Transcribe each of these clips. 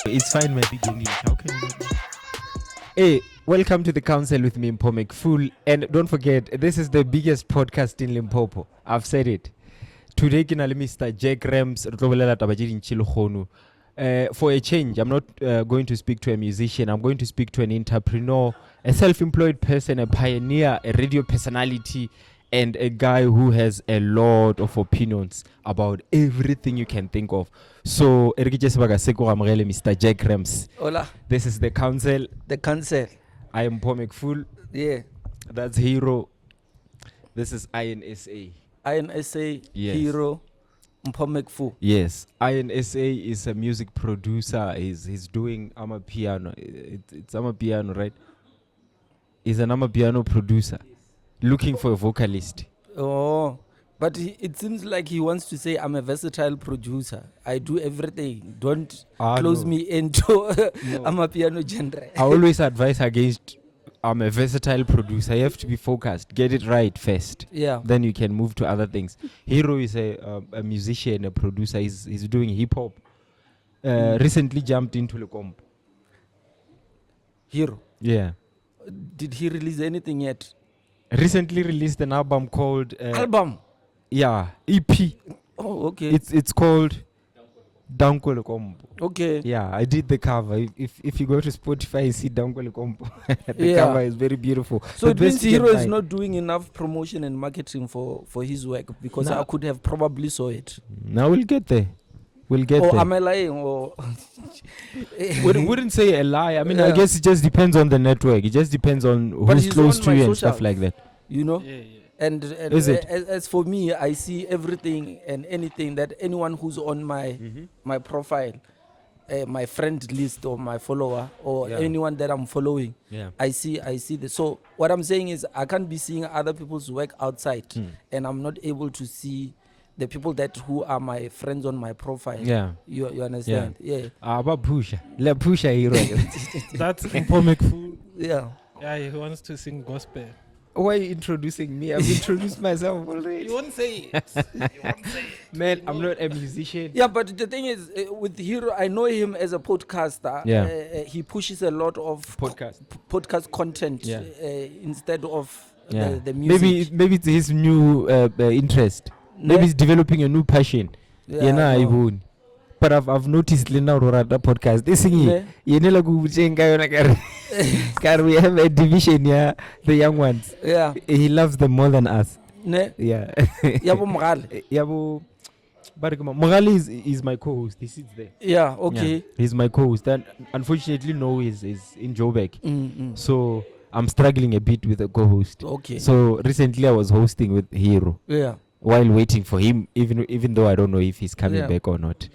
It's fine, my big English. How can you not? Hey, welcome to the Counsel with me, Limpopo Full. And don't forget, this is the biggest podcast in Limpopo. I've said it. Today, kinale Mr. Jack Rams. For a change, I'm not going to speak to a musician. I'm going to speak to an entrepreneur, a self-employed person, a pioneer, a radio personality, and a guy who has a lot of opinions about everything you can think of. So, Mr. Jack Rams. Hola. This is the Counsel. The Counsel. I am Pomek Full. Yeah. That's Hero. This is INSA. INSA, Yes. Hero, Pomek Full. Yes. INSA is a music producer. He's doing piano. It's piano, right? He's an piano producer. Looking for a vocalist. Oh, but it seems like he wants to say I'm a versatile producer. I do everything. Don't close me into I'm a piano genre. I always advise against I'm a versatile producer. You have to be focused. Get it right first. Yeah. Then you can move to other things. Hero is a musician, a producer. He's doing hip hop. Recently jumped into Limpopo. Hero. Yeah. Did he release anything yet? Recently released an album called Album. Yeah, EP. Oh, okay. It's called Danko Limpopo. Okay. Yeah, I did the cover. If you go to Spotify, you see Danko Limpopo. The Yeah. cover is very beautiful. So The it means best you can Hero is find. not doing enough promotion and marketing for his work, because No. I could have probably saw it. Now we'll get there. We'll get Or there. am I lying? Or Wouldn't say a lie. I mean, I Yeah. guess it just depends on the network. It just depends on But who's he's close on to my you and social. stuff like that. you know? Yeah. And Is it? As for me, I see everything and anything that anyone who's on my my profile, my friend list or my follower or Yeah. anyone that I'm following, Yeah. I see this. So what I'm saying is I can't be seeing other people's work outside, and I'm not able to see the people who are my friends on my profile. Yeah. You understand? Yeah. But pusha. Let pusha hero. That's Pomek Full. Yeah. Yeah, he wants to sing gospel. Why are you introducing me? I've introduced myself already. You won't say it. Man, I'm not a musician. Yeah, but the thing is, with Hero, I know him as a podcaster. Yeah. He pushes a lot of podcast content Yeah. Instead of Yeah. the music. Maybe it's his new interest. Ne? Maybe he's developing a new passion. Yeah, Yena I know. ibuni. But I've noticed Lena Rorada podcast. This thing Ne? yenela kubuchenga yona kar we have a division here, the young ones. Yeah. He loves them more than us. Ne? Yeah. Yabo Mogale. Yabo Mogali is my co-host. He sits there. Yeah, okay. Yeah, he's my co-host. And unfortunately, no, is in Joburg. Mm. So I'm struggling a bit with the co-host. Okay. So recently I was hosting with Hero Yeah. while waiting for him, even though I don't know if he's coming Yeah. back or not.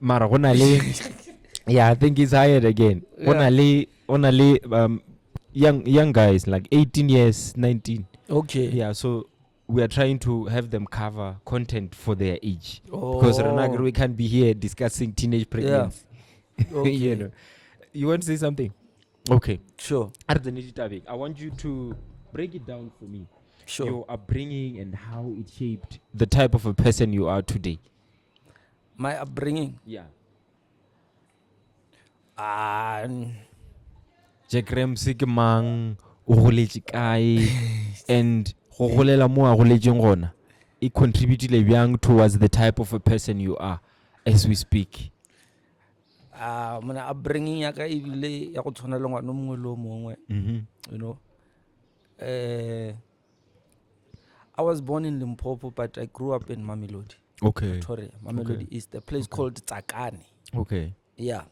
Mara yeah, I think he's hired again. Yeah. Only young guys like 18 years, 19. Okay. Yeah, so we are trying to have them cover content for their age. Oh. Because Ranagar, we can't be here discussing teenage pregnancy. Okay. You know. You want to say something? Okay. Sure. I want you to break it down for me. Sure. Your upbringing and how it shaped the type of a person you are today. My upbringing. Yeah. Jack Ramsey ke mang, o goletse kae, and go golela mo a goletseng gona. It contributed towards the type of a person you are as we speak. my upbringing ya ka ibile ya go tshwana le ngwana mongwe le o mongwe. You know. I was born in Limpopo, but I grew up in Mamelodi. Okay. Victoria. Mamelodi is the place called Tsakane. Okay. Yeah.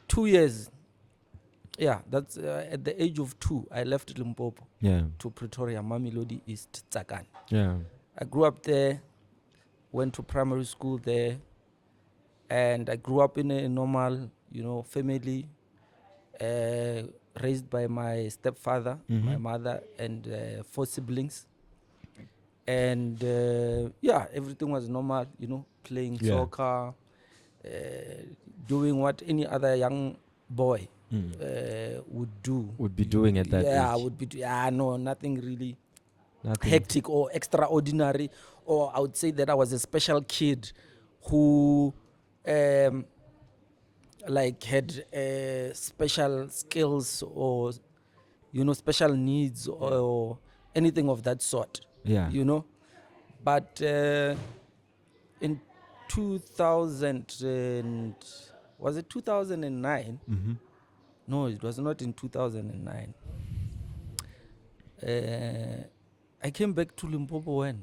To 2 years. Yeah, that's at the age of 2, I left Limpopo Yeah. to Pretoria, Mamelodi East, Tsakan. Yeah. I grew up there, went to primary school there, and I grew up in a normal, family, raised by my stepfather, my mother, and 4 siblings. And everything was normal, playing Yeah. soccer, doing what any other young boy would do. Would be doing at that age. Would be. No, nothing really Nothing. hectic or extraordinary. Or I would say that I was a special kid who had special skills or special needs or anything of that sort. Yeah. But in 2000 was it 2009? No, it was not in 2009. I came back to Limpopo when?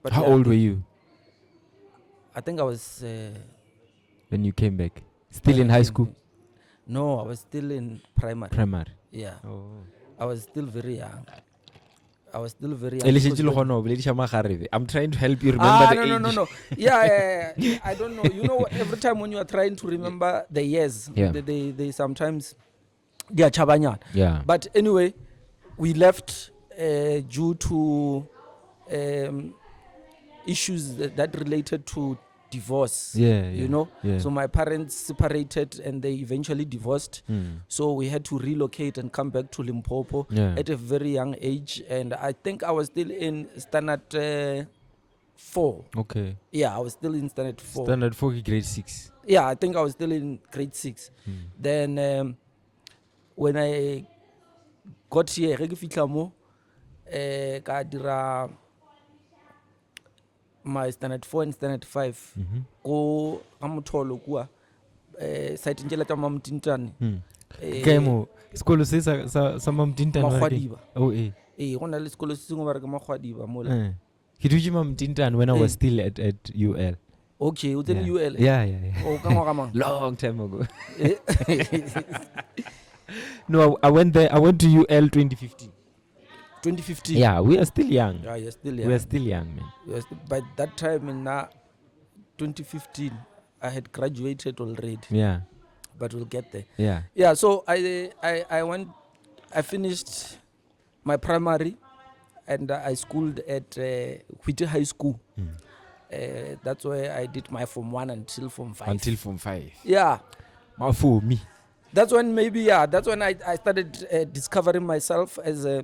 But How old were you I think I was when you came back? Still in high school? No, I was still in primary. Primary. Yeah, Oh. I was still very young. I'm trying to help you remember the age. No. Yeah. I don't know. Every time when you are trying to remember the years, they sometimes they are chabanyana. Yeah. But anyway, we left due to issues that related to divorce. Yeah. So my parents separated and they eventually divorced. So we had to relocate and come back to Limpopo at a very young age. And I think I was still in standard 4. Okay. Yeah, I was still in standard 4. Standard 4, grade 6. Yeah, I think I was still in grade 6. Then when I got here, ka dira my standard 4 and standard 5 go amtholo kuwa site njela tsa mamtintane Kemo skolo se sa mamtintane Magwadiba. Oh gona le sekolo se sengwe ba re ke Magwadiba mola. Ke dutse mamtintane when I was still at UL. Okay, o tsene UL. Yeah. O ka ngwaga mang? Long time ago. No, I went there. I went to UL 2015. 2015. Yeah, we are still young. Yeah, you're still young. We are still young, man. By that time in 2015, I had graduated already. Yeah. But we'll get there. Yeah. Yeah, so I finished my primary and I schooled at Whitty High School. That's where I did my Form 1 until Form 5. Until Form 5. Yeah. For me. That's when I started discovering myself as a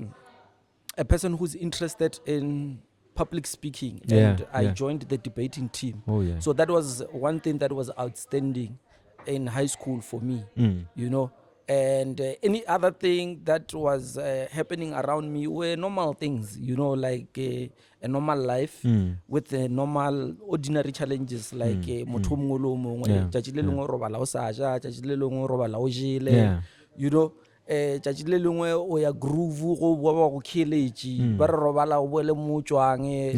person who's interested in public speaking. And I joined the debating team. Oh, yeah. So that was one thing that was outstanding in high school for me, And any other thing that was happening around me were normal things, like a normal life with normal, ordinary challenges, like motho mongwe le o mongwe, tšatši le lengwe o robala o sa ja, tšatši le lengwe o robala o jele, tšatši le lengwe o ya groove go bua ba go kheletše ba re robala o boele mo tswang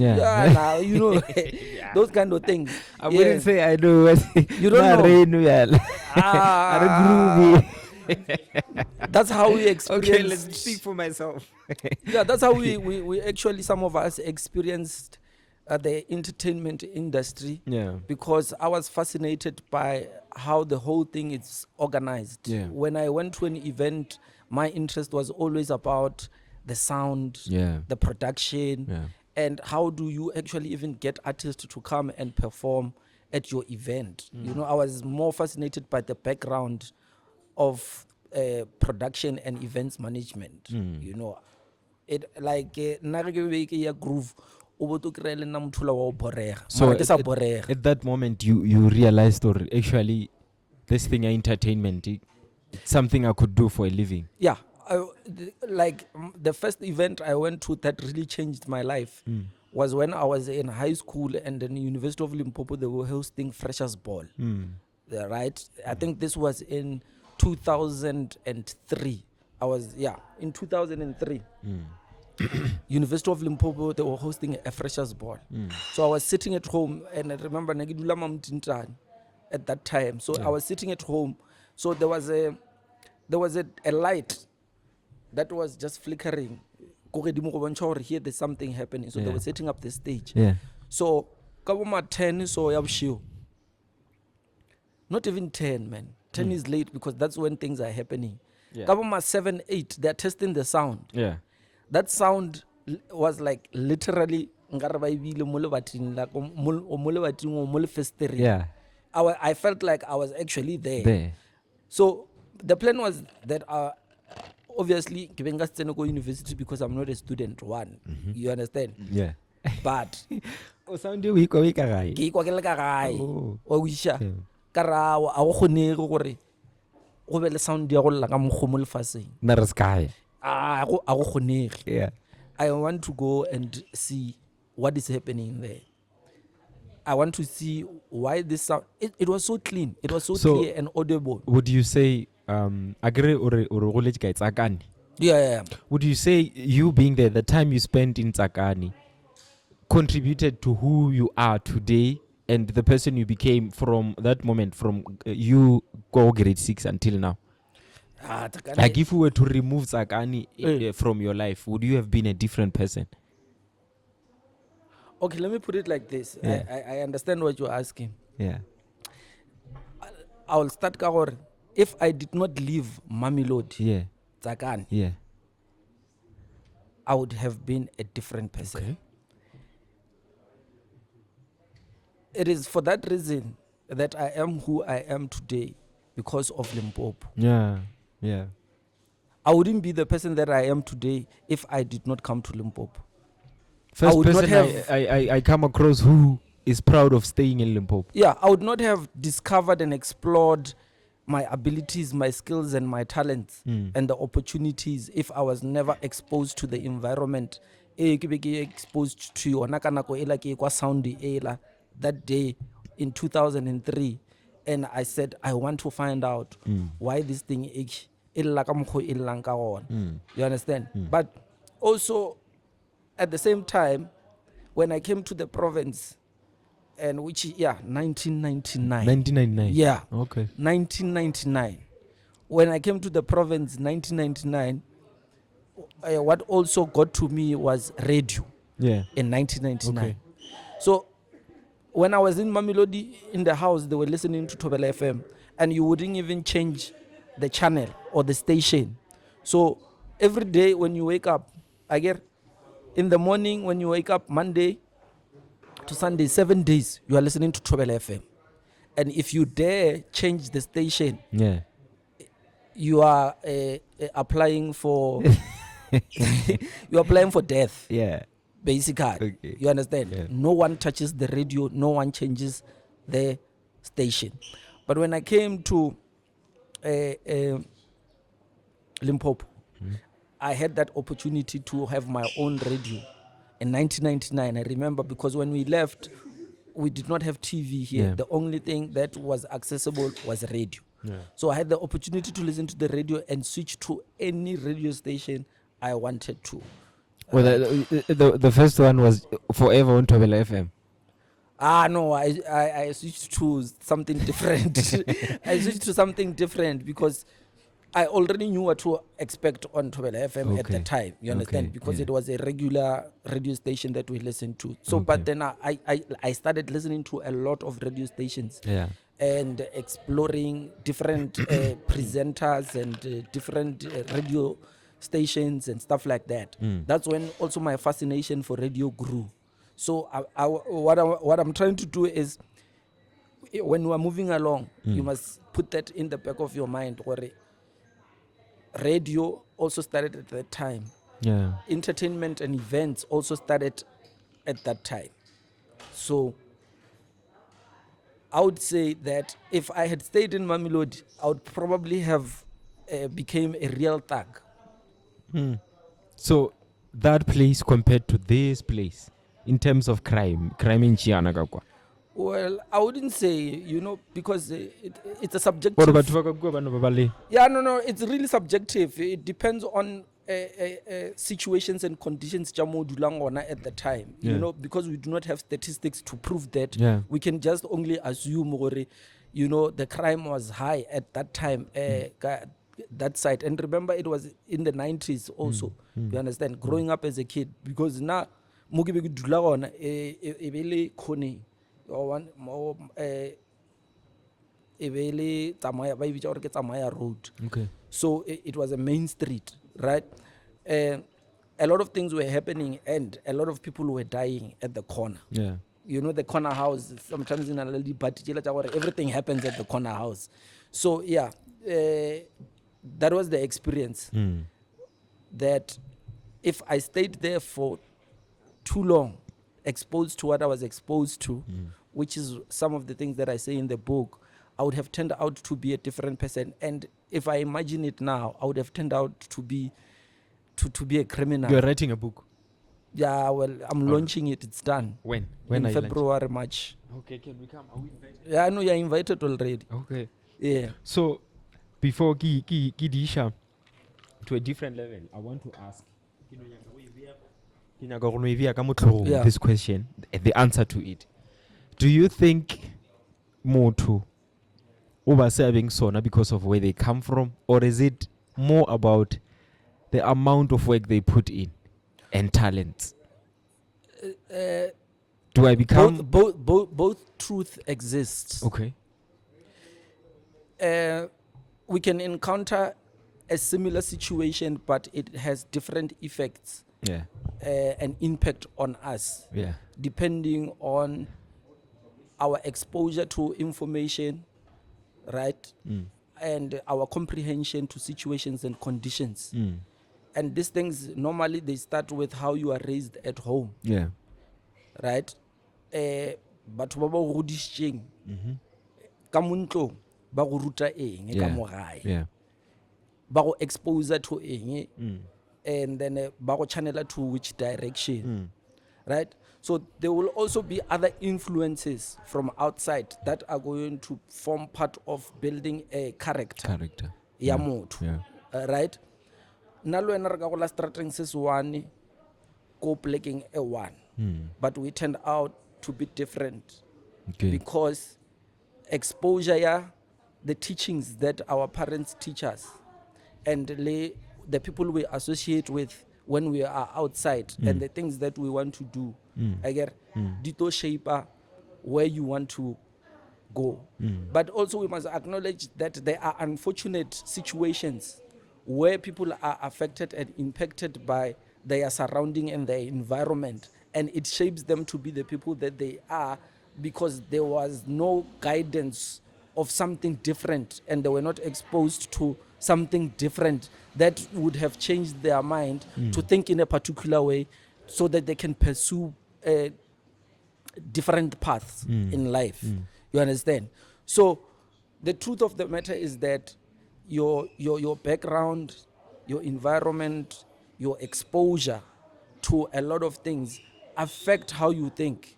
those kind of things. I wouldn't say I know what you don't know. That's how we experienced. Okay, let's speak for myself. Yeah, that's how we actually, some of us experienced the entertainment industry. Yeah. Because I was fascinated by how the whole thing is organized. Yeah. When I went to an event, my interest was always about the sound, the production, and how do you actually even get artists to come and perform at your event. I was more fascinated by the background of production and events management. It like groove. So at that moment you realized, or actually this thing entertainment, it's something I could do for a living. Yeah, the first event I went to that really changed my life was when I was in high school, and in the University of Limpopo they were hosting Freshers Ball. Right? I think this was in 2003. In 2003. University of Limpopo, they were hosting a Freshers Ball. So I was sitting at home, and I remember at that time. So I was sitting at home. So there was a light that was just flickering. Here there's something happening. So they Yeah. were setting up the stage. Yeah. So Kabuma 10 so Yabshiu. Not even 10, man. 10 is late because that's when things are happening. Yeah. Kabuma 7, 8, they're testing the sound. Yeah. That sound was like literally I felt like I was actually there. So the plan was that obviously Kibenga Senoko University because I'm not a student, one. You understand? Yeah. But O sound you weak guy. ke ikwa ke le ka gae Oh. wa wisha Yeah. ka ra a go kgonege gore go be le sound ya go lla ka mokgo mo lefaseng Not a sky. a go kgonege. Yeah. I want to go and see what is happening there. I want to see why this sound. It was so clean. It was so clear and audible. Would you say agree or Tsakani? Yeah. Would you say you being there, the time you spent in Tsakani, contributed to who you are today and the person you became from that moment, from you go grade 6 until now? Like if you were to remove Tsakani from your life, would you have been a different person? Okay, let me put it like this. Yeah. I understand what you're asking. Yeah. I will start Kagor. If I did not leave Mamelodi, Yeah. Tsakani, Yeah. I would have been a different person. Okay. It is for that reason that I am who I am today because of Limpopo. Yeah. Yeah. I wouldn't be the person that I am today if I did not come to Limpopo. First would not person have- I come across who is proud of staying in Limpopo. Yeah, I would not have discovered and explored my abilities, my skills, and my talents and the opportunities if I was never exposed to the environment. Exposed to that day in 2003, and I said I want to find out why this thing you understand? But also at the same time, when I came to the province, and 1999. 1999. Yeah. Okay. 1999. When I came to the province, 1999, what also got to me was radio Yeah. in 1999. Okay. So when I was in Mamelodi in the house, they were listening to Thobela FM, and you wouldn't even change the channel or the station. So every day when you wake up, in the morning when you wake up, Monday to Sunday, 7 days, you are listening to Thobela FM. And if you dare change the station, Yeah. you are applying for you're applying for death, Yeah. basically. Okay. You understand? Yeah. No one touches the radio, no one changes the station. But when I came to Limpopo, I had that opportunity to have my own radio in 1999. I remember because when we left, we did not have TV here. Yeah. The only thing that was accessible was radio. Yeah. So I had the opportunity to listen to the radio and switch to any radio station I wanted to. Well, the first one was forever on Thobela FM. No, I switched to something different. I switched to something different because I already knew what to expect on Thobela FM at the Okay. time. You understand? Okay, Because yeah. it was a regular radio station that we listened to. So, but then I started listening to a lot of radio stations. Yeah. And exploring different presenters and different radio stations and stuff like that. That's when also my fascination for radio grew. So what I'm trying to do is, when you are moving along, you must put that in the back of your mind. Where radio also started at that time. Yeah. Entertainment and events also started at that time. So I would say that if I had stayed in Mamelodi, I would probably have became a real thug. So that place compared to this place in terms of crime in Chianagakwa. Well, I wouldn't say, because it's a subjective. What about Babale? Yeah, no, it's really subjective. It depends on situations and conditions Jamo Dulangona at the time. Yeah. Because we do not have statistics to prove that. Yeah. We can just only assume you know, the crime was high at that time, that side. And remember, it was in the 90s also, you understand, growing up as a kid, because now, mugi be dula gona e be le khone or one more e be le tsamaya ba bitsa gore ke tsamaya road. Okay. So it was a main street, right? A lot of things were happening and a lot of people were dying at the corner. Yeah. You know, the corner house, sometimes in a little party, everything happens at the corner house. So yeah, that was the experience. That if I stayed there for too long, exposed to what I was exposed to, which is some of the things that I say in the book, I would have turned out to be a different person. And if I imagine it now, I would have turned out to be a criminal. You're writing a book. Yeah, well, I'm launching it. It's done. When In are you February, March. Okay, can we come? Are we invited? Yeah, I know you're invited already. Okay. Yeah. So, before Gidisha to a different level, I want to ask Yeah. this question, the answer to it. Do you think Motu over serving Sona because of where they come from, or is it more about the amount of work they put in and talents? Do I become Both truth exists. okay? We can encounter a similar situation, but it has different effects Yeah, and impact on us, yeah, depending on our exposure to information, right? And our comprehension to situations and conditions. And these things, normally they start with how you are raised at home, yeah, right? But ba ba go godisitseng ka mo ntlong ba go ruta eng ka mo gae, yeah. ba go expose to eng, and then ba go channel to which direction, right? So there will also be other influences from outside that are going to form part of building a character ya motho, Yeah. right? Nna le wena re ka go la strateng se se one ko plekeng e one, but we turned out to be different Okay. because exposure, yeah, the teachings that our parents teach us and the people we associate with when we are outside and the things that we want to do, I get dito shape where you want to go. But also we must acknowledge that there are unfortunate situations where people are affected and impacted by their surrounding and their environment, and it shapes them to be the people that they are because there was no guidance of something different and they were not exposed to something different that would have changed their mind to think in a particular way so that they can pursue different paths in life. You understand? So the truth of the matter is that your background, your environment, your exposure to a lot of things affect how you think.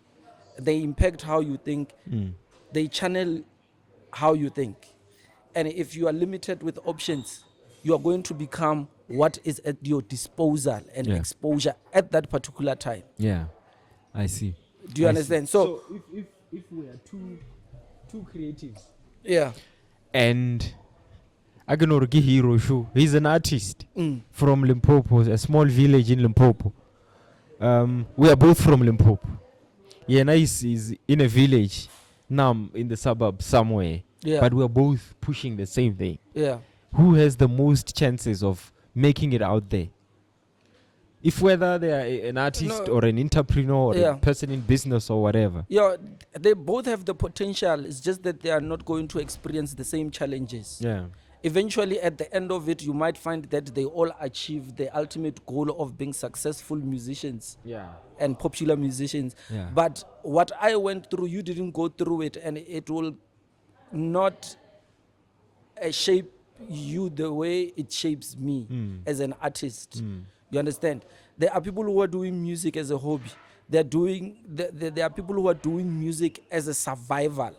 They impact how you think. They channel how you think. And if you are limited with options, you are going to become what is at your disposal and exposure at that particular time. Yeah, I see. Do you understand? So if we are two creatives, yeah, and Aganorgi Hero Show, he's an artist from Limpopo, a small village in Limpopo. We are both from Limpopo. Yena is in a village, Nam in the suburbs somewhere. yeah, But we are both pushing the same thing. yeah. Who has the most chances of making it out there? If whether they are an artist or an entrepreneur or a person in business or whatever. Yeah, they both have the potential. It's just that they are not going to experience the same challenges. Yeah. Eventually, at the end of it, you might find that they all achieve the ultimate goal of being successful musicians Yeah. and popular musicians. Yeah. But what I went through, you didn't go through it, and it will not shape you the way it shapes me as an artist. You understand? There are people who are doing music as a hobby. There are people who are doing music as a survival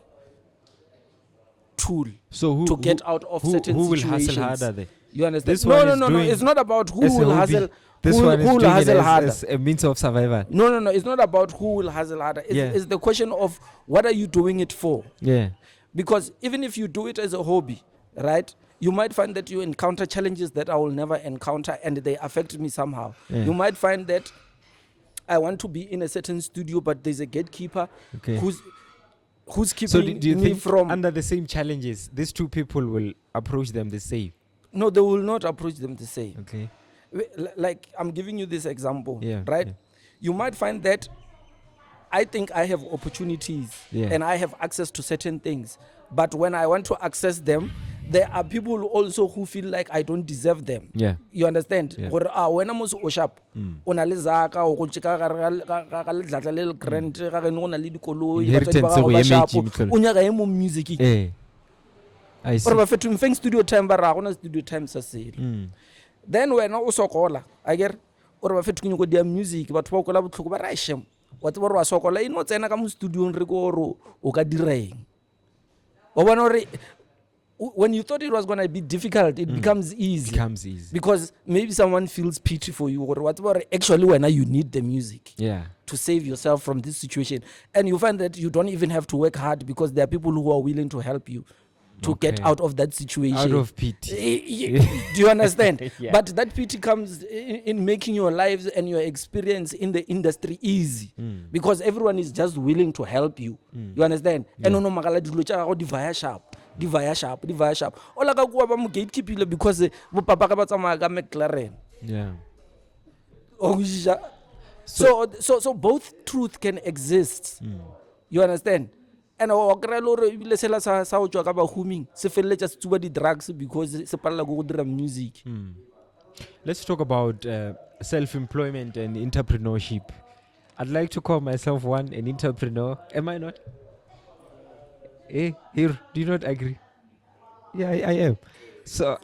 tool to get out of certain who situations. Will hustle harder there? You understand? This one is No. doing It's not about who as a will hobby. hustle. This who one is will doing hustle it harder. as a means of survival. No. It's not about who will hustle harder. It's the question of what are you doing it for? Yeah. Because even if you do it as a hobby, right, you might find that you encounter challenges that I will never encounter and they affect me somehow. Yeah. You might find that I want to be in a certain studio, but there's a gatekeeper Okay. who's keeping So do you me think from... under the same challenges, these two people will approach them the same? No, they will not approach them the same. Okay. Like I'm giving you this example, Yeah, right? yeah. You might find that I think I have opportunities Yeah. and I have access to certain things, but when I want to access them, there are people also who feel like I don't deserve them. Yeah. You understand? Yeah. When I'm also sharp, ona le zaka o go tshika ka le dlatla le grant ka re no na le dikoloi Inheritance batswadi ba go gago ba emetse, sharp, Mtholo. o nyaka emo music. Eh. I see. Or ba fethu mfeng studio time ba ra gona studio time sa sele. Then when o sokola I get or ba fethu ke go dia music batho ba kola botlhoko ba ra shem wa tseba re wa sokola ino tsena ka mo studio re go ro o ka direng o bona re when you thought it was going to be difficult it becomes easy. Becomes easy. Because maybe someone feels pity for you or whatever. Actually when you need the music Yeah. to save yourself from this situation, and you find that you don't even have to work hard because there are people who are willing to help you to get Okay. out of that situation. Out of pity. Do you understand? Yeah. But that pity comes in making your lives and your experience in the industry easy, because everyone is just willing to help you. You understand? And no magala dilo tsa go divaya sharp. Ola ka kuwa ba mo gatekeepile because bo papa ka ba tsamaya ka McLaren. Yeah. So both truth can exist. You understand? And o kry lore ebile sela sa o tswa ka ba huming se felletsa se tsuba di drugs because se palela go dira music. Let's talk about self-employment and entrepreneurship. I'd like to call myself an entrepreneur. Am I not? Here, do you not agree? Yeah, I am. So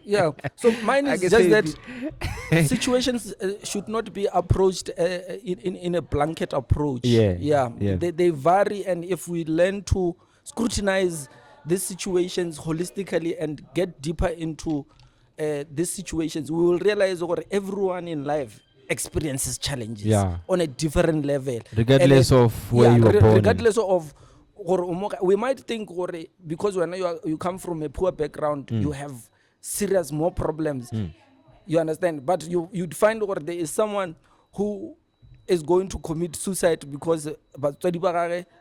Yeah. So mine I is can just say that situations should not be approached in a blanket approach. Yeah. They vary, and if we learn to scrutinize these situations holistically and get deeper into these situations, we will realize that everyone in life experiences challenges on a different level, regardless of where you were born. regardless of we might think because when you come from a poor background, you have serious more problems. You understand? But you'd find there is someone who is going to commit suicide because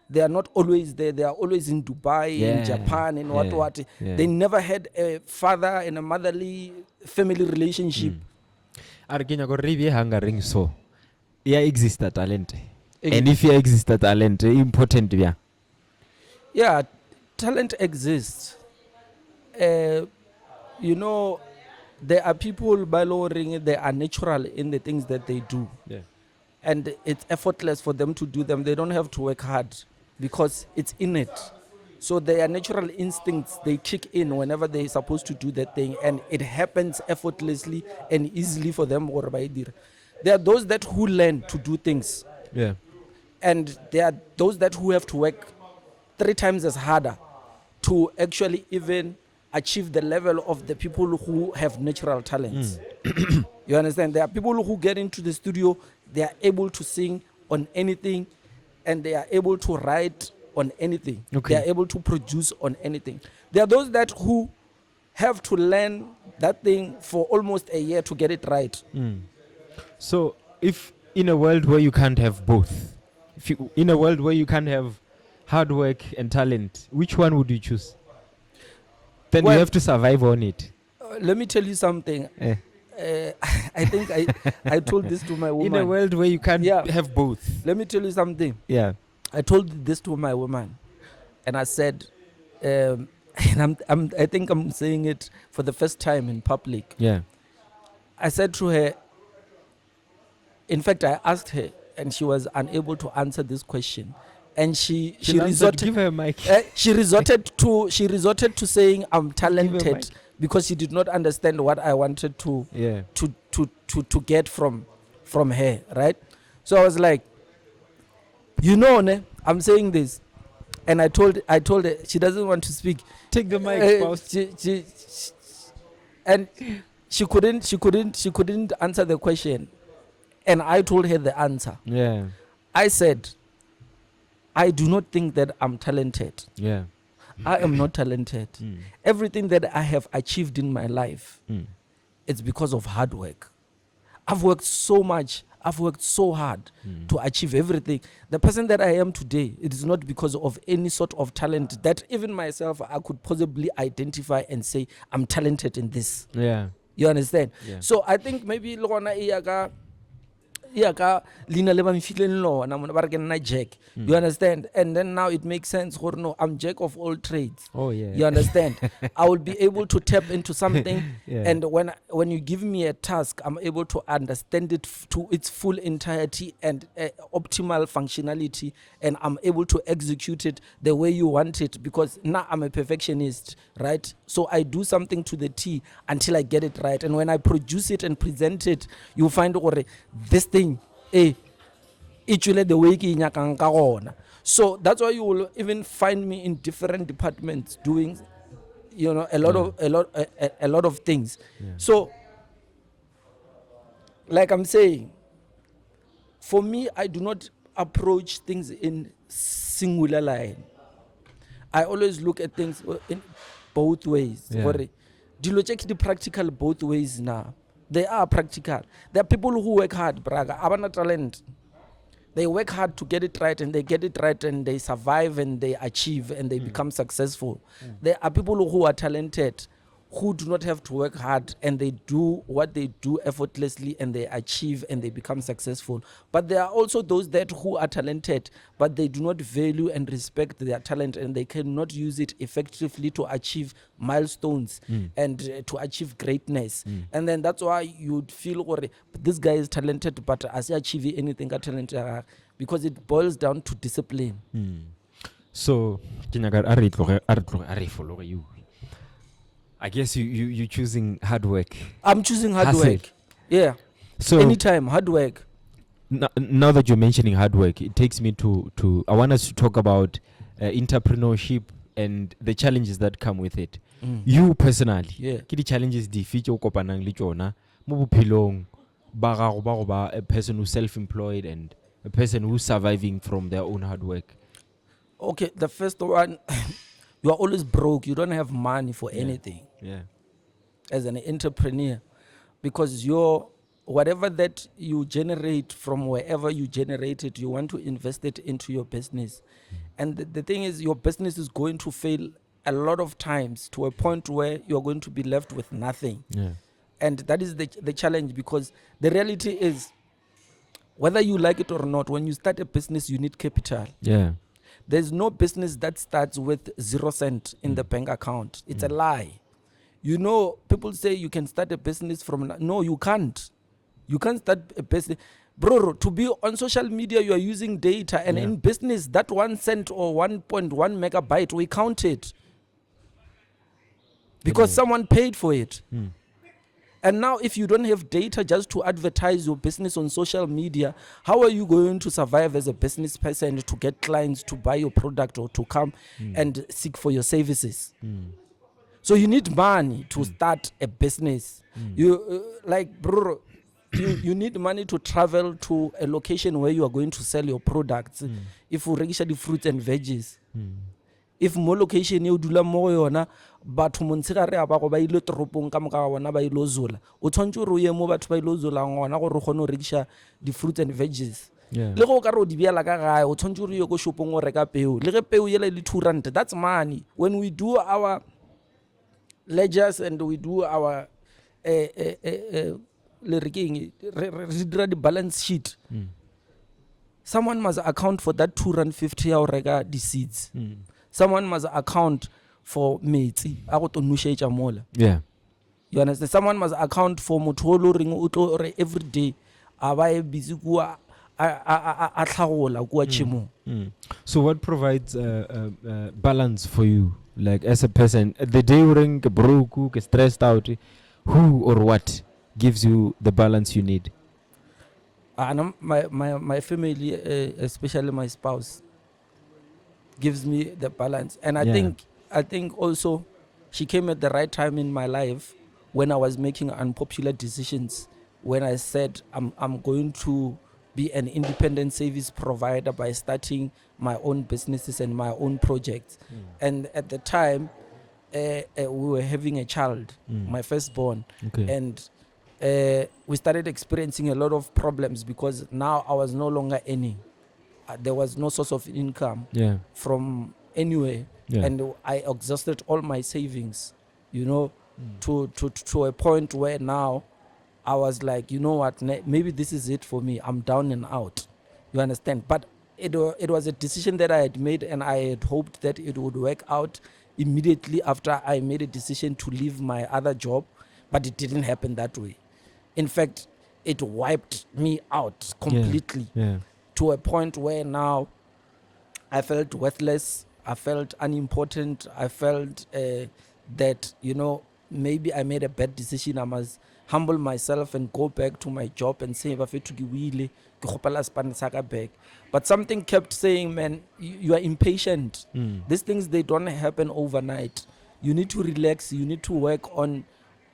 they are not always there. They are always in Dubai, in Japan, and what. Yeah. They never had a father and a motherly family relationship. Argenya go rivi hangering so. Yeah, exist talent. And if you exist talent, important yeah. Yeah, talent exists. You know, there are people by lowering, they are natural in the things that they do. Yeah. And it's effortless for them to do them. They don't have to work hard because it's innate. So their natural instincts, they kick in whenever they're supposed to do that thing, and it happens effortlessly and easily for them. There are those that who learn to do things. Yeah. And there are those that who have to work 3 times as harder to actually even achieve the level of the people who have natural talents. You understand? There are people who get into the studio, they are able to sing on anything, and they are able to write on anything. Okay. They are able to produce on anything. There are those that who have to learn that thing for almost a year to get it right. So if in a world where you can't have both, in a world where you can't have hard work and talent, which one would you choose? Then you have to survive on it. Let me tell you something. I think I told this to my woman. In a world where you can't have both. Let me tell you something. Yeah. I told this to my woman, and I said, and I think I'm saying it for the first time in public. Yeah. I said to her, in fact, I asked her, and she was unable to answer this question. And she resorted. Give her a mic. She resorted to saying I'm talented because she did not understand what I wanted to get from her, right? So I was like, I'm saying this, and I told her she doesn't want to speak. Take the mic, and she couldn't answer the question, and I told her the answer. Yeah. I said, I do not think that I'm talented. Yeah. I am not talented. Everything that I have achieved in my life, it's because of hard work. I've worked so much. I've worked so hard to achieve everything. The person that I am today, it is not because of any sort of talent that even myself I could possibly identify and say I'm talented in this. Yeah. You understand? Yeah. So I think maybe lona lina le ba mfileng lona mona ba re ke nna Jack. You understand? And then now it makes sense. No, I'm Jack of all trades. Oh yeah. You understand? I will be able to tap into something, Yeah. and when you give me a task, I'm able to understand it to its full entirety and optimal functionality, and I'm able to execute it the way you want it, because now I'm a perfectionist, right? So I do something to the T until I get it right, and when I produce it and present it, you find this thing, the way ke nyakang ka gona. So that's why you will even find me in different departments doing, a lot of things. Yeah. So, like I'm saying, for me, I do not approach things in singular line. I always look at things in both ways. Yeah. Dilo tse ke di practical both ways now. They are practical. There are people who work hard, braga, abana talent. They work hard to get it right, and they get it right, and they survive, and they achieve, and they become successful. There are people who are talented, who do not have to work hard, and they do what they do effortlessly, and they achieve, and they become successful. But there are also those that who are talented, but they do not value and respect their talent, and they cannot use it effectively to achieve milestones and to achieve greatness. And then that's why you'd feel this guy is talented, but as he achieve anything ka talent, because it boils down to discipline. So you. I guess you choosing hard work. I'm choosing hard Hustle. work. Yeah. So Anytime, hard work. now that you're mentioning hard work, it takes me to I want us to talk about entrepreneurship and the challenges that come with it. You personally, Yeah. ke di challenges di feature o kopanang le tsona mo bophelong ba gago ba go ba a person who's self-employed and a person who's surviving from their own hard work? Okay, the first one, you are always broke. You don't have money for anything Yeah. as an entrepreneur, because whatever that you generate from wherever you generate it, you want to invest it into your business. And the thing is, your business is going to fail a lot of times to a point where you're going to be left with nothing. Yeah. And that is the challenge, because the reality is, whether you like it or not, when you start a business, you need capital. Yeah. There's no business that starts with 0 cent in the bank account. It's a lie. People say you can start a business from... No, you can't. You can't start a business. Bro, to be on social media, you are using data. And in business, that 1 cent or 1.1 megabyte, we count it. Because someone paid for it. And now if you don't have data just to advertise your business on social media, how are you going to survive as a business person, to get clients to buy your product or to come and seek for your services? So you need money to start a business. You you need money to travel to a location where you are going to sell your products. If you register the fruits and veggies. If mo location you dula mo yona batho montshegare a ba go ba ile toropong ka moka bona ba ile zola o tshwantse re ye mo batho ba ile zola ngwana gore re kgone go rekisha the fruits and veggies. Yeah. Le go ka ro di biala ka gae o tshwantse re ye go shopong go reka peo le ge peo yela le 2 rand, that's money. When we do our ledgers and we do our le reking re the balance sheet, someone must account for that 2 rand 50 ya o reka the seeds. Someone must account for metsi a go to nushetša mola. Yeah. You understand? Someone must account for motho o lo reng o tlo re every day a ba e busy kua a tlhagola kua tšhemong. So what provides balance for you, like as a person? The day you ring broke, stressed out, who or what gives you the balance you need? And my family, especially my spouse, gives me the balance. And I think also she came at the right time in my life when I was making unpopular decisions, when I said I'm going to be an independent service provider by starting my own businesses and my own projects. And at the time, we were having a child, my firstborn, Okay. and we started experiencing a lot of problems because now I was no longer earning. There was no source of income Yeah. from anywhere, Yeah. and I exhausted all my savings, you know, to a point where now I was like, you know what, maybe this is it for me. I'm down and out. You understand? But it was a decision that I had made, and I had hoped that it would work out immediately after I made a decision to leave my other job, but it didn't happen that way. In fact, it wiped me out completely Yeah. to a point where now I felt worthless. I felt unimportant. I felt that, you know, maybe I made a bad decision. I must humble myself and go back to my job and say, but something kept saying, man, you are impatient. These things, they don't happen overnight. You need to relax. You need to work on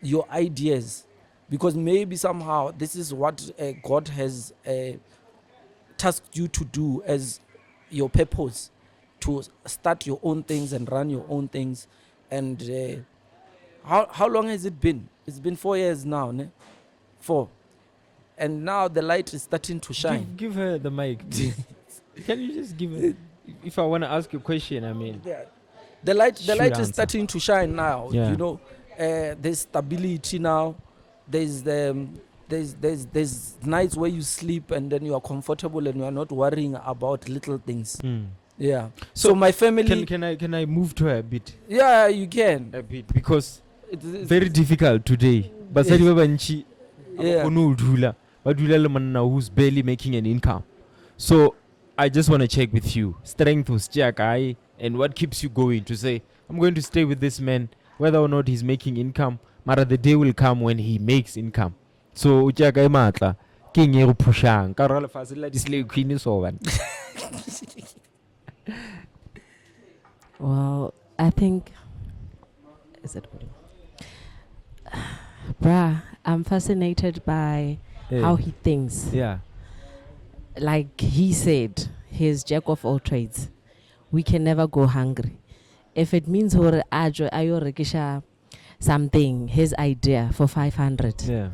your ideas, because maybe somehow this is what God has tasked you to do as your purpose, to start your own things and run your own things. And how long has it been? It's been 4 years now, ne? 4. And now the light is starting to shine. Give her the mic. Can you just give her? If I want to ask you a question, I mean. Yeah. The light Should is answer. starting to shine now. Yeah. You know, there's stability now. There's nights where you sleep and then you are comfortable and you are not worrying about little things. Yeah. So my family. Can I move to her a bit? Yeah, you can. A bit, because It's very difficult today. But Yes. yeah. Who's barely making an income. So I just want to check with you. Strength was Jack, and what keeps you going to say, I'm going to stay with this man, whether or not he's making income. Mara, the day will come when he makes income. So Jack, matla. King ye go pushang. Ka rala fase la display queen is over. Well, I think, is it audio? Bruh, I'm fascinated by how he thinks. Yeah. Like he said, he's jack of all trades. We can never go hungry. If it means ayo rekisha something, his idea for 500, Yeah.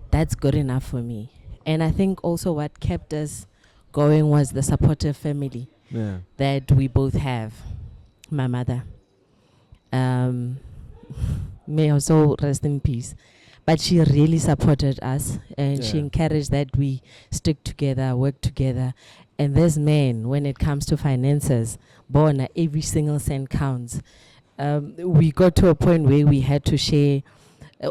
that's good enough for me. And I think also what kept us going was the supportive family Yeah. that we both have. My mother, may her soul rest in peace, but she really supported us, and she Yeah. encouraged that we stick together, work together. And this man, when it comes to finances, bona, every single cent counts. We got to a point where we had to share,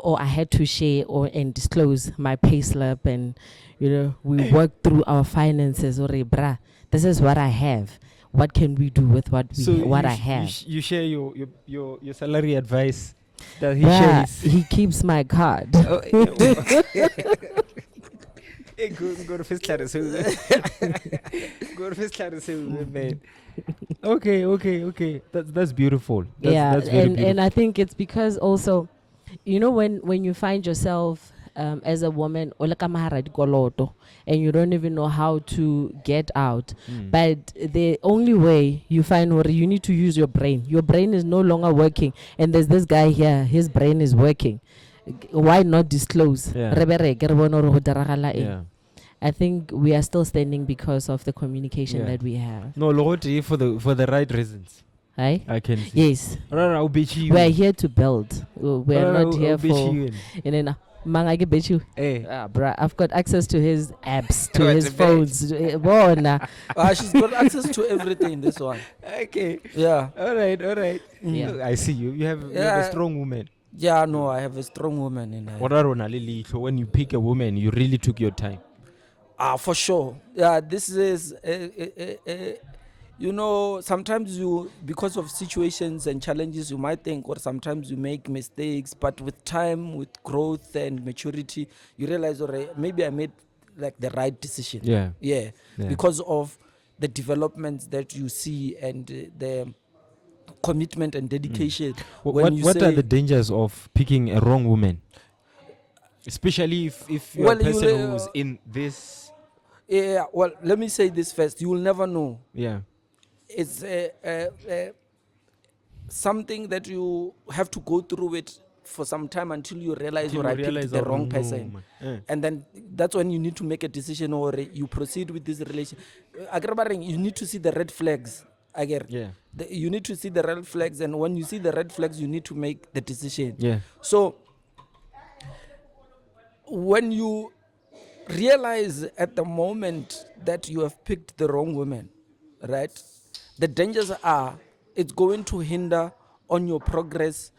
or I had to share and disclose my pay slip, and we worked through our finances. Or bra, this is what I have. What can we do with what I have? You share your salary advice. Does he Bruh, share his? he keeps my card. Hey, go to first class. Go to first class, man. Okay. That's beautiful. That's very beautiful. And I think it's because also, when you find yourself as a woman, and you don't even know how to get out. But the only way you find where you need to use your brain. Your brain is no longer working, and there's this guy here, his brain is working. Why not disclose? Yeah. Yeah. I think we are still standing because of the communication that we have. No, Logoti for the right reasons. Right? I can see. Yes. We We are here to build. We are not here for. Manga bet you. Hey. Bruh, I've got access to his apps, to his phones. She's got access to everything, this one. Okay. Yeah. All right. Yeah. I see you. You have a strong woman. Yeah, no, I have a strong woman in her. So when you pick a woman, you really took your time. For sure. Yeah, this is, sometimes because of situations and challenges, you might think, or sometimes you make mistakes, but with time, with growth and maturity, you realize, maybe I made like the right decision. Yeah. Because of the developments that you see and the commitment and dedication. What are the dangers of picking a wrong woman? Especially if you're a person who's in this Yeah, well, let me say this first. You will never know. Yeah. It's something that you have to go through it for some time until you realize Till or you I picked realize, the oh, wrong no, person. man. Eh. And then that's when you need to make a decision or you proceed with this relation. You need to see the red flags. Yeah. You need to see the red flags, and when you see the red flags, you need to make the decision. Yeah. So when you realize at the moment that you have picked the wrong woman, right? The dangers are it's going to hinder on your progress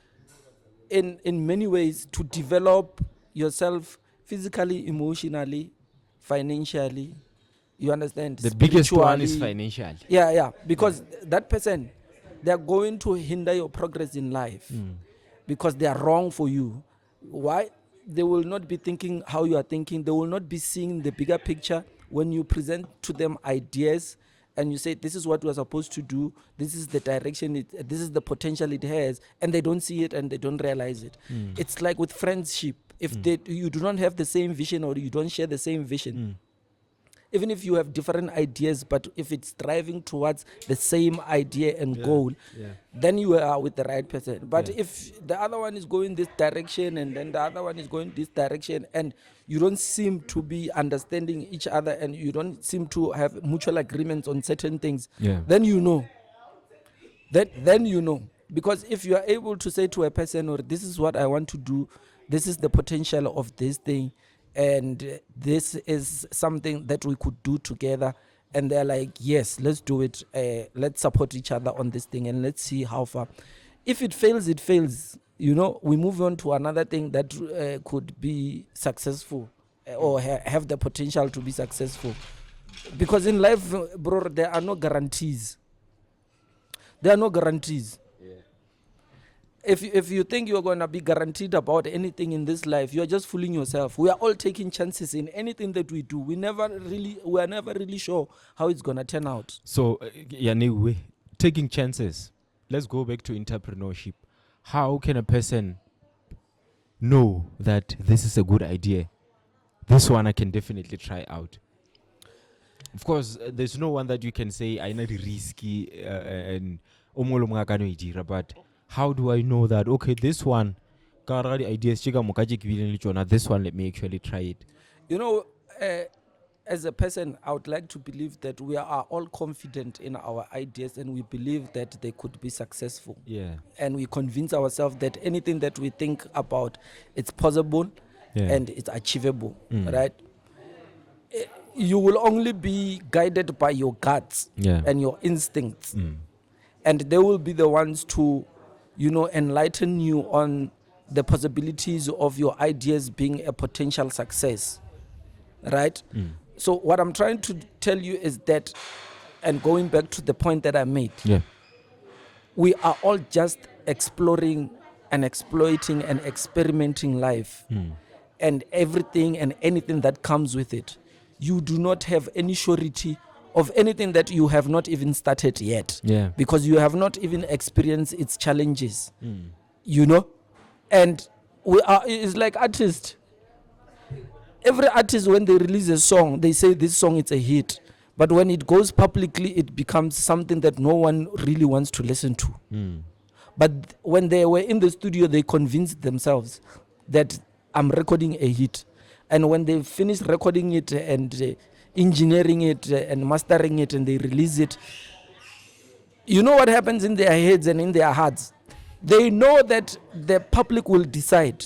in many ways to develop yourself physically, emotionally, financially. You understand? The biggest one is Spiritually. financial. Yeah, because that person, they're going to hinder your progress in life because they are wrong for you. Why? They will not be thinking how you are thinking. They will not be seeing the bigger picture when you present to them ideas and you say, this is what we're supposed to do. This is the direction. This is the potential it has. And they don't see it and they don't realize it. It's like with friendship. If you do not have the same vision or you don't share the same vision, even if you have different ideas, but if it's driving towards the same idea and goal, then you are with the right person. But if the other one is going this direction and then the other one is going this direction and you don't seem to be understanding each other and you don't seem to have mutual agreements on certain things, then you know. Then you know. Because if you are able to say to a person, or this is what I want to do, this is the potential of this thing, and this is something that we could do together, and they're like, yes, let's do it, let's support each other on this thing and let's see how far. If it fails, it fails. You know, we move on to another thing that could be successful or have the potential to be successful. Because in life, bro, there are no guarantees. There are no guarantees. If you think you're going to be guaranteed about anything in this life, you're just fooling yourself. We are all taking chances in anything that we do. We are never really sure how it's going to turn out. So, Yaniwe, taking chances. Let's go back to entrepreneurship. How can a person know that this is a good idea? This one I can definitely try out. Of course, there's no one that you can say I know risky and but how do I know that, okay, this one, this one, let me actually try it? You know, as a person, I would like to believe that we are all confident in our ideas and we believe that they could be successful. Yeah. And we convince ourselves that anything that we think about, it's possible and it's achievable, right? You will only be guided by your guts and your instincts. And they will be the ones to, enlighten you on the possibilities of your ideas being a potential success, right? So what I'm trying to tell you is that, and going back to the point that I made, we are all just exploring and exploiting and experimenting life and everything and anything that comes with it. You do not have any surety of anything that you have not even started yet, because you have not even experienced its challenges, and it's like artists. Every artist, when they release a song, they say this song is a hit, but when it goes publicly, it becomes something that no one really wants to listen to. But when they were in the studio, they convinced themselves that I'm recording a hit, and when they finish recording it and engineering it and mastering it and they release it, you know what happens in their heads and in their hearts? They know that the public will decide,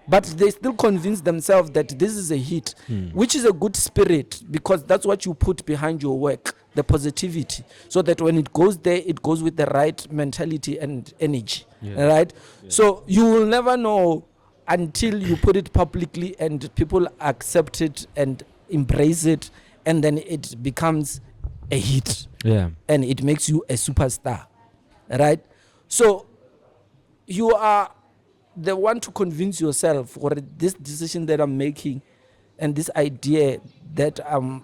but they still convince themselves that this is a hit, which is a good spirit, because that's what you put behind your work, the positivity, so that when it goes there, it goes with the right mentality and energy, right? So you will never know until you put it publicly and people accept it and embrace it, and then it becomes a hit, and it makes you a superstar, right? So you are the one to convince yourself, or this decision that I'm making and this idea that I'm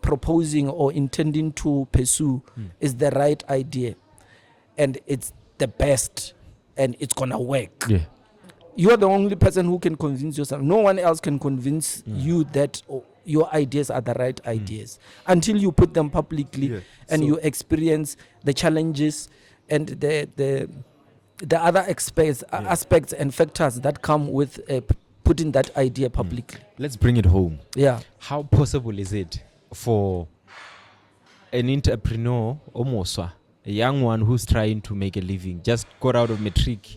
proposing or intending to pursue is the right idea, and it's the best, and it's gonna work. You are the only person who can convince yourself. No one else can convince you that, your ideas are the right ideas until you put them publicly and you experience the challenges and the other aspects and factors that come with putting that idea publicly. Let's bring it home. Yeah. How possible is it for an entrepreneur, almost a young one who's trying to make a living, just got out of matric,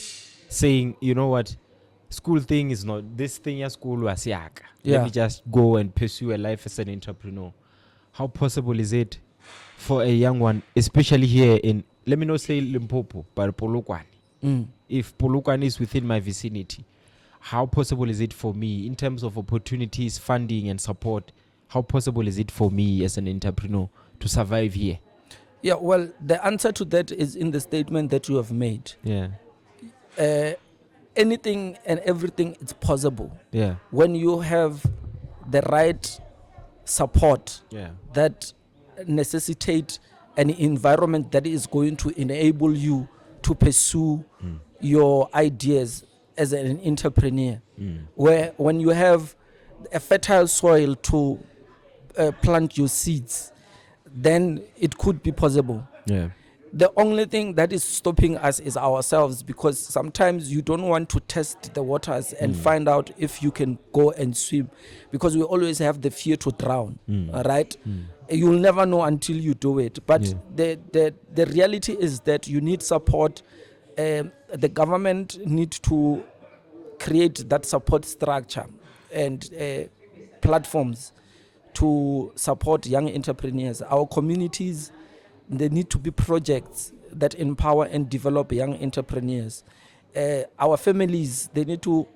saying, you know what, school thing is not this thing. Ya school was yak. Let me just go and pursue a life as an entrepreneur. How possible is it for a young one, especially here in, let me not say Limpopo, but Polokwane? If Polokwane is within my vicinity, how possible is it for me in terms of opportunities, funding, and support? How possible is it for me as an entrepreneur to survive here? Yeah, well, the answer to that is in the statement that you have made. Yeah. Anything and everything is possible. Yeah. When you have the right support that necessitate an environment that is going to enable you to pursue your ideas as an entrepreneur, where when you have a fertile soil to plant your seeds, then it could be possible. Yeah. The only thing that is stopping us is ourselves, because sometimes you don't want to test the waters and find out if you can go and swim, because we always have the fear to drown. All right? You'll never know until you do it. But the reality is that you need support. The government needs to create that support structure and platforms to support young entrepreneurs. Our communities, there need to be projects that empower and develop young entrepreneurs. Our families, they need to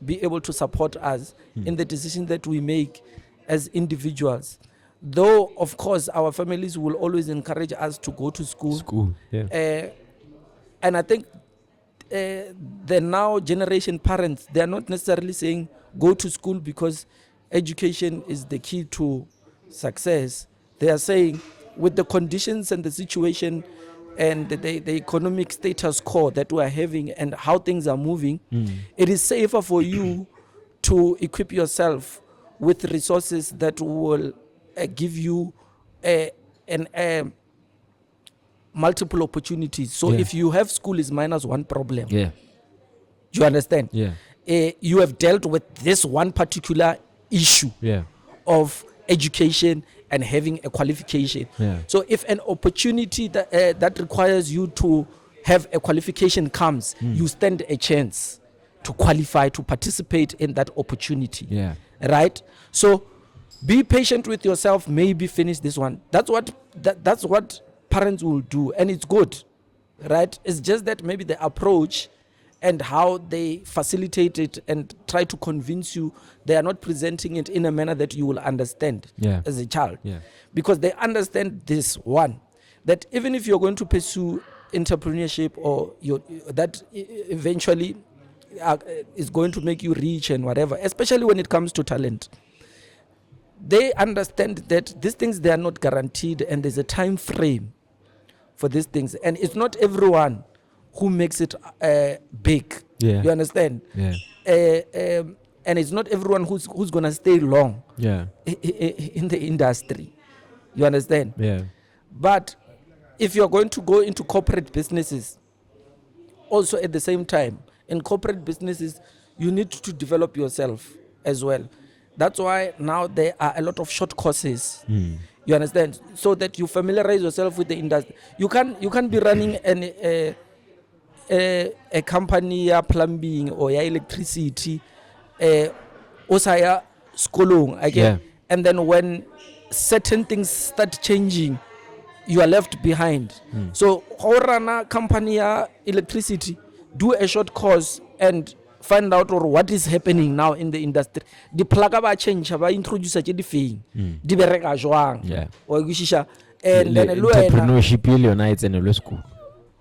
be able to support us in the decision that we make as individuals. Though, of course, our families will always encourage us to go to school. And I think the now generation parents, they are not necessarily saying go to school because education is the key to success. They are saying with the conditions and the situation and the economic status quo that we are having and how things are moving, it is safer for you to equip yourself with resources that will give you multiple opportunities. So if you have school is minus one problem, you understand? You have dealt with this one particular issue of education and having a qualification. So if an opportunity that requires you to have a qualification comes, you stand a chance to qualify, to participate in that opportunity. Right? So be patient with yourself, maybe finish this one. That's what parents will do, and it's good. Right? It's just that maybe the approach and how they facilitate it and try to convince you, they are not presenting it in a manner that you will understand as a child. Because they understand this one, that even if you're going to pursue entrepreneurship or that eventually is going to make you rich and whatever, especially when it comes to talent, they understand that these things, they are not guaranteed and there's a time frame for these things. And it's not everyone who makes it big. You understand? And it's not everyone who's going to stay long in the industry. You understand? But if you're going to go into corporate businesses, also at the same time, in corporate businesses, you need to develop yourself as well. That's why now there are a lot of short courses. You understand? So that you familiarize yourself with the industry. You can't be running a company plumbing or electricity osaya skolong again, and then when certain things start changing, you are left behind. So how run a company electricity, do a short course and find out or what is happening now in the industry. The plug ba change ba introduce a thing di bereka jwang o gushisha and then entrepreneurship ile yona it's in a school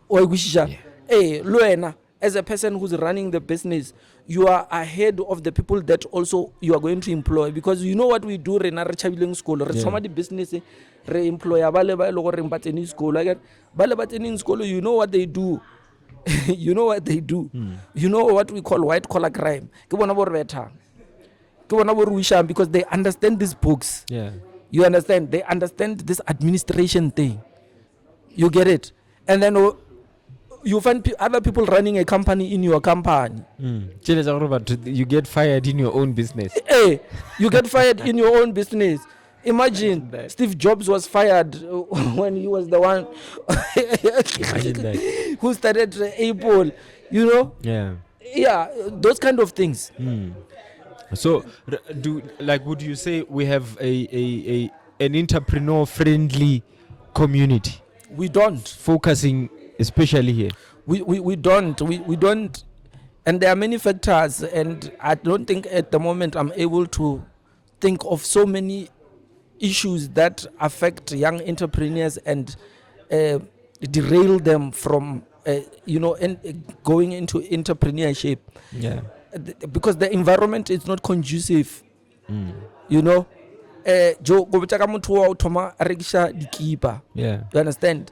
o gushisha luena as a person who's running the business, you are ahead of the people that also you are going to employ, because you know what we do re na re chabileng school re thoma di business re employer ba le ba le go re batseni school again ba le batseni school. You know what they do. You know what they do. You know what we call white collar crime. Ke bona bo re betha because they understand these books. Yeah. You understand? They understand this administration thing. You get it? And then you find other people running a company in your company. You get fired in your own business. Hey, you get fired in your own business. Imagine that. Steve Jobs was fired when he was the one Imagine that. who started Apple. You know? Yeah. Yeah, those kind of things. So, would you say we have an entrepreneur friendly community We don't. focusing especially here? We don't. We don't. And there are many factors, and I don't think at the moment I'm able to think of so many issues that affect young entrepreneurs and derail them from going into entrepreneurship. Yeah. Because the environment is not conducive. You know, Joe go botsa ka motho wa o thoma a rekisha dikipa. Yeah. You understand?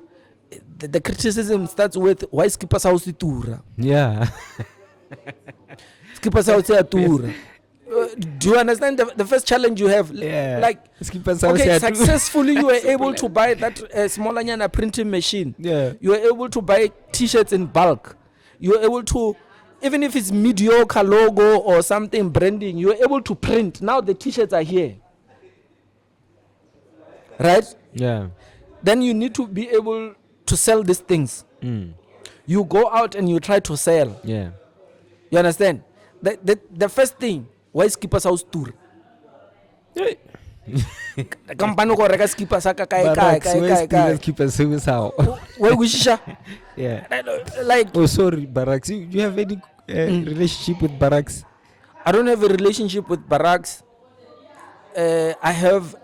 The criticism starts with why skipper sa o se tura. Yeah. Skipper sa o se tura. Do you understand the first challenge you have? Yeah. Like, Skipper sa o se okay, atu. successfully you were able to buy that smaller nyana printing machine. Yeah. You were able to buy t-shirts in bulk. You were able to, even if it's mediocre logo or something branding, you were able to print. Now the t-shirts are here. Right? Yeah. Then you need to be able to sell these things. You go out and you try to sell. Yeah. You understand? The first thing, why skipper house tour? Hey. Company ko reka skipper sa ka kai. Keep service how? Why wishisha? Yeah. Like, Oh, sorry, Barracks. You have any relationship with Barracks? I don't have a relationship with Barracks. I have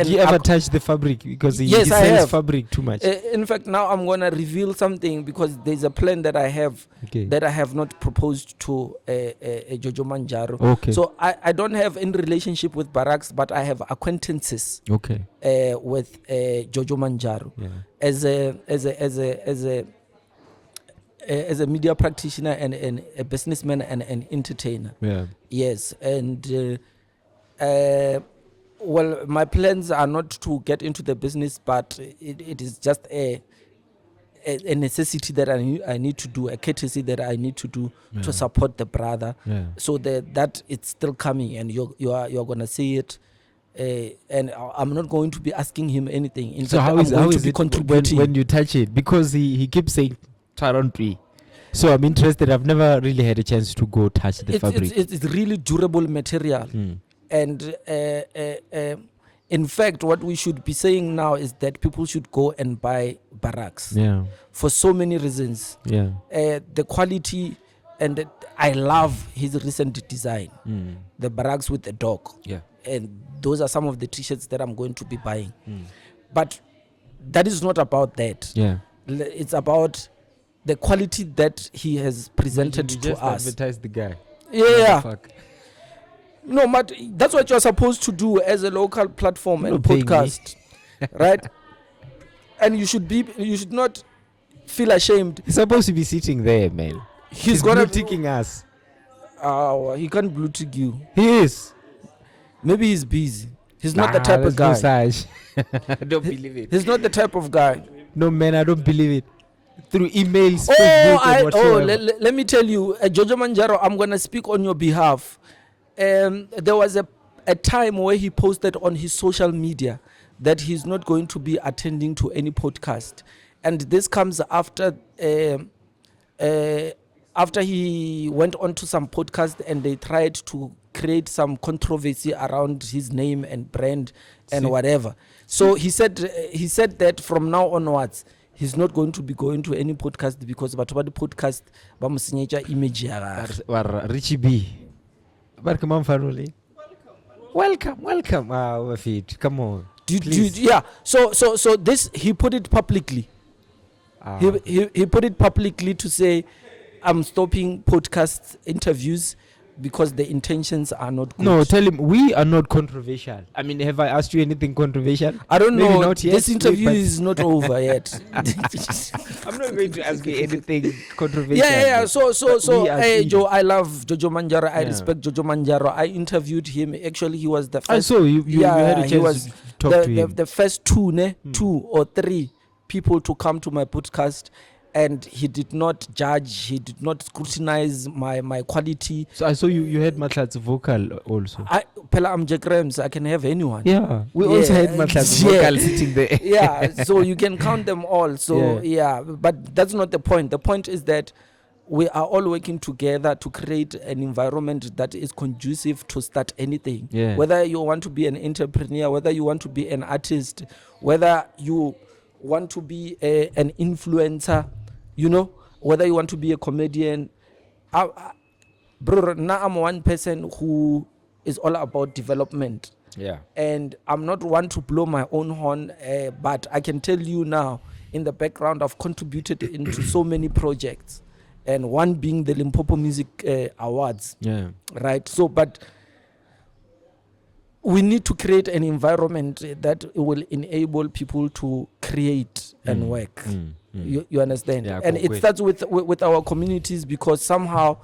Do you ever touch the fabric? Because he Yes, I sells have. fabric too much. In fact, now I'm gonna reveal something because there's a plan that I have Okay. that I have not proposed to Jojo Manjaro. Okay. So I don't have any relationship with Barracks, but I have acquaintances Okay. with Jojo Manjaro Yeah. as a media practitioner and a businessman and an entertainer. Yeah. Yes, and well, my plans are not to get into the business, but it is just a necessity that I need to do, a courtesy that I need to do to support the brother. Yeah. So that it's still coming, and you're gonna see it. And I'm not going to be asking him anything. In So fact, how I'm is going to it be contributing. when you touch it? Because he keeps saying Taranpi. So I'm interested. I've never really had a chance to go touch the fabric. It's really durable material. And in fact, what we should be saying now is that people should go and buy Barracks Yeah. for so many reasons. Yeah. The quality, and I love his recent design, the Barracks with the dog. Yeah. And those are some of the t-shirts that I'm going to be buying. But that is not about that. Yeah. It's about the quality that he has presented You to just us. advertise the guy. Yeah. Fuck. No, but that's what you're supposed to do as a local platform You're and not paying me. podcast, right? And you should not feel ashamed. He's supposed to be sitting there, man. He's gonna ticking us. he can't blue tick you. He is. Maybe he's busy. He's not the type of guy. I don't believe it. He's not the type of guy. No, man, I don't believe it. Through emails, Oh, Facebook, and whatsoever. let me tell you, Jojo Manjaro, I'm gonna speak on your behalf. There was a time where he posted on his social media that he's not going to be attending to any podcast, and this comes after he went on to some podcast and they tried to create some controversy around his name and brand and whatever. So he said that from now onwards he's not going to be going to any podcast because about the podcast ba mo senyetsa image ya gagwe. Richie B. Welcome, Faruli. Welcome. Ah, Fit. Come on. Yeah. So this he put it publicly. He put it publicly to say, I'm stopping podcast interviews because the intentions are not good. No, tell him we are not controversial. I mean, have I asked you anything controversial? I don't Maybe know. not yet, This interview but- is not over yet. I'm not going to ask you anything controversial. Yeah. So, we are hey, clean. Joe, I love Jojo Manjaro. I Yeah. respect Jojo Manjaro. I interviewed him. Actually, he was the I first. saw you had a he chance was to talk to him. the first two or three people to come to my podcast, and he did not judge. He did not scrutinize my quality. So I saw you had Matlat's vocal also. I'm Jack Rams. I can have anyone. Yeah, we also Yeah, had Matlat's yeah. vocal sitting there. Yeah, so you can count them all. So yeah, but that's not the point. The point is that we are all working together to create an environment that is conducive to start anything. Yeah. Whether you want to be an entrepreneur, whether you want to be an artist, whether you want to be an influencer, whether you want to be a comedian. Bro, now I'm one person who is all about development. Yeah. And I'm not one to blow my own horn, but I can tell you now, in the background, I've contributed into so many projects, and one being the Limpopo Music Awards. Yeah. Right. So, but we need to create an environment that will enable people to create and work. You understand? Yeah, and it wait. starts with our communities, because somehow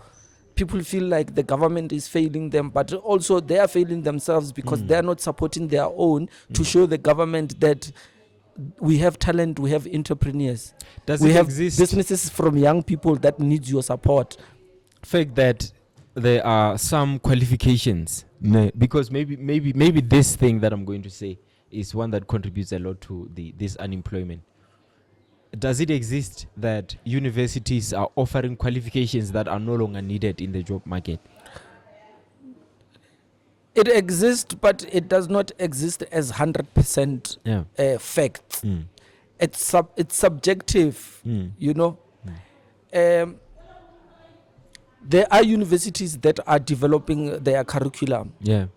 people feel like the government is failing them, but also they are failing themselves because they are not supporting their own to show the government that we have talent, we have entrepreneurs, Does we it have exist? businesses from young people that needs your support. Fact that there are some qualifications, because maybe this thing that I'm going to say is one that contributes a lot to this unemployment. Does it exist that universities are offering qualifications that are no longer needed in the job market? It exists, but it does not exist as 100% Yeah. fact. It's subjective, there are universities that are developing their curriculum Yeah.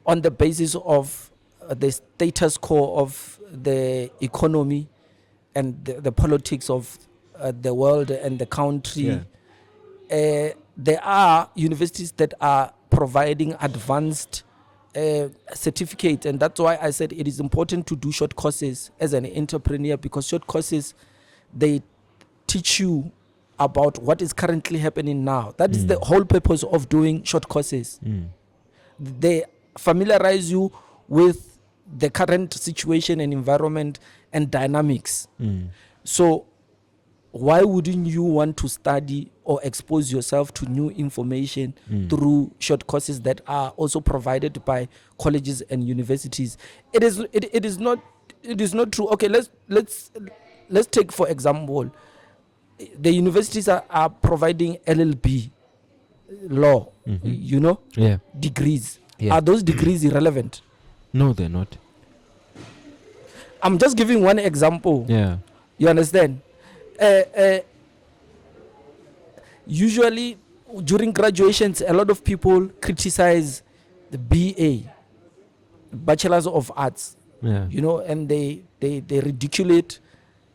on the basis of the status quo of the economy and the politics of the world and the country. Yeah. There are universities that are providing advanced certificate, and that's why I said it is important to do short courses as an entrepreneur, because short courses, they teach you about what is currently happening now. That is the whole purpose of doing short courses. They familiarize you with the current situation and environment and dynamics. So why wouldn't you want to study or expose yourself to new information through short courses that are also provided by colleges and universities? It is not true. Okay, let's take for example, the universities are providing LLB law, Yeah. degrees. Yeah. Are those degrees irrelevant? No, they're not. I'm just giving one example. Yeah. You understand? Usually during graduations, a lot of people criticize the BA, Bachelors of Arts, Yeah. and they ridicule it,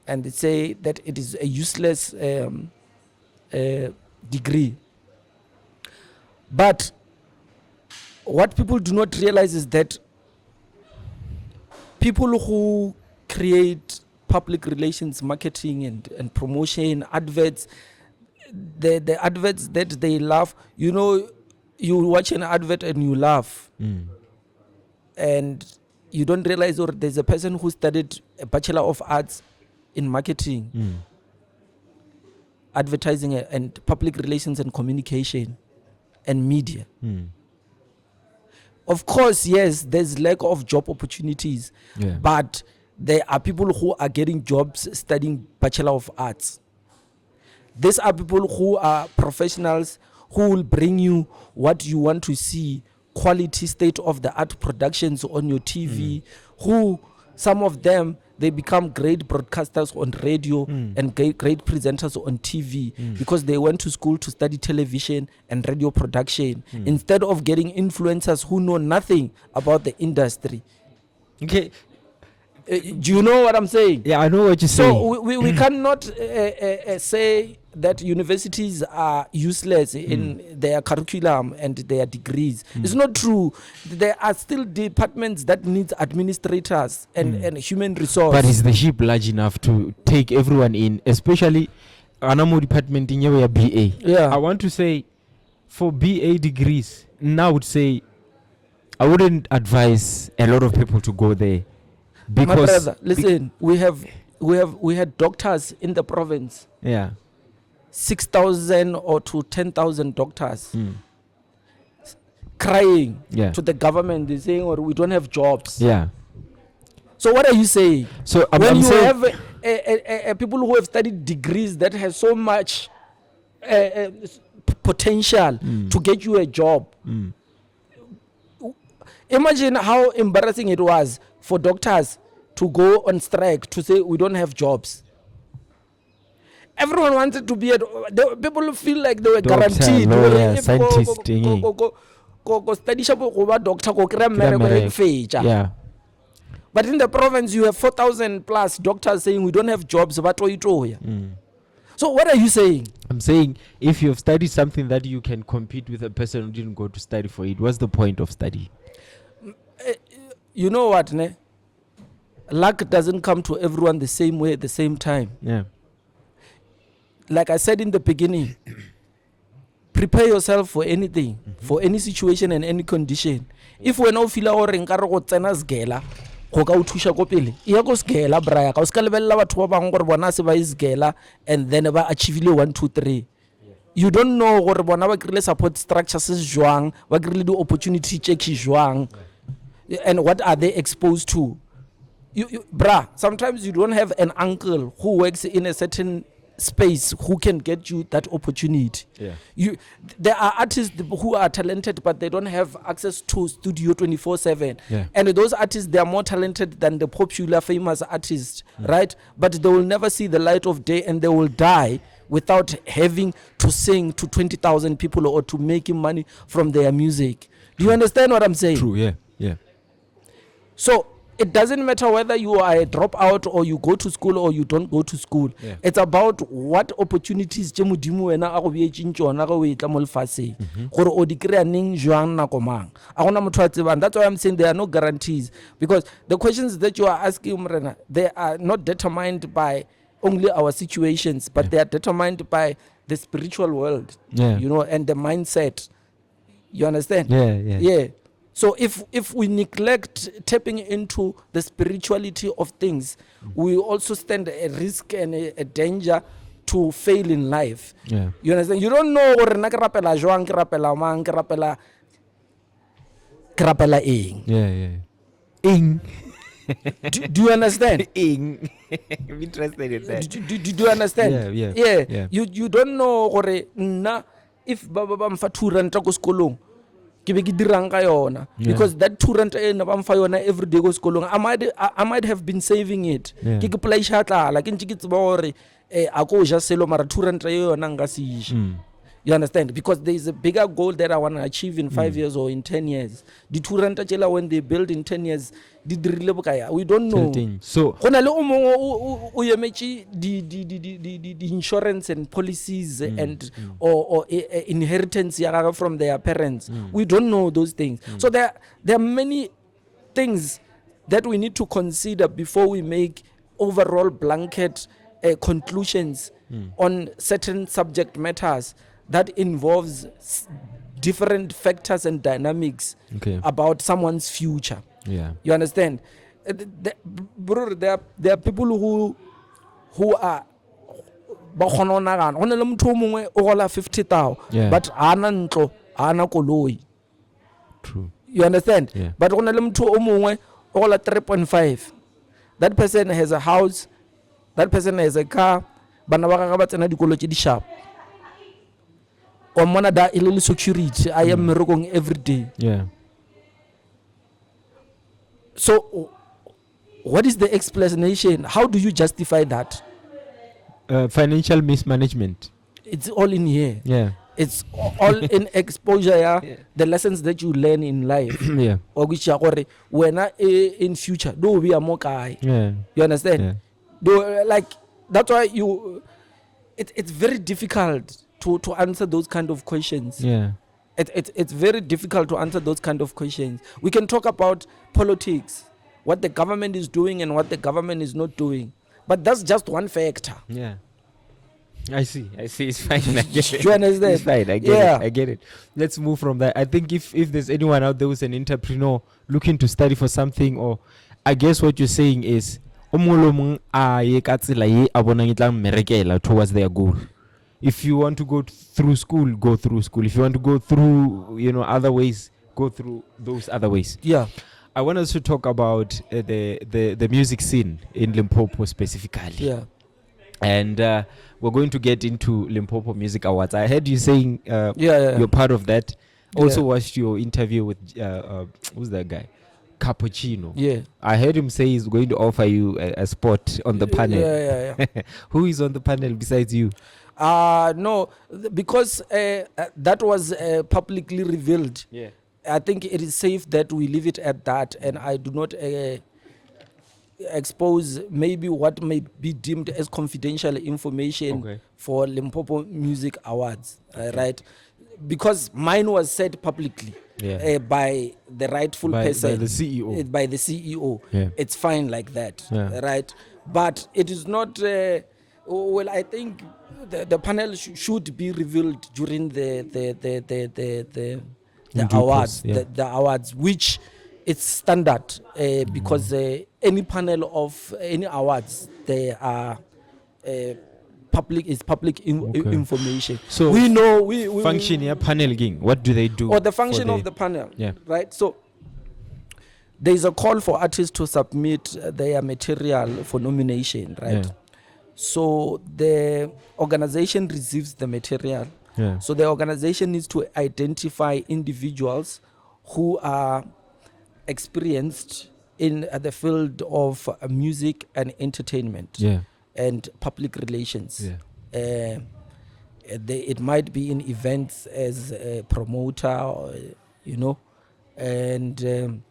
and they say that it is a useless degree. But what people do not realize is that people who create public relations, marketing and promotion, adverts, the adverts that they love, you watch an advert and you laugh, and you don't realize, or there's a person who studied a Bachelor of Arts in marketing, advertising and public relations and communication and media. Of course, yes, there's lack of job opportunities, Yeah. but there are people who are getting jobs studying Bachelor of Arts. These are people who are professionals who will bring you what you want to see, quality state-of-the-art productions on your TV, who, some of them, they become great broadcasters on radio and great presenters on TV because they went to school to study television and radio production instead of getting influencers who know nothing about the industry. Okay. Do you know what I'm saying? Yeah, I know what you're saying. So we cannot say that universities are useless in their curriculum and their degrees. It's not true. There are still departments that need administrators and human resource. But is the ship large enough to take everyone in, especially Anamo department in your BA? Yeah. I want to say for BA degrees, now I would say I wouldn't advise a lot of people to go there. My Because brother, listen, we had doctors in the province, yeah. 6,000 or to 10,000 doctors crying Yeah. to the government. They're saying, or we don't have jobs. Yeah. So what are you saying? So When I'm you saying, have people who have studied degrees that have so much potential to get you a job. Imagine how embarrassing it was for doctors to go on strike to say we don't have jobs. Everyone wanted to be people feel like they were Doctor, guaranteed. lawyer, If scientist, thingy. go study shop go ba doctor go kry mmereko e fetša. yeah. But in the province you have 4,000 plus doctors saying we don't have jobs ba toya. So what are you saying? I'm saying if you've studied something that you can compete with a person who didn't go to study for it, what's the point of study? You know what, ne? Luck doesn't come to everyone the same way at the same time. Yeah. Like I said in the beginning, prepare yourself for anything, for any situation and any condition. If we no feel or nkare go tsena sgela go ka o thusha ko pele ya go sgela braya ka o ska lebella batho ba bang gore bona se ba isgela and then ba achieve 1 2 3. You don't know gore bona ba krile support structure se jwang, ba krile di opportunity check jwang, and what are they exposed to. Sometimes you don't have an uncle who works in a certain space who can get you that opportunity. Yeah. There are artists who are talented but they don't have access to studio 24/7. Yeah. And those artists, they are more talented than the popular famous artists, right? But they will never see the light of day and they will die without having to sing to 20,000 people or to making money from their music. Do you understand what I'm saying? True. Yeah. Yeah. So it doesn't matter whether you are a dropout or you go to school or you don't go to school. Yeah. It's about what opportunities tše modimo wena a go beetšeng tšona go e tla mo lefaseng gore o di kry-a neng jwang nako mang a gona motho a tsebang. That's why I'm saying there are no guarantees, because the questions that you are asking, Mrena, they are not determined by only our situations, but they are determined by the spiritual world, Yeah. you know, and the mindset. You understand? Yeah. Yeah. Yeah. So if we neglect tapping into the spirituality of things, we also stand a risk and a danger to fail in life. Yeah. You understand? You don't know gore na ke rapela jwang, ke rapela mang, ke rapela eng. Yeah. Yeah. Ing. Do you understand? Ing. I'm interested in that. Do you understand? Yeah. You don't know gore nna if ba mfa 2 ranta ko sekolong ke be ke dirang ka yona, because that 2 ranta e na ba mfa yona every day go sekolong, I might have been saving it. Ke ke play shatla ke ntse ke tseba gore a ko ja selo mara 2 ranta e yona nga se isha. You understand? Because there is a bigger goal that I want to achieve in 5 years or in 10 years. The 2 ranta chela when they build in 10 years, di dirile bokaya, we don't know. So Gona le o mongwe o emetše the insurance and policies and or inheritance ya gagwe from their parents. We don't know those things. So there are many things that we need to consider before we make overall blanket conclusions on certain subject matters that involves different factors and dynamics about someone's future. yeah. You understand? Bro, there are people who are ba khona nagana gona le motho mongwe o gola 50,000 but ana ntlo ana koloi. True. You understand? Yeah. But gona le motho o mongwe o gola 3.5. That person has a house, that person has a car, bana ba ga ba tsena dikolo tše di sharp. O mona da ile security, I am mmerokong every day. Yeah. So what is the explanation? How do you justify that? Financial mismanagement. It's all in here. Yeah. It's all in exposure, yeah? The lessons that you learn in life. Yeah. Or which are when in future, do we are more guy. Yeah. You understand? Yeah. Do like that's why it's very difficult to answer those kind of questions. Yeah. It's very difficult to answer those kind of questions. We can talk about politics, what the government is doing and what the government is not doing, but that's just one factor. Yeah. I see. It's fine. I get it. Do you understand? It's fine. I get it. Let's move from that. I think if there's anyone out there who's an entrepreneur looking to study for something, or I guess what you're saying is towards their goal. If you want to go through school, go through school. If you want to go through, other ways, go through those other ways. Yeah. I want us to talk about the music scene in Limpopo specifically. Yeah. And we're going to get into Limpopo Music Awards. I heard you saying Yeah. you're part of that. Also Yeah. watched your interview with who's that guy? Cappuccino. Yeah. I heard him say he's going to offer you a spot on the panel. Yeah. Who is on the panel besides you? No, because that was publicly revealed. Yeah. I think it is safe that we leave it at that, and I do not expose maybe what may be deemed as confidential information for Limpopo Music Awards, right? Because mine was said publicly by the rightful person, by the CEO. By the CEO. Yeah. It's fine like that, Yeah. right? But it is not. Well, I think the panel should be revealed during the awards, the awards, which it's standard because any panel of any awards, they are public information. So we know function here paneling. What do they do? Or the function of the panel, right? So there is a call for artists to submit their material for nomination, right? Yeah. So the organization receives the material. Yeah. So the organization needs to identify individuals who are experienced in the field of music and entertainment and public relations. Yeah. It might be in events as a promoter, or, and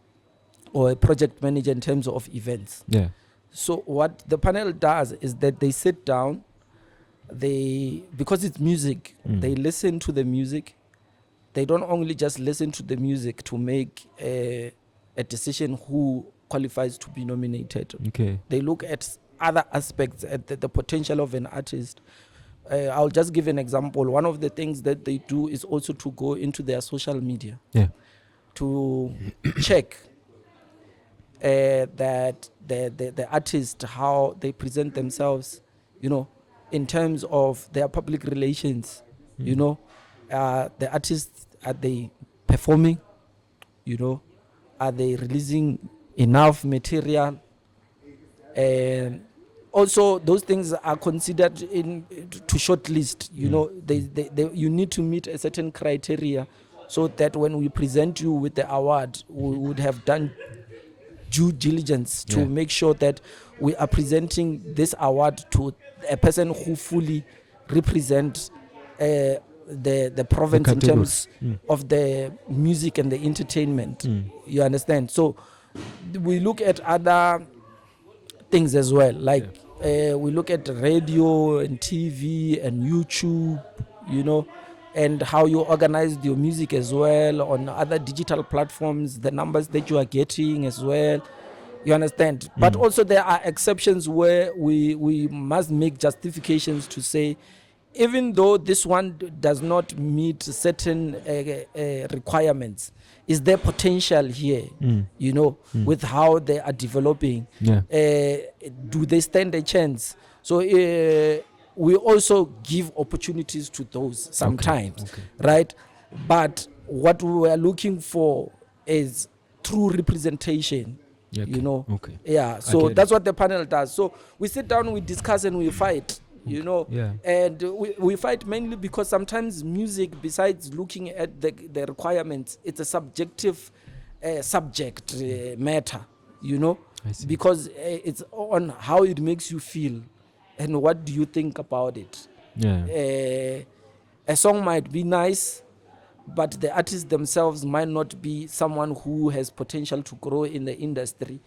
or a project manager in terms of events. Yeah. So what the panel does is that they sit down, because it's music, they listen to the music. They don't only just listen to the music to make a decision who qualifies to be nominated. Okay. They look at other aspects, at the potential of an artist. I'll just give an example. One of the things that they do is also to go into their social media to check that the artist, how they present themselves, in terms of their public relations. The artists, are they performing? Are they releasing enough material? And also those things are considered to shortlist. You need to meet a certain criteria so that when we present you with the award, we would have done due diligence to make sure that we are presenting this award to a person who fully represents the province in terms of the music and the entertainment. You understand? So we look at other things as well, like we look at radio and TV and YouTube, and how you organize your music as well on other digital platforms, the numbers that you are getting as well. You understand? But also there are exceptions where we must make justifications to say, even though this one does not meet certain requirements, is there potential here, with how they are developing? Do they stand a chance? So we also give opportunities to those sometimes, right? But what we are looking for is true representation. So that's what the panel does. So we sit down, we discuss, and we fight. And we fight mainly because sometimes music, besides looking at the requirements, it's a subjective subject matter, because it's on how it makes you feel and what do you think about it. A song might be nice, but the artists themselves might not be someone who has potential to grow in the industry,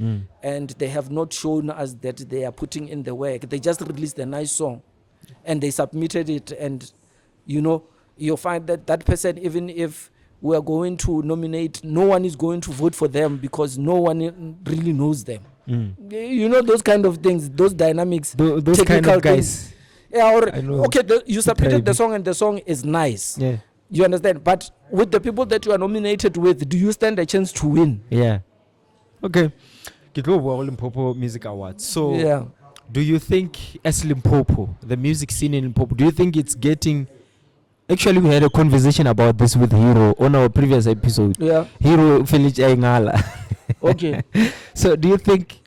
and they have not shown us that they are putting in the work. They just released a nice song, and they submitted it, and you'll find that that person, even if we are going to nominate, no one is going to vote for them because no one really knows them. Those kind of things, those dynamics, Those kind technical of guys. things. Yeah, or I know. okay, you submitted the Tribe. song and the song is nice. Yeah. You understand? But with the people that you are nominated with, do you stand a chance to win? Yeah. Okay. Ke tlo bua go Limpopo Music Awards. So Yeah. do you think as Limpopo, the music scene in Limpopo, do you think it's getting... Actually, we had a conversation about this with Hero on our previous episode. Yeah. Hero Felix Aingala. Okay. So do you think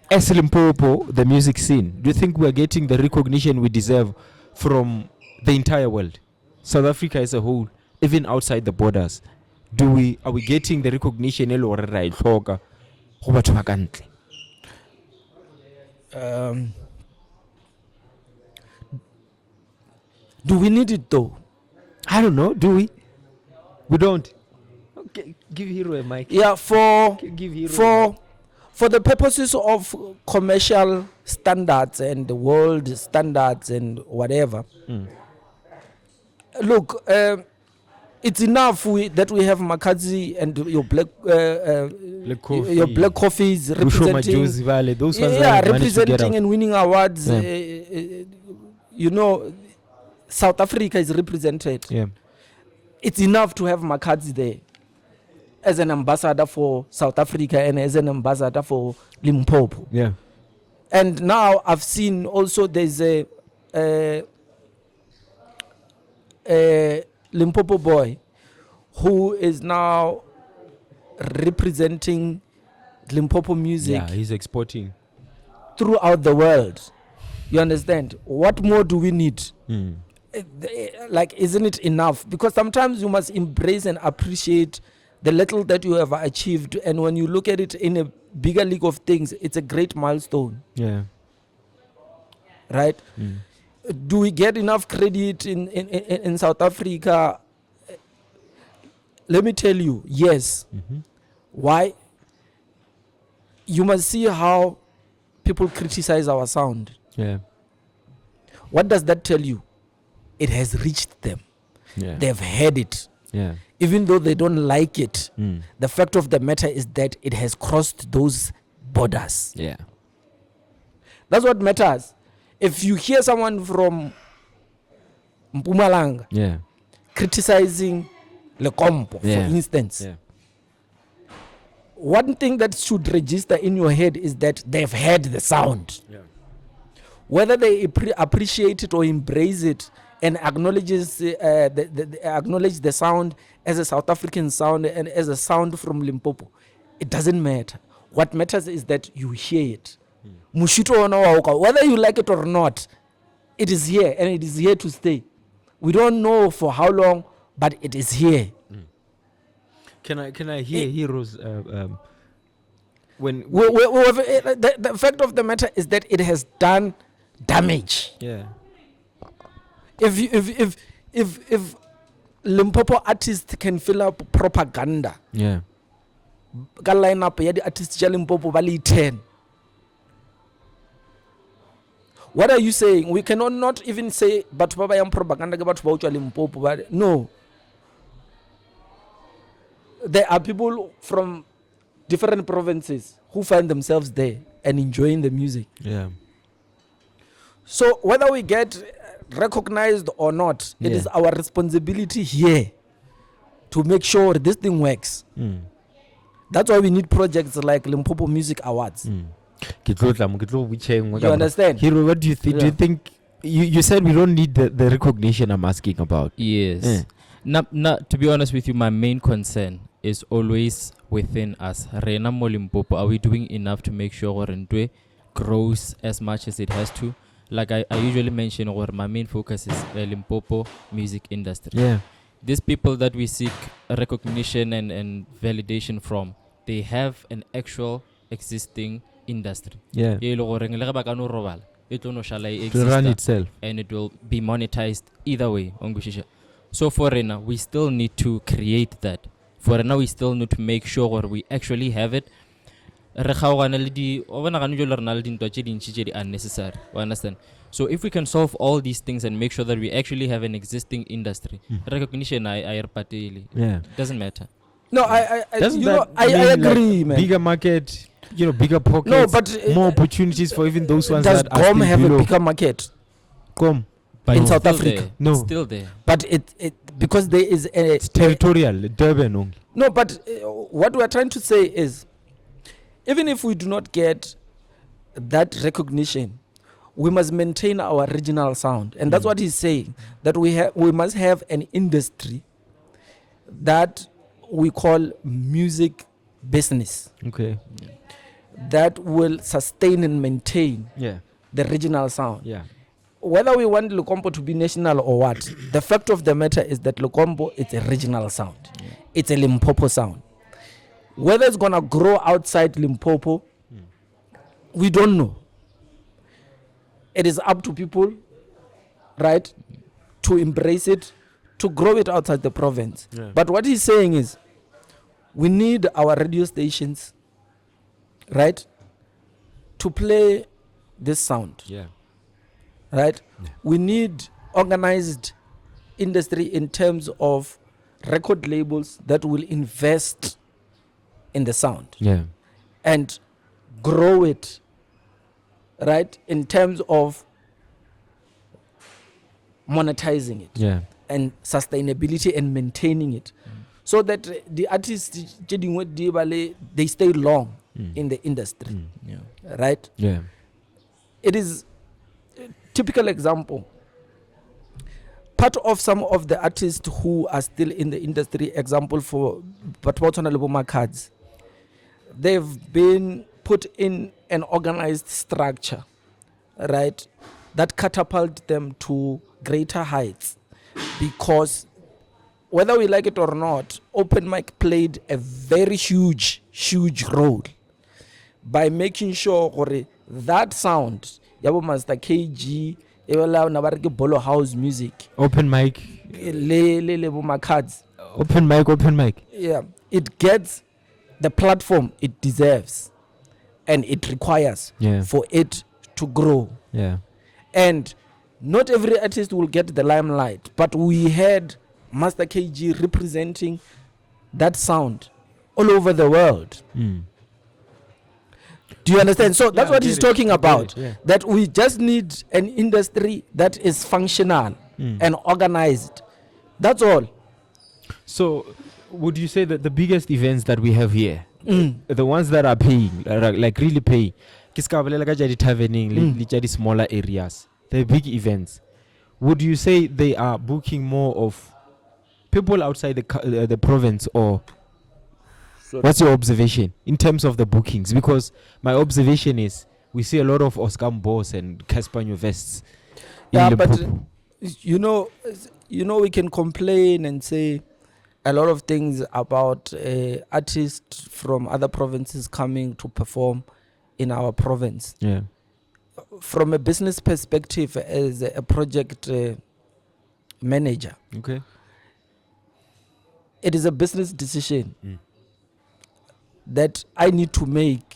as Limpopo, the music scene, do you think we're getting the recognition we deserve from the entire world? South Africa as a whole, even outside the borders. Are we getting the recognition e le gore ra e tlhoka go batho ba ka ntle? Do we need it though? I don't know. Do we? We don't. Okay, give Hero a mic. Yeah, Give Hero for the purposes of commercial standards and the world standards and whatever. Look, it's enough that we have Makazi and your black Coffee. your black coffees Bushoma representing, Josie Valley, those ones yeah, that managed to get representing out. and winning awards. Yeah. South Africa is represented. Yeah. It's enough to have Makazi there as an ambassador for South Africa and as an ambassador for Limpopo. Yeah. And now I've seen also there's a Limpopo boy who is now representing Limpopo music Yeah, he's exporting. throughout the world. You understand? What more do we need? Like, isn't it enough? Because sometimes you must embrace and appreciate the little that you have achieved, and when you look at it in a bigger league of things, it's a great milestone. Yeah. Right? Do we get enough credit in South Africa? Let me tell you, yes. Why? You must see how people criticize our sound. Yeah. What does that tell you? It has reached them. Yeah. They've heard it. Yeah. Even though they don't like it, the fact of the matter is that it has crossed those borders. Yeah. That's what matters. If you hear someone from Mpumalanga Yeah. criticizing Lecompo, Yeah. for instance, Yeah. one thing that should register in your head is that they've heard the sound. Yeah. Whether they appreciate it or embrace it and acknowledges acknowledge the sound as a South African sound and as a sound from Limpopo, it doesn't matter. What matters is that you hear it. Mushito ona wauka, whether you like it or not, it is here and it is here to stay. We don't know for how long, but it is here. Can I hear Heroes when The fact of the matter is that it has done damage. yeah. If Limpopo artists can fill up propaganda, Yeah. ka line up ya di artists ja Limpopo ba le 10. What are you saying? We cannot not even say batho ba ba yang propaganda ke batho ba utswa Limpopo ba. No. There are people from different provinces who find themselves there and enjoying the music. Yeah. So whether we get recognized or not, it Yeah. is our responsibility here to make sure this thing works. That's why we need projects like Limpopo Music Awards. You You understand? Hero, what do you think? Do you Yeah. think you said we don't need the recognition I'm asking about? Yes. To be honest with you, my main concern is always within us. Rena mo Limpopo, are we doing enough to make sure Rentwe grows as much as it has to? Like I usually mention, or my main focus is Limpopo music industry. Yeah. These people that we seek recognition and validation from, they have an actual existing industry. Yeah. It will run itself. and it will be monetized either way. So for Rena, we still need to create that. For Rena, we still need to make sure we actually have it. Unnecessary. Understand? So if we can solve all these things and make sure that we actually have an existing industry, recognition I Yeah. doesn't matter. No, I Doesn't you know, that I mean, like, agree, man. bigger market, bigger pockets, No, but more opportunities for even those ones does that are GOM still have below. a bigger market? GOM. But In it's South still Africa? there. No. It's still there. But it because there is a It's territorial, Durban only. no. But what we are trying to say is, even if we do not get that recognition, we must maintain our regional sound, and that's what he's saying. That we must have an industry that we call music business Okay. that will sustain and maintain Yeah. the regional sound. Yeah. Whether we want Limpopo to be national or what, the fact of the matter is that Limpopo is a regional sound. It's a Limpopo sound. Whether it's gonna grow outside Limpopo, we don't know. It is up to people, right, to embrace it, to grow it outside the province. Yeah. But what he's saying is, we need our radio stations, right, to play this sound. Yeah. Right? We need organized industry in terms of record labels that will invest in the sound Yeah. and grow it, right, in terms of monetizing it Yeah. and sustainability and maintaining it, so that the artists they stay long in the industry, Yeah. right? Yeah. It is typical example. Part of some of the artists who are still in the industry, example for Batwatona Leboma cards, they've been put in an organized structure, right, that catapult them to greater heights, because whether we like it or not, open mic played a very huge role by making sure gore that sound yabo Master KG ewela bolo house music Open mic. le bo cards, Open mic. yeah, it gets the platform it deserves and it requires Yeah. for it to grow. Yeah. And not every artist will get the limelight, but we had Master KG representing that sound all over the world. Mm. Do you understand? So that's Yeah, I what he's get it. talking I get about. it, yeah. That we just need an industry that is functional and organized. That's all. So, would you say that the biggest events that we have here, the ones that are paying, like really paying, taverning, smaller areas, the big events, would you say they are booking more of people outside the province, or what's your observation in terms of the bookings? Because my observation is we see a lot of Oscar Boss and Casper Vests. Yeah, but you know, we can complain and say a lot of things about artists from other provinces coming to perform in our province. Yeah. From a business perspective, as a project manager, Okay. it is a business decision that I need to make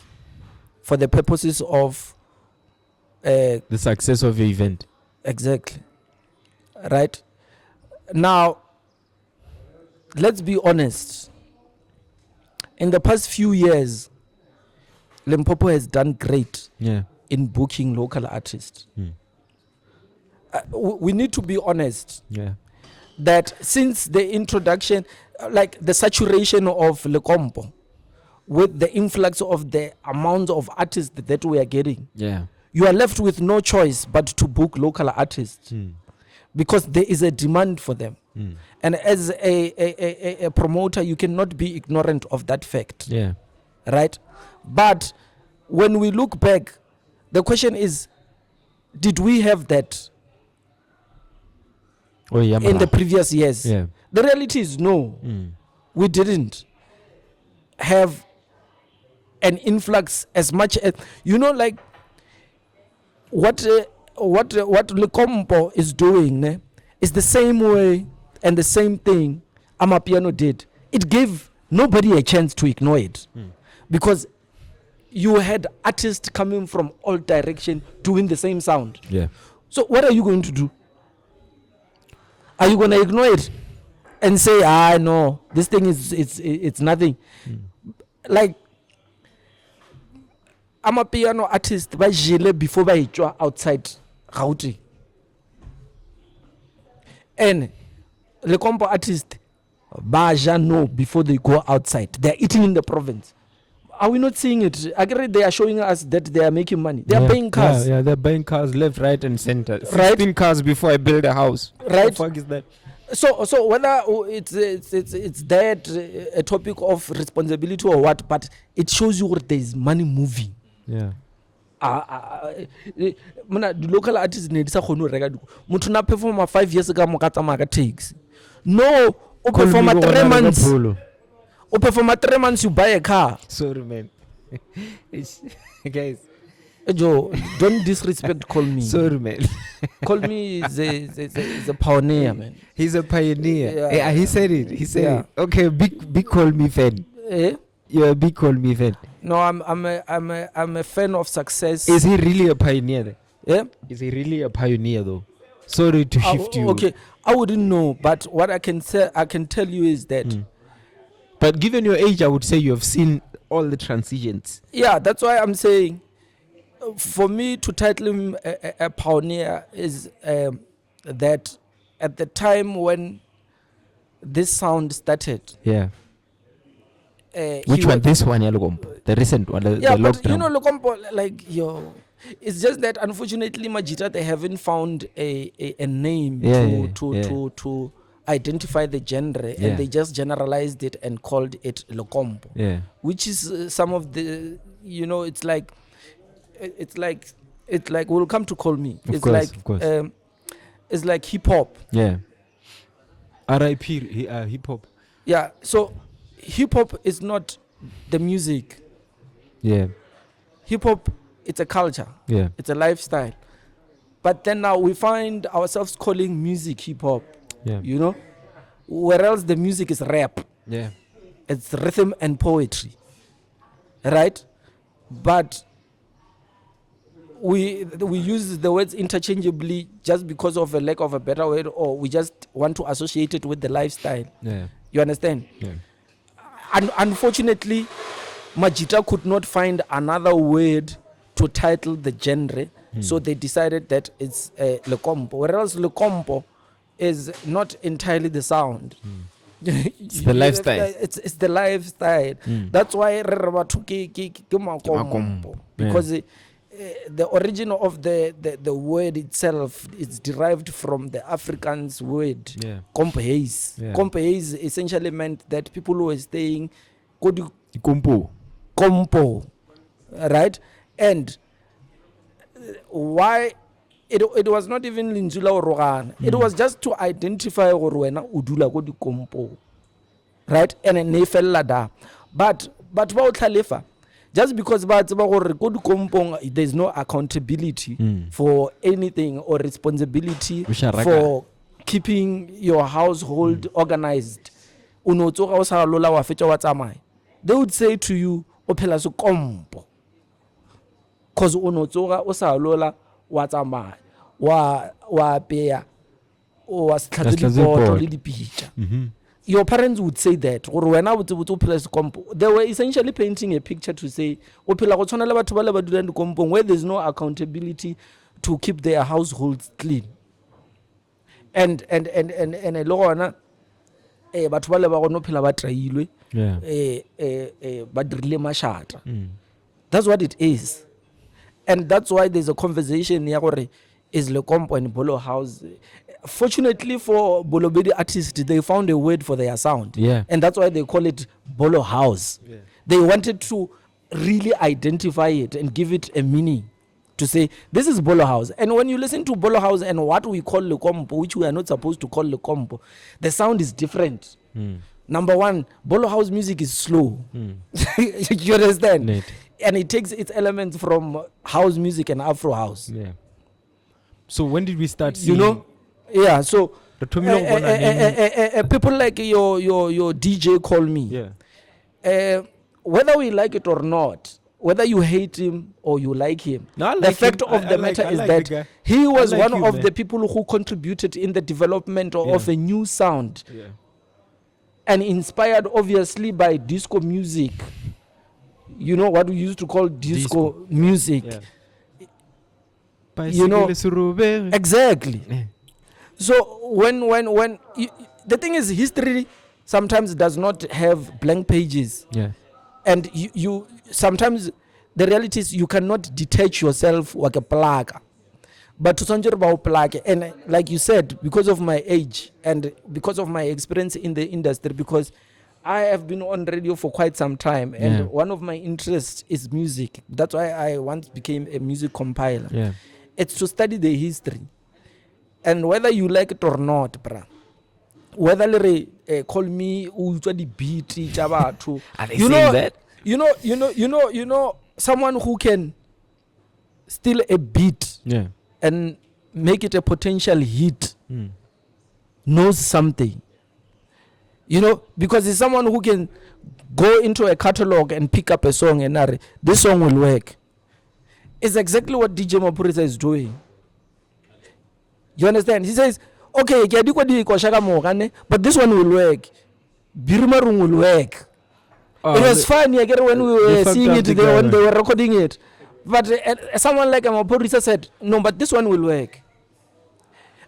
for the purposes of The success of your event. exactly right. Now, let's be honest. In the past few years, Limpopo has done great Yeah. in booking local artists. Mm. We need to be honest Yeah. that since the introduction, like the saturation of Lecompo, with the influx of the amount of artists that we are getting, Yeah. you are left with no choice but to book local artists Mm. because there is a demand for them. Mm. And as a promoter, you cannot be ignorant of that fact, Yeah. right? But when we look back, the question is, did we have that Oh, yeah. in the previous years? Yeah. The reality is no, Mm. we didn't have an influx as much as, like what Lecompo is doing ne, is the same way and the same thing Amapiano did. It gave nobody a chance to ignore it because you had artists coming from all direction doing the same sound. Yeah. So what are you going to do? Are you going to ignore it and say, no, this thing it's nothing? Like, I'm a piano artist by Gile before by outside Gauteng. And the compo artist Baja no before they go outside. They're eating in the province. Are we not seeing it? Agree, they are showing us that they are making money. They are buying cars. Yeah, they're buying cars left, right, and center. Right. 16 cars before I build a house. Right. What the fuck is that? So whether it's that a topic of responsibility or what, but it shows you what there is money moving. Yeah. Mona the local artists ne di sa khone ho reka diko. Motho na performa 5 years ago mo ka tsamaya ka taxi. No, o performa 3 months. O performa 3 months you buy a car. Sorry, man. Guys. Joe, don't disrespect call me. Sorry, man. Call me is a pioneer, man. He's a pioneer. Yeah. Yeah, he said it. He said Yeah. it. Okay, big call me fan. Eh? You're a big call me fan. No, I'm a fan of success. Is he really a pioneer then? Yeah? Is he really a pioneer though? Sorry to shift you. Okay, I wouldn't know, but what I can say, I can tell you is that But given your age, I would say you have seen all the transitions. yeah, that's why I'm saying for me to title him a pioneer is that at the time when this sound started, Yeah. he Which wa- one? This one, yeah, Lugombo. The recent one, the Yeah, lockdown. but you know, Locompo, like it's just that unfortunately, Majita, they haven't found a name to identify the genre, Yeah. and they just generalized it and called it Locompo, Yeah. which is some of the, it's like will come to call me. Of It's course, like of course. it's like hip hop. Yeah. R.I.P. Hip hop. Yeah, so hip hop is not the music. Yeah. Hip hop, it's a culture. Yeah. It's a lifestyle. But then now we find ourselves calling music hip hop, Yeah. where else the music is rap. Yeah. It's rhythm and poetry, right? But we use the words interchangeably just because of a lack of a better word, or we just want to associate it with the lifestyle. Yeah. You understand? Yeah. And unfortunately, Majita could not find another word to title the genre, so they decided that it's Lecompo. Whereas Lecompo is not entirely the sound. It's the lifestyle. It's the lifestyle. That's why re batho ke Makompo, because the origin of the word itself is derived from the Afrikaans word Yeah. kompeis. Yeah. Kompeis essentially meant that people who were staying Kumpu. kompo, right? And why it was not even Linzula or Rogana. It was just to identify gore wena o dula ko dikompo, right? And ne fella da. But ba o tlhalefa just because ba tseba gore ko dikompong there's no accountability for anything or responsibility for keeping your household organized. Uno tsoga o sa lola wa fetsa wa tsamaya. They would say to you, o phela se kompo. Cause uno tsoga o sa lola wa tsamaya wa peya o wa stlhatse dipoto le dipitsa. Your parents would say that gore wena botse o phela se kompo. They were essentially painting a picture to say o phela go tshwana le batho ba le ba dulang dikompong where there's no accountability to keep their households clean. And le gona batho ba le ba gona phela ba trailwe ba dirile mashata. That's what it is. And that's why there's a conversation ya gore is Lecompo and Bolo House. Fortunately for Bolobedi artists, they found a word for their sound. Yeah. And that's why they call it Bolo House. Yeah. They wanted to really identify it and give it a meaning. To say, this is Bolo House. And when you listen to Bolo House and what we call Lecompo, which we are not supposed to call Lecompo, the sound is different. Number one, Bolo House music is slow. You understand? Net. And it takes its elements from house music and Afro house. Yeah. So when did we start seeing? You know? Yeah, so people like your DJ call me. Yeah. Whether we like it or not, whether you hate him or you like him, No, I the like fact him. of I the like- matter I is like the that guy. he was like one you, of man. the people who contributed in the development of Yeah. a new sound, Yeah. and inspired obviously by disco music. You know what we used to call disco music. Yeah. You know, Surube. exactly. Yeah. So when the thing is, history sometimes does not have blank pages, Yeah. and you sometimes the reality is you cannot detach yourself like a plug. But to sanjur about plug, and like you said, because of my age and because of my experience in the industry, because I have been on radio for quite some time, and Yeah. one of my interests is music. That's why I once became a music compiler. Yeah. It's to study the history, and whether you like it or not, bruh. Whether they call me the beat tja batho. Are they You saying know, that? you know someone who can steal a beat Yeah. and make it a potential hit Mm. knows something. You know, because it's someone who can go into a catalog and pick up a song and narrate, this song will work. It's exactly what DJ Mapurisa is doing. You understand? He says, okay, but this one will work. Birimarung will work. Oh, It was funny again when we were fucked seeing up it the there, guy, when man. they were recording it. But someone like Mapurisa said, no, but this one will work.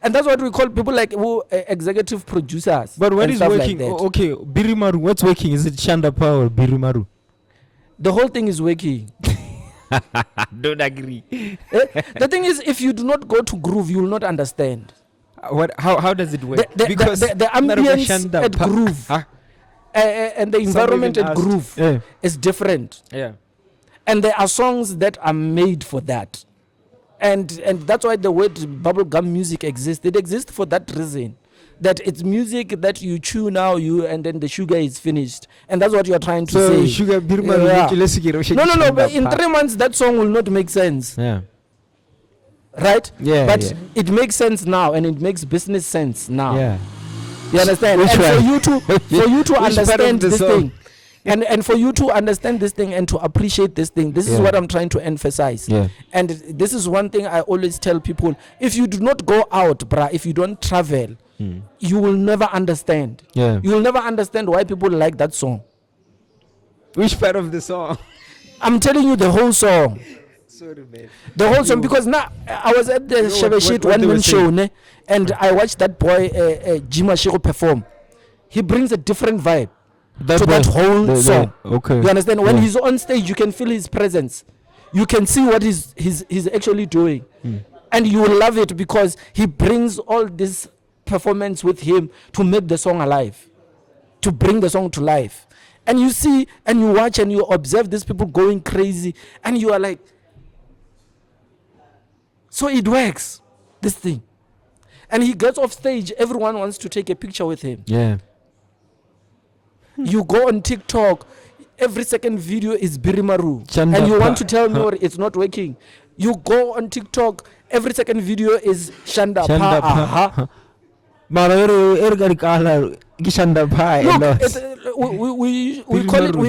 And that's what we call people like who executive producers. But what and is stuff like working? that. Okay, Birimaru. What's working? Is it Shandapa or Birimaru? The whole thing is working. Don't agree. The thing is, if you do not go to groove, you will not understand. What? How does it work? The ambience at groove Huh? and the environment even at asked. groove Yeah. is different. Yeah. And there are songs that are made for that. And that's why the word bubblegum music exists. It exists for that reason. That it's music that you chew now, and then the sugar is finished. And that's what you are trying to So say. sugar Birimaru. Yeah. No, but in 3 months that song will not make sense. Yeah. Right? Yeah. But yeah. it makes sense now, and it makes business sense now. Yeah. You understand? Which And one? for you to part of understand the this song? thing, and for you to understand this thing and to appreciate this thing, this is Yeah. what I'm trying to emphasize. Yeah. And this is one thing I always tell people: if you do not go out, bruh, if you don't travel, you will never understand. Yeah. You will never understand why people like that song. Which part of the song? I'm telling you the whole song. Sorry, man. The whole song, because now I was at the know Shebe what- Shit what one they were man show, saying? ne? And I watched that boy Jima Shiro perform. He brings a different vibe to that whole song. Okay. You understand? When Yeah. he's on stage, you can feel his presence. You can see what he's actually doing. And you will love it because he brings all this performance with him to make the song alive, to bring the song to life. And you see and you watch and you observe these people going crazy, and you are like, so it works, this thing. And he gets off stage, everyone wants to take a picture with him. Yeah. You go on TikTok, every second video is Birimaru. Chanda And you pa- want to tell me it's not working. You go on TikTok, every second video is Shanda, Shanda Pa, aha. Look, we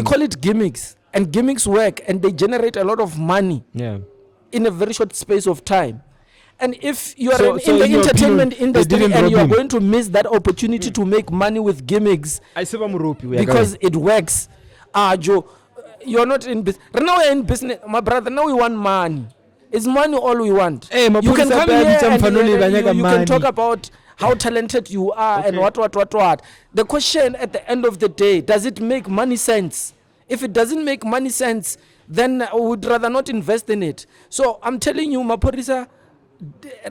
call it gimmicks. And gimmicks work, and they generate a lot of money Yeah. in a very short space of time. And if you are So in the in your entertainment opinion, they industry didn't and rob you are him? going to miss that opportunity to make money with gimmicks because it works, Joe, you're not in business. Right now we're in business, my brother. Now we want money. It's money all we want. Hey, You can come here and you you can talk about how talented you are and what. The question at the end of the day, does it make money sense? If it doesn't make money sense, then I would rather not invest in it. So I'm telling you, Mapurisa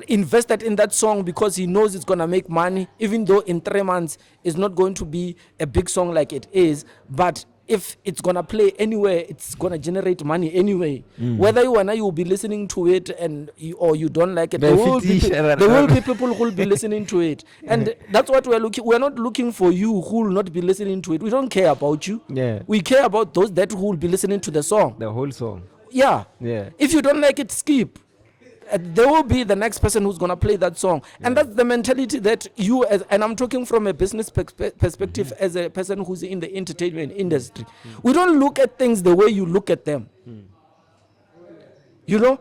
invested in that song because he knows it's going to make money, even though in 3 months it's not going to be a big song like it is. But if it's going to play anywhere, it's going to generate money anyway. Whether you and I will be listening to it or you don't like it, there will be people who will be listening to it. And that's what we're looking. We're not looking for you who will not be listening to it. We don't care about you. Yeah. We care about those that who will be listening to the song. The whole song. Yeah. Yeah. If you don't like it, skip. There will be the next person who's going to play that song. And that's the mentality that you, and I'm talking from a business perspective as a person who's in the entertainment industry. We don't look at things the way you look at them. You know,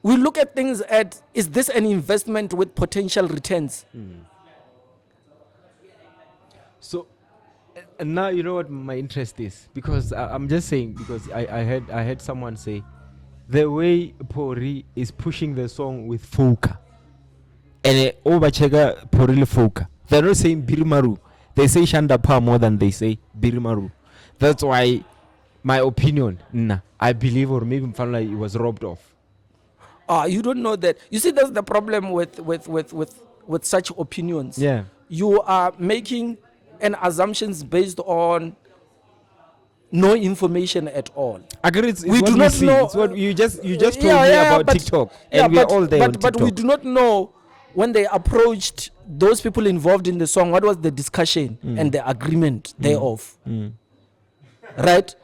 we look at things at, is this an investment with potential returns? So, and now you know what my interest is, because I'm just saying, because I heard someone say the way Pori is pushing the song with Foka and Obachega Poril Foka, they're not saying Birimaru, they say Shanda Pa more than they say Birimaru. That's why my opinion, I believe, or maybe Mfana, it was robbed off. You don't know that. You see, that's the problem with such opinions. Yeah. You are making an assumptions based on no information at all. I agree. It's We what do we not see. know- It's what you just told Yeah, me yeah, about but- TikTok, and we are all there on but we TikTok. do not know when they approached those people involved in the song, what was the discussion and the agreement thereof. Right?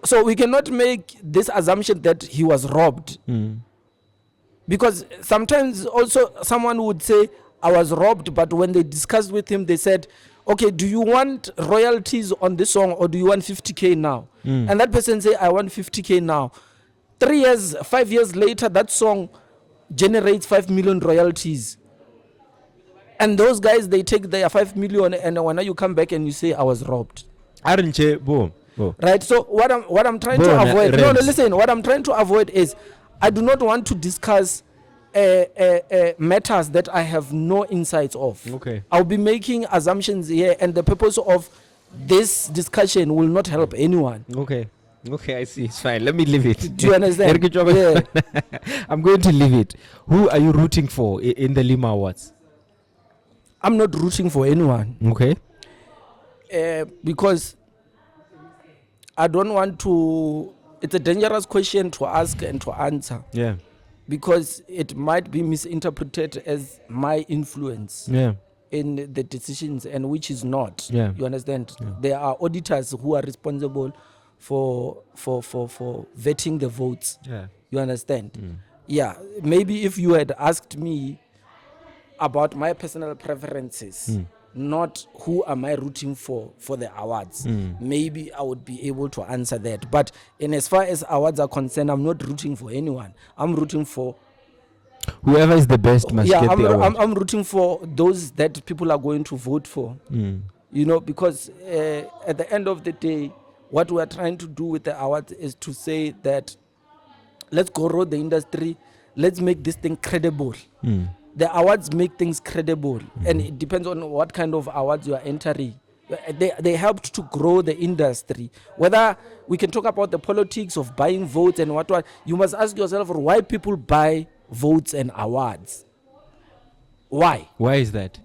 So we cannot make this assumption that he was robbed. Because sometimes also someone would say, I was robbed, but when they discussed with him, they said, okay, do you want royalties on this song or do you want 50K now? And that person say, I want 50K now. 3 years, 5 years later, that song generates 5 million royalties. And those guys, they take their 5 million, and when you come back and you say, I was robbed. Aren't boom. Right? So what I'm trying to Bona avoid, no, Rams. listen, what I'm trying to avoid is, I do not want to discuss matters that I have no insights of. Okay. I'll be making assumptions here, and the purpose of this discussion will not help anyone. Okay, I see. It's fine. Let me leave it. Do you understand? Eric Jobe. Yeah. I'm going to leave it. Who are you rooting for in the Lima Awards? I'm not rooting for anyone Okay. because I don't want to. It's a dangerous question to ask and to answer Yeah. because it might be misinterpreted as my influence Yeah. in the decisions, and which is not. Yeah. You understand? There are auditors who are responsible for vetting the votes. Yeah. You understand? Yeah. Maybe if you had asked me about my personal preferences, not who am I rooting for the awards, maybe I would be able to answer that. But in as far as awards are concerned, I'm not rooting for anyone. I'm rooting for Whoever is the best must get the award. I'm rooting for those that people are going to vote for. You know, because at the end of the day, what we are trying to do with the awards is to say that let's grow the industry, let's make this thing credible. The awards make things credible, and it depends on what kind of awards you are entering. They helped to grow the industry. Whether we can talk about the politics of buying votes and what, you must ask yourself why people buy votes and awards. Why? Why is that?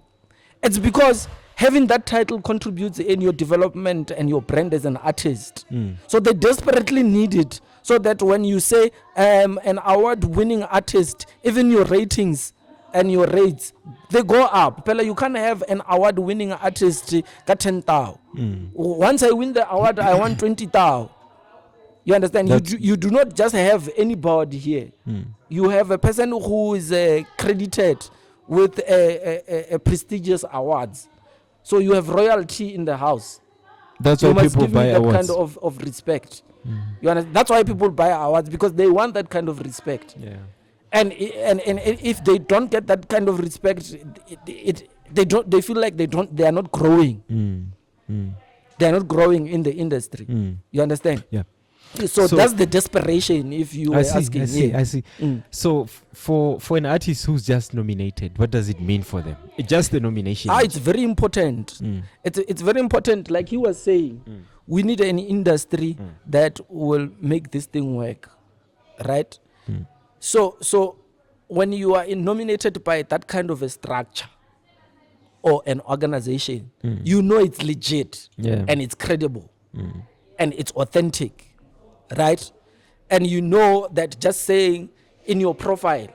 It's because having that title contributes in your development and your brand as an artist. So they desperately need it, so that when you say an award-winning artist, even your ratings and your rates, they go up. Pella, you can't have an award-winning artist got 10,000. Once I win the award, I want 20,000. You understand? You do not just have anybody here. You have a person who is credited with a prestigious awards. So you have royalty in the house. That's You why must people give buy me that awards. kind of respect. You understand? That's why people buy awards, because they want that kind of respect. Yeah. And if they don't get that kind of respect, they feel like they are not growing. They are not growing in the industry. You understand? Yeah. So So- that's the desperation. If you were asking, I see. Mm. So for an artist who's just nominated, what does it mean for them? Just the nomination. It's very important. It's very important. Like he was saying, we need an industry that will make this thing work, right? So when you are nominated by that kind of a structure or an organization, you know it's legit Yeah. and it's credible and it's authentic, right? And you know that just saying in your profile,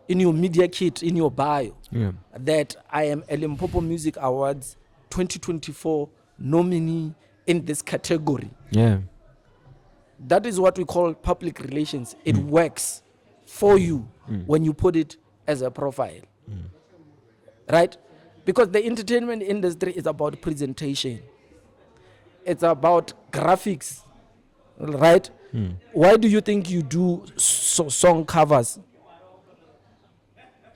in your media kit, in your bio, Yeah. that I am a Limpopo Music Awards 2024 nominee in this category. Yeah. That is what we call public relations. It works for you when you put it as a profile. Right? Because the entertainment industry is about presentation. It's about graphics. Right? Why do you think you do song covers?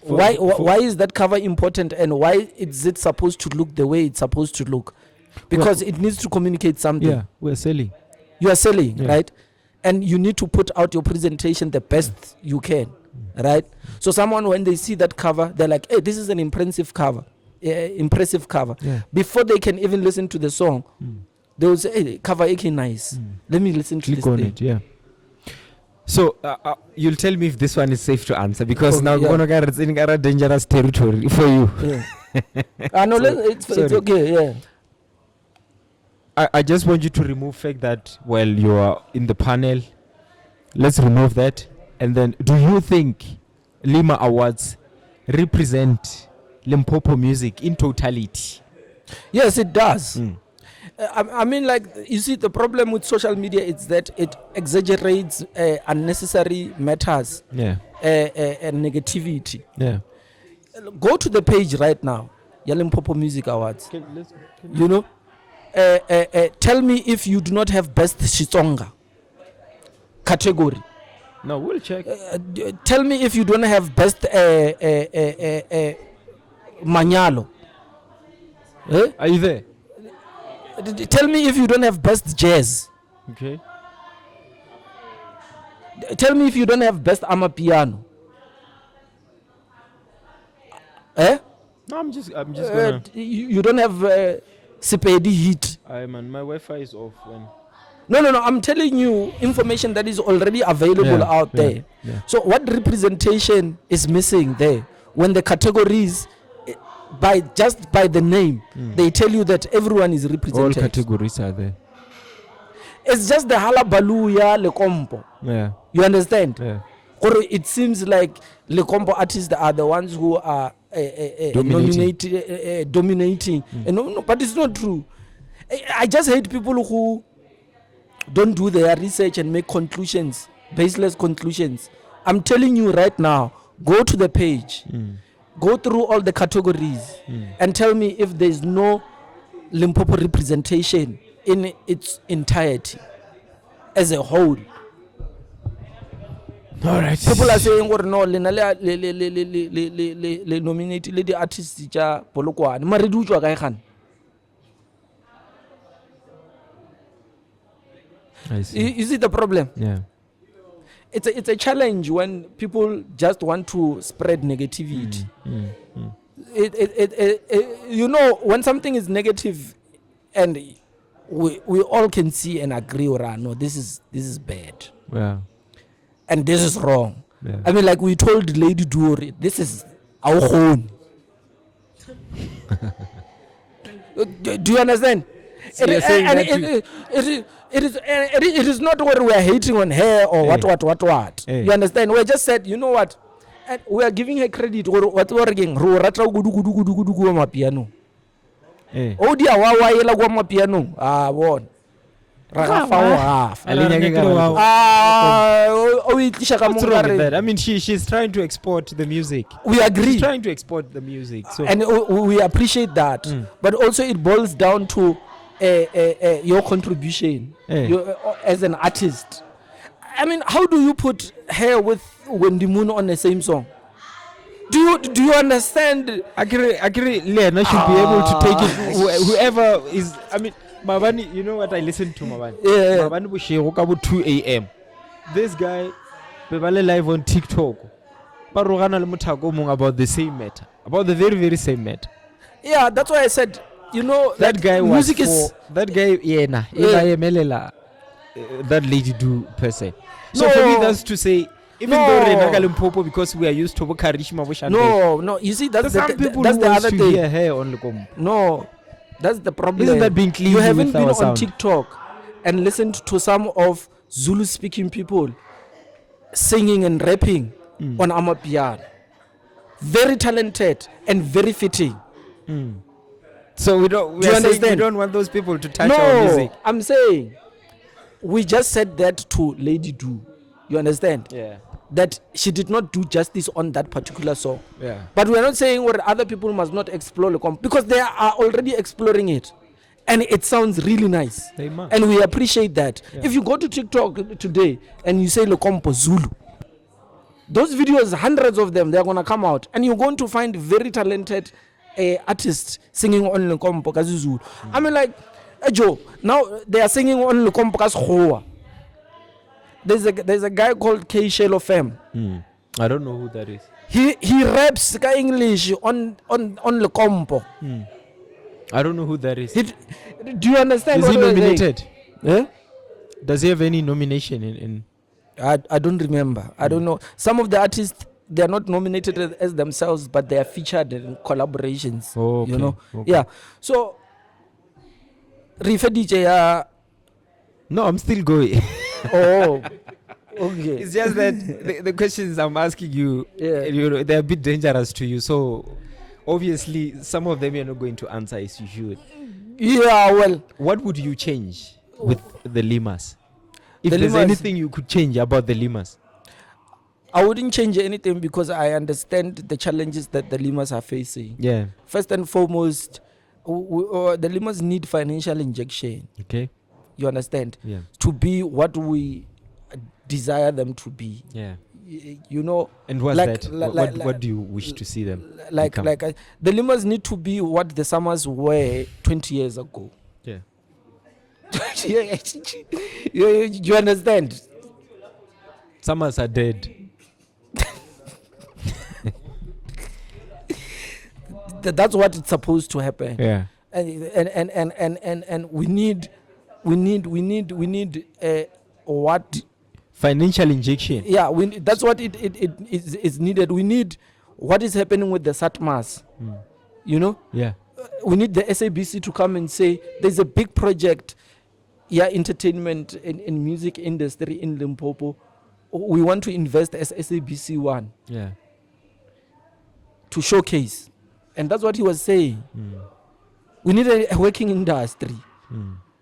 Why is that cover important, and why is it supposed to look the way it's supposed to look? Because it needs to communicate something. Yeah, we're selling. You are selling, Yeah. right? And you need to put out your presentation the best you can, right? So someone, when they see that cover, they're like, hey, this is an impressive cover. Impressive cover. Yeah. Before they can even listen to the song, they will say, hey, cover is nice. Let me listen to Click this on thing. it, yeah. So you'll tell me if this one is safe to answer, because Okay, now yeah. gonna get in a dangerous territory for you. Yeah. No, Sorry. it's Sorry. okay, yeah. I just want you to remove fact that, well, you are in the panel. Let's remove that. And then, do you think Lima Awards represent Limpopo music in totality? Yes, it does. I mean, like, you see, the problem with social media is that it exaggerates unnecessary matters Yeah, and negativity. yeah. Go to the page right now, Limpopo Music Awards. You know, tell me if you do not have best Shitsonga category. No, we'll check. Tell me if you don't have best Manyalo. Are you there? Tell me if you don't have best jazz. Okay. Tell me if you don't have best Amapiano. No, I'm just gonna. You don't have Sepedi hit. Man, my Wi-Fi is off. No. I'm telling you information that is already available out there. Yeah. So what representation is missing there? When the categories, by the name, they tell you that everyone is All represented. categories are there. It's just the halabaluya lekompo. Yeah. You understand? Yeah. Or it seems like lekompo artists are the ones who are dominating. No, but it's not true. I just hate people who don't do their research and make conclusions, baseless conclusions. I'm telling you right now, go to the page, go through all the categories, and tell me if there's no Limpopo representation in its entirety as a whole. All right. People are saying, "Well, no, le nominate the artists ja polokwane." Mare di utswa kae gane? I see. You see the problem? Yeah. It's a challenge when people just want to spread negativity. You know, when something is negative, and we all can see and agree, or no, this is bad, Yeah. and this is wrong. Yeah. I mean, like we told Lady Duori, this is our own. Do you understand? So you're saying that It is not where we are hating on her or what. Hey. You understand? We just said, you know what? And we are giving her credit. What we are getting, gudu piano. Eh. Oh dear, why yela gwa piano? One. Half. Oh, what's wrong with that? I mean, she's trying to export the music. We agree. She's trying to export the music. So And we appreciate that. But also it boils down to your contribution as an artist. I mean, how do you put her with Wendy Moon on the same song? Do you understand? Agree, Lena should be able to take it. Whoever is, I mean, Mabani, you know what I listen to, Mabani? Yeah. Mabani Bushe about 2 a.m. This guy, Bebale live on TikTok. Parugana le muthago mong about the same matter. About the very, very same matter. Yeah, that's why I said, you know, That guy was music for, is that guy, that lady do person. So No. for me, that's to say, even No. though Renaga Limpopo, because we are used to Karishma Bushan. no. You see, that's There's some people that's who the wants other to thing. hear her on Lukombo. No, that's the problem. Isn't that being clean You haven't with been our on sound? TikTok and listened to some of Zulu-speaking people singing and rapping on Amapiano. Very talented and very fitting. So we don't. Do you We understand? don't want those people to touch our No, music. I'm saying we just said that to Lady Do. You understand? Yeah. That she did not do justice on that particular song. Yeah. But we are not saying what other people must not explore because they are already exploring it. and it sounds really nice. They must. And we appreciate that. Yeah. If you go to TikTok today and you say Limpopo Zulu, those videos, hundreds of them, they're going to come out. And you're going to find very talented artists singing on Limpopo Zulu. I mean, like, Joe, now they are singing on Limpopo Zulu. There's a guy called K Shelo Fam. I don't know who that is. He raps English on Limpopo. I don't know who that is. Do you understand Is he what I'm saying? nominated? Eh? Does he have any nomination in I don't remember. I don't know. Some of the artists, they are not nominated as themselves, but they are featured in collaborations. Oh, okay. You know? Okay. Yeah. So, Rife DJ, No, I'm still going. oh, okay. It's just that the questions I'm asking you, Yeah. you know, they're a bit dangerous to you. So obviously, some of them you're not going to answer as you should. Yeah, well, What would you change with the Limas? If The there's Limas- anything you could change about the Limas. I wouldn't change anything because I understand the challenges that the Limas are facing. Yeah. First and foremost, the Limas need financial injection. Okay. You understand? Yeah. To be what we desire them to be. Yeah. You know, And what's Like- that? like- what, like- what do you wish to see them? like become? the Limas need to be what the Summers were 20 years ago. Yeah. you understand? Summers are dead. That's what it's supposed to happen. Yeah. And we need what Financial injection. yeah that's what it is needed. We need what is happening with the Satmas. You know, Yeah. we need the SABC to come and say there's a big project, entertainment in music industry in Limpopo. We want to invest as SABC one Yeah. to showcase, and that's what he was saying. We need a working industry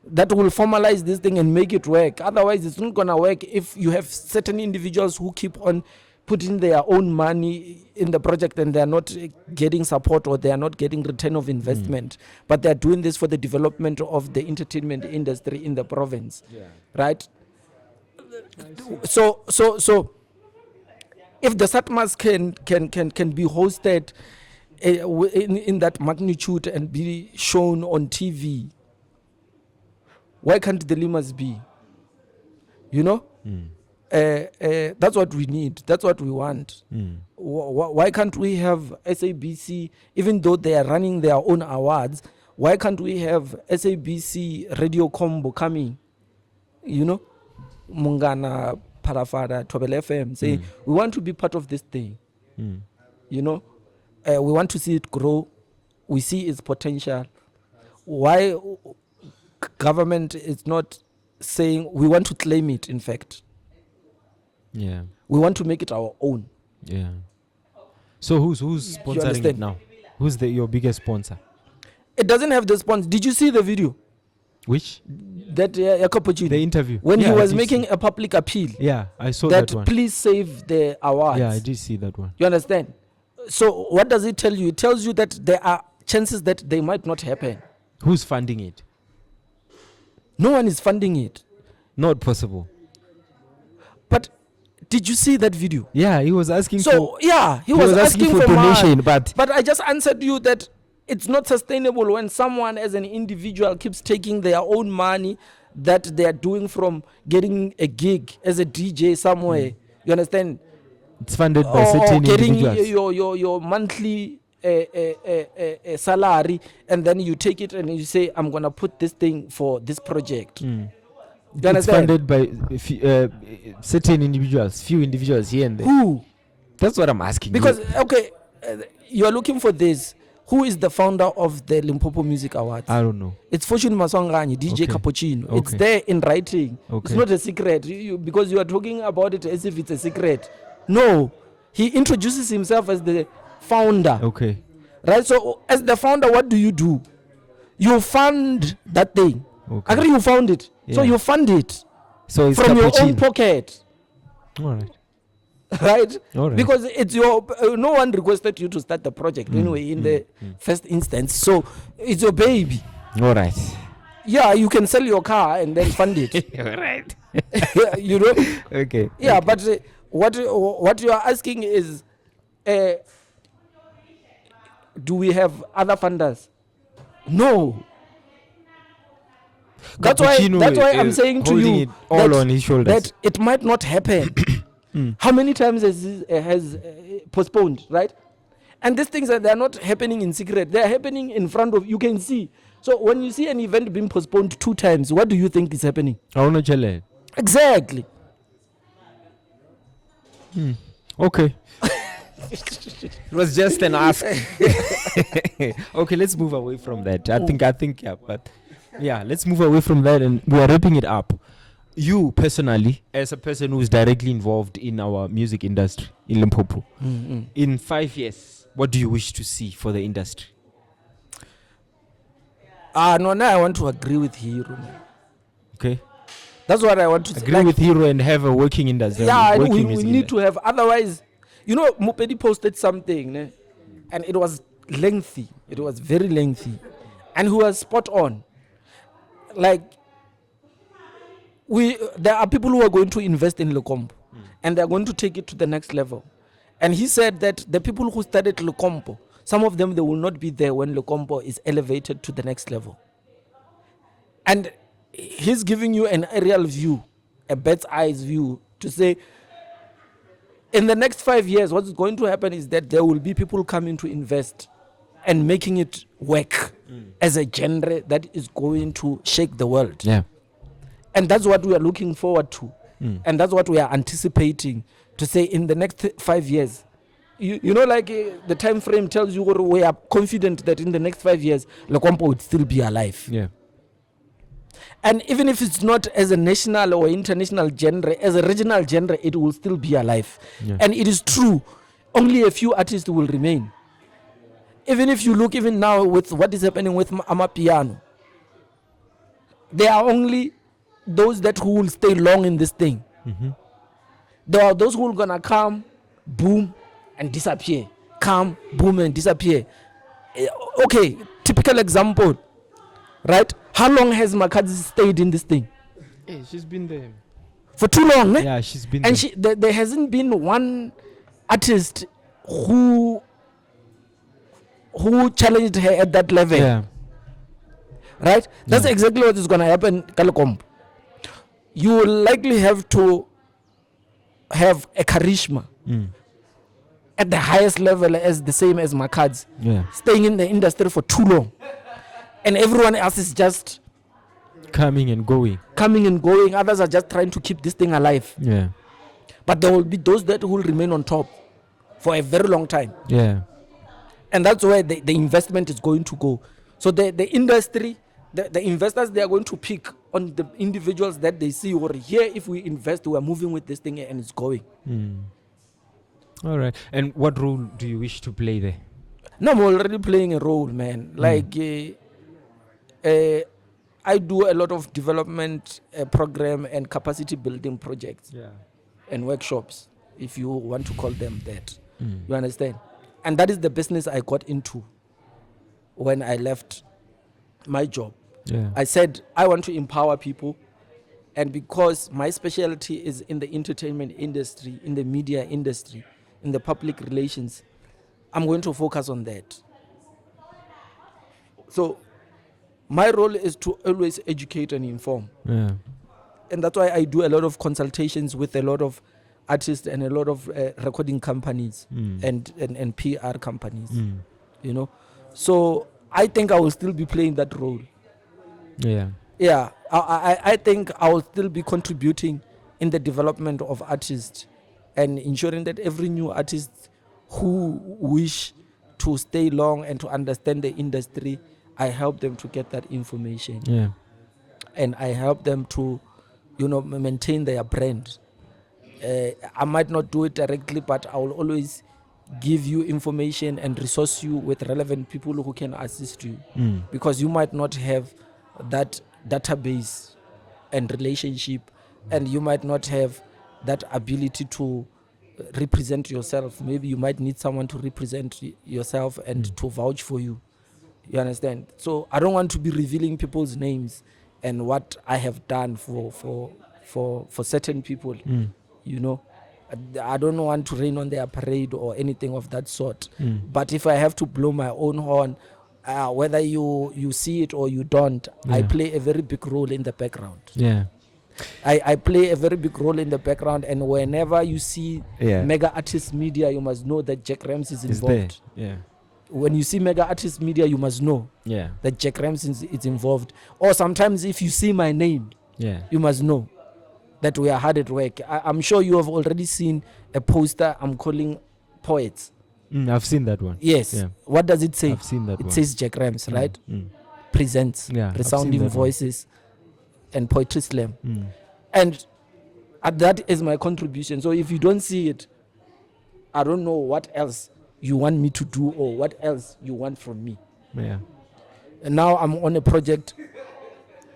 that will formalize this thing and make it work. Otherwise, it's not gonna work if you have certain individuals who keep on putting their own money in the project and they are not getting support or they are not getting return of investment, but they are doing this for the development of the entertainment industry in the province. Right? So if the Satmas can be hosted in that magnitude and be shown on TV, why can't the Limas be? You know? That's what we need. That's what we want. Why can't we have SABC, even though they are running their own awards, why can't we have SABC Radio Combo coming? You know? Mungana, Parafada, Tobel FM, saying, we want to be part of this thing. You know? We want to see it grow. We see its potential. Why government is not saying we want to claim it, in fact. Yeah. We want to make it our own. Yeah. So who's sponsoring it understand? now? Who's your biggest sponsor? It doesn't have the sponsor. Did you see the video? Which? That Jacopuccino, The interview. when Yeah, he I was did making see. a public appeal Yeah, I saw that that one. please save the awards. Yeah, I did see that one. You understand? So what does it tell you? It tells you that there are chances that they might not happen. Who's funding it? No one is funding it. Not possible. But did you see that video? Yeah, he was asking So yeah, he for was asking for donation, money. but But I just answered you that it's not sustainable when someone as an individual keeps taking their own money that they are doing from getting a gig as a DJ somewhere. You understand? it's funded by Or certain getting individuals. your monthly salary, and then you take it and you say, I'm gonna put this thing for this project. You It's understand? funded by certain individuals, few individuals here and there. Who? That's what I'm asking. Because you. okay, you are looking for this. Who is the founder of the Limpopo Music Awards? I don't know. It's Fortune Maswangani, DJ Okay. Cappuccino. It's Okay. there in writing. Okay. It's not a secret. Because you are talking about it as if it's a secret. No. He introduces himself as the founder. Okay. Right? So, as the founder, what do? You fund that thing. Okay. Agree, you found it. So, Yeah. you fund it So it's from your own cappuccino. pocket. All right. Right? All right. Because it's your no one requested you to start the project anyway in the first instance. So it's your baby. All right. Yeah, you can sell your car and then fund it. Right. You know. Okay. Yeah, okay. but what you are asking is, do we have other funders? No. That's why Cappuccino, I'm saying to holding you it all that, on his shoulders. that it might not happen. How many times has postponed, right? And these things they're not happening in secret. They're happening in front of you. Can see. So when you see an event being postponed 2 times, what do you think is happening? I wanna challenge. Exactly. Okay. It was just an ask. Okay, let's move away from that. I think, yeah, but yeah, let's move away from that, and we are wrapping it up. You personally, as a person who's directly involved in our music industry in Limpopo, in 5 years, what do you wish to see for the industry? No, now I want to agree with Hero. Man. Okay, That's what I want to agree with Hero and have a working industry. Yeah, working we music need to have. Otherwise, you know, Mupedi posted something, ne? And it was lengthy. It was very lengthy, and he was spot on. Like, there are people who are going to invest in Limpopo, and they're going to take it to the next level. And he said that the people who started Limpopo, some of them, they will not be there when Limpopo is elevated to the next level. And he's giving you an aerial view, a bird's eyes view, to say, in the next 5 years, what's going to happen is that there will be people coming to invest and making it work as a genre that is going to shake the world. Yeah. And that's what we are looking forward to. And that's what we are anticipating to say in the next 5 years. You know, like the time frame tells you we are confident that in the next 5 years, Limpopo would still be alive. Yeah. And even if it's not as a national or international genre, as a regional genre, it will still be alive. Yeah. And it is true, only a few artists will remain. Even if you look even now with what is happening with Amapiano, there are only those that who will stay long in this thing. There are those who are gonna come, boom, and disappear. Come, boom, and disappear. Okay, typical example, right? How long has Makadzi stayed in this thing? Hey, she's been there. For too long, eh? Yeah, she's been And there. there hasn't been one artist who challenged her at that level. Yeah. Right? That's Yeah. exactly what is going to happen, Kalekom. You will likely have to have a charisma at the highest level as the same as Makadzi, Yeah. staying in the industry for too long. And everyone else is just Coming and going. coming and going. Others are just trying to keep this thing alive. Yeah. But there will be those that will remain on top for a very long time. Yeah. And that's where the investment is going to go. So the industry, the investors, they are going to pick on the individuals that they see, or here, if we invest, we are moving with this thing and it's going. All right. And what role do you wish to play there? No, I'm already playing a role, man. Like, I do a lot of development program and capacity building projects Yeah. and workshops, if you want to call them that. You understand? And that is the business I got into when I left my job. Yeah. I said, I want to empower people. And because my specialty is in the entertainment industry, in the media industry, in the public relations, I'm going to focus on that. So my role is to always educate and inform. Yeah. And that's why I do a lot of consultations with a lot of artists and a lot of recording companies and PR companies, you know. So I think I will still be playing that role. Yeah. Yeah, I think I will still be contributing in the development of artists and ensuring that every new artist who wish to stay long and to understand the industry, I help them to get that information. Yeah. And I help them to, you know, maintain their brand. I might not do it directly, but I will always give you information and resource you with relevant people who can assist you, because you might not have that database and relationship, and you might not have that ability to represent yourself. Maybe you might need someone to represent yourself and to vouch for you. You understand? So I don't want to be revealing people's names and what I have done for certain people. You know, I don't want to rain on their parade or anything of that sort. But if I have to blow my own horn, whether you see it or you don't, I Yeah. play a very big role in the background. Yeah. I play a very big role in the background, and whenever you see Yeah. Mega Artist Media, you must know that Jack Rams is It's there. involved. Yeah. When you see Mega Artist Media, you must know Yeah. that Jack Rams is involved. Or sometimes if you see my name, Yeah. you must know that we are hard at work. I'm sure you have already seen a poster I'm calling Poets. I've seen that one. Yes. Yeah. What does it say? I've seen that It one. says Jack Rams, right? Mm. Presents Yeah, I've seen Resounding that one. Voices and Poetry Slam. Mm. And that is my contribution. So if you don't see it, I don't know what else you want me to do or what else you want from me. Yeah. And now I'm on a project.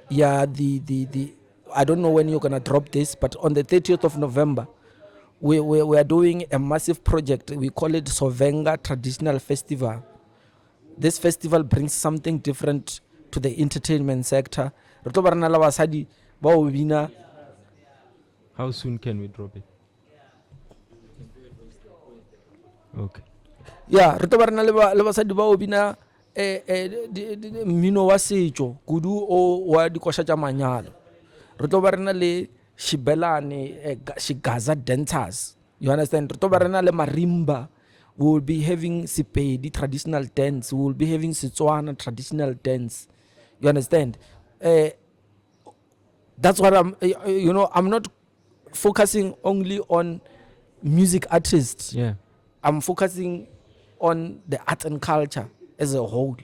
Yeah, I don't know when you're gonna drop this, but on the 30th of November, we are doing a massive project. We call it Sovenga Traditional Festival. This festival brings something different to the entertainment sector. Re tlo ba re na le basadi ba o bina. How soon can we drop it? Okay. Yeah, re tlo ba re na le basadi ba o bina mmino wa setso kudu o wa dikosha tša manyalo. Re tlo ba re na le shibelane shigaza dancers. You understand? Re tlo ba re na le marimba. We will be having Sepedi traditional dance. We will be having Setswana traditional dance. You understand? That's what I'm not focusing only on music artists. Yeah. I'm focusing on the art and culture as a whole.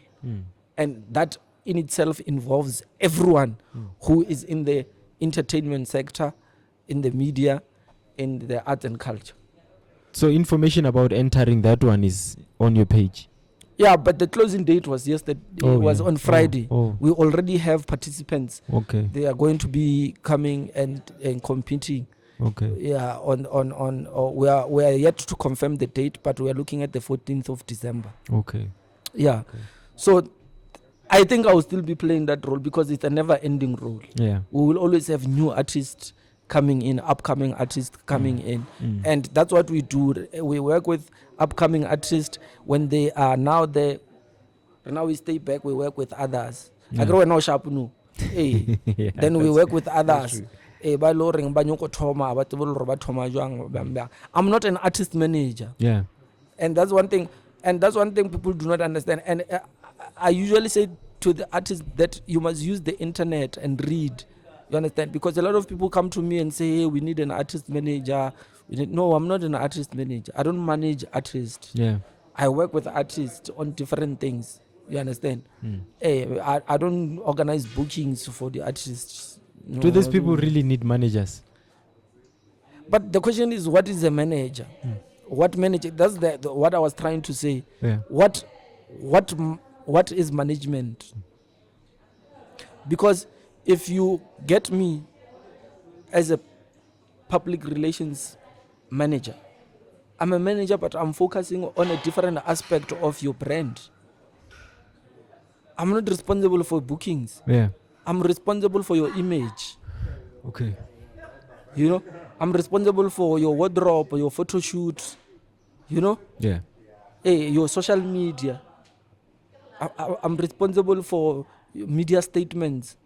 And that in itself involves everyone who is in the entertainment sector, in the media, in the art and culture. So information about entering that one is on your page. Yeah, but the closing date was yesterday. Oh, It was yeah. on Friday. Oh. We already have participants. Okay. They are going to be coming and competing. Okay. Yeah, we are yet to confirm the date, but we are looking at the 14th of December. Okay. Yeah. Okay. So I think I will still be playing that role because it's a never-ending role. Yeah. We will always have new artists coming in, upcoming artists coming in. And that's what we do. We work with upcoming artists when they are now there. Now we stay back, we work with others. Yeah. Agree now sharp no. Hey. Yeah, Then we that's work true. with others. Ba lo reng ba nyoko thoma ba tsebolo re ba thoma jwang bang bang. I'm not an artist manager. Yeah. And that's one thing people do not understand. And I usually say to the artists that you must use the internet and read. You understand? Because a lot of people come to me and say, hey, we need an artist manager. No, I'm not an artist manager. I don't manage artists. Yeah. I work with artists on different things. You understand? Hey, I don't organize bookings for the artists. No, Do these I people don't. really need managers? But the question is, what is a manager? What manager? That's what I was trying to say. Yeah. What is management? Because if you get me as a public relations manager, I'm a manager, but I'm focusing on a different aspect of your brand. I'm not responsible for bookings. Yeah. I'm responsible for your image. Okay. You know, I'm responsible for your wardrobe, your photo shoot. You know, Yeah. hey, your social media. I'm responsible for media statements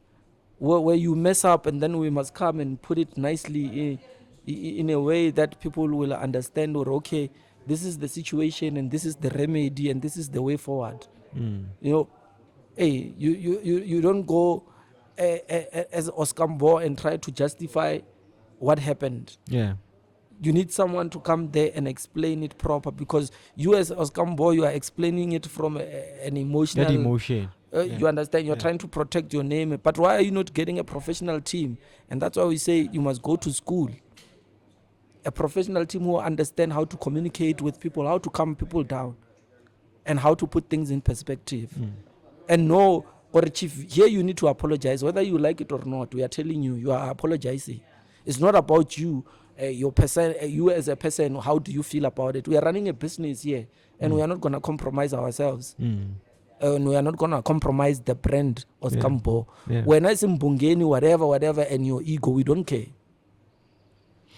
where you mess up and then we must come and put it nicely in a way that people will understand, or okay, this is the situation and this is the remedy and this is the way forward. You know, hey, you don't go as Oskambo and try to justify what happened. Yeah. You need someone to come there and explain it proper, because you as Oskambo, you are explaining it from an emotional... That emotion. You understand? You're trying to protect your name. But why are you not getting a professional team? And that's why we say you must go to school. A professional team who understand how to communicate with people, how to calm people down, and how to put things in perspective. And no, or chief, here you need to apologize. Whether you like it or not, we are telling you, you are apologizing. It's not about you, your person, you as a person, how do you feel about it? We are running a business here, and we are not going to compromise ourselves. and we are not gonna compromise the brand of Yeah. Campo. Yeah. When I say Mbungeni, whatever, and your ego, we don't care.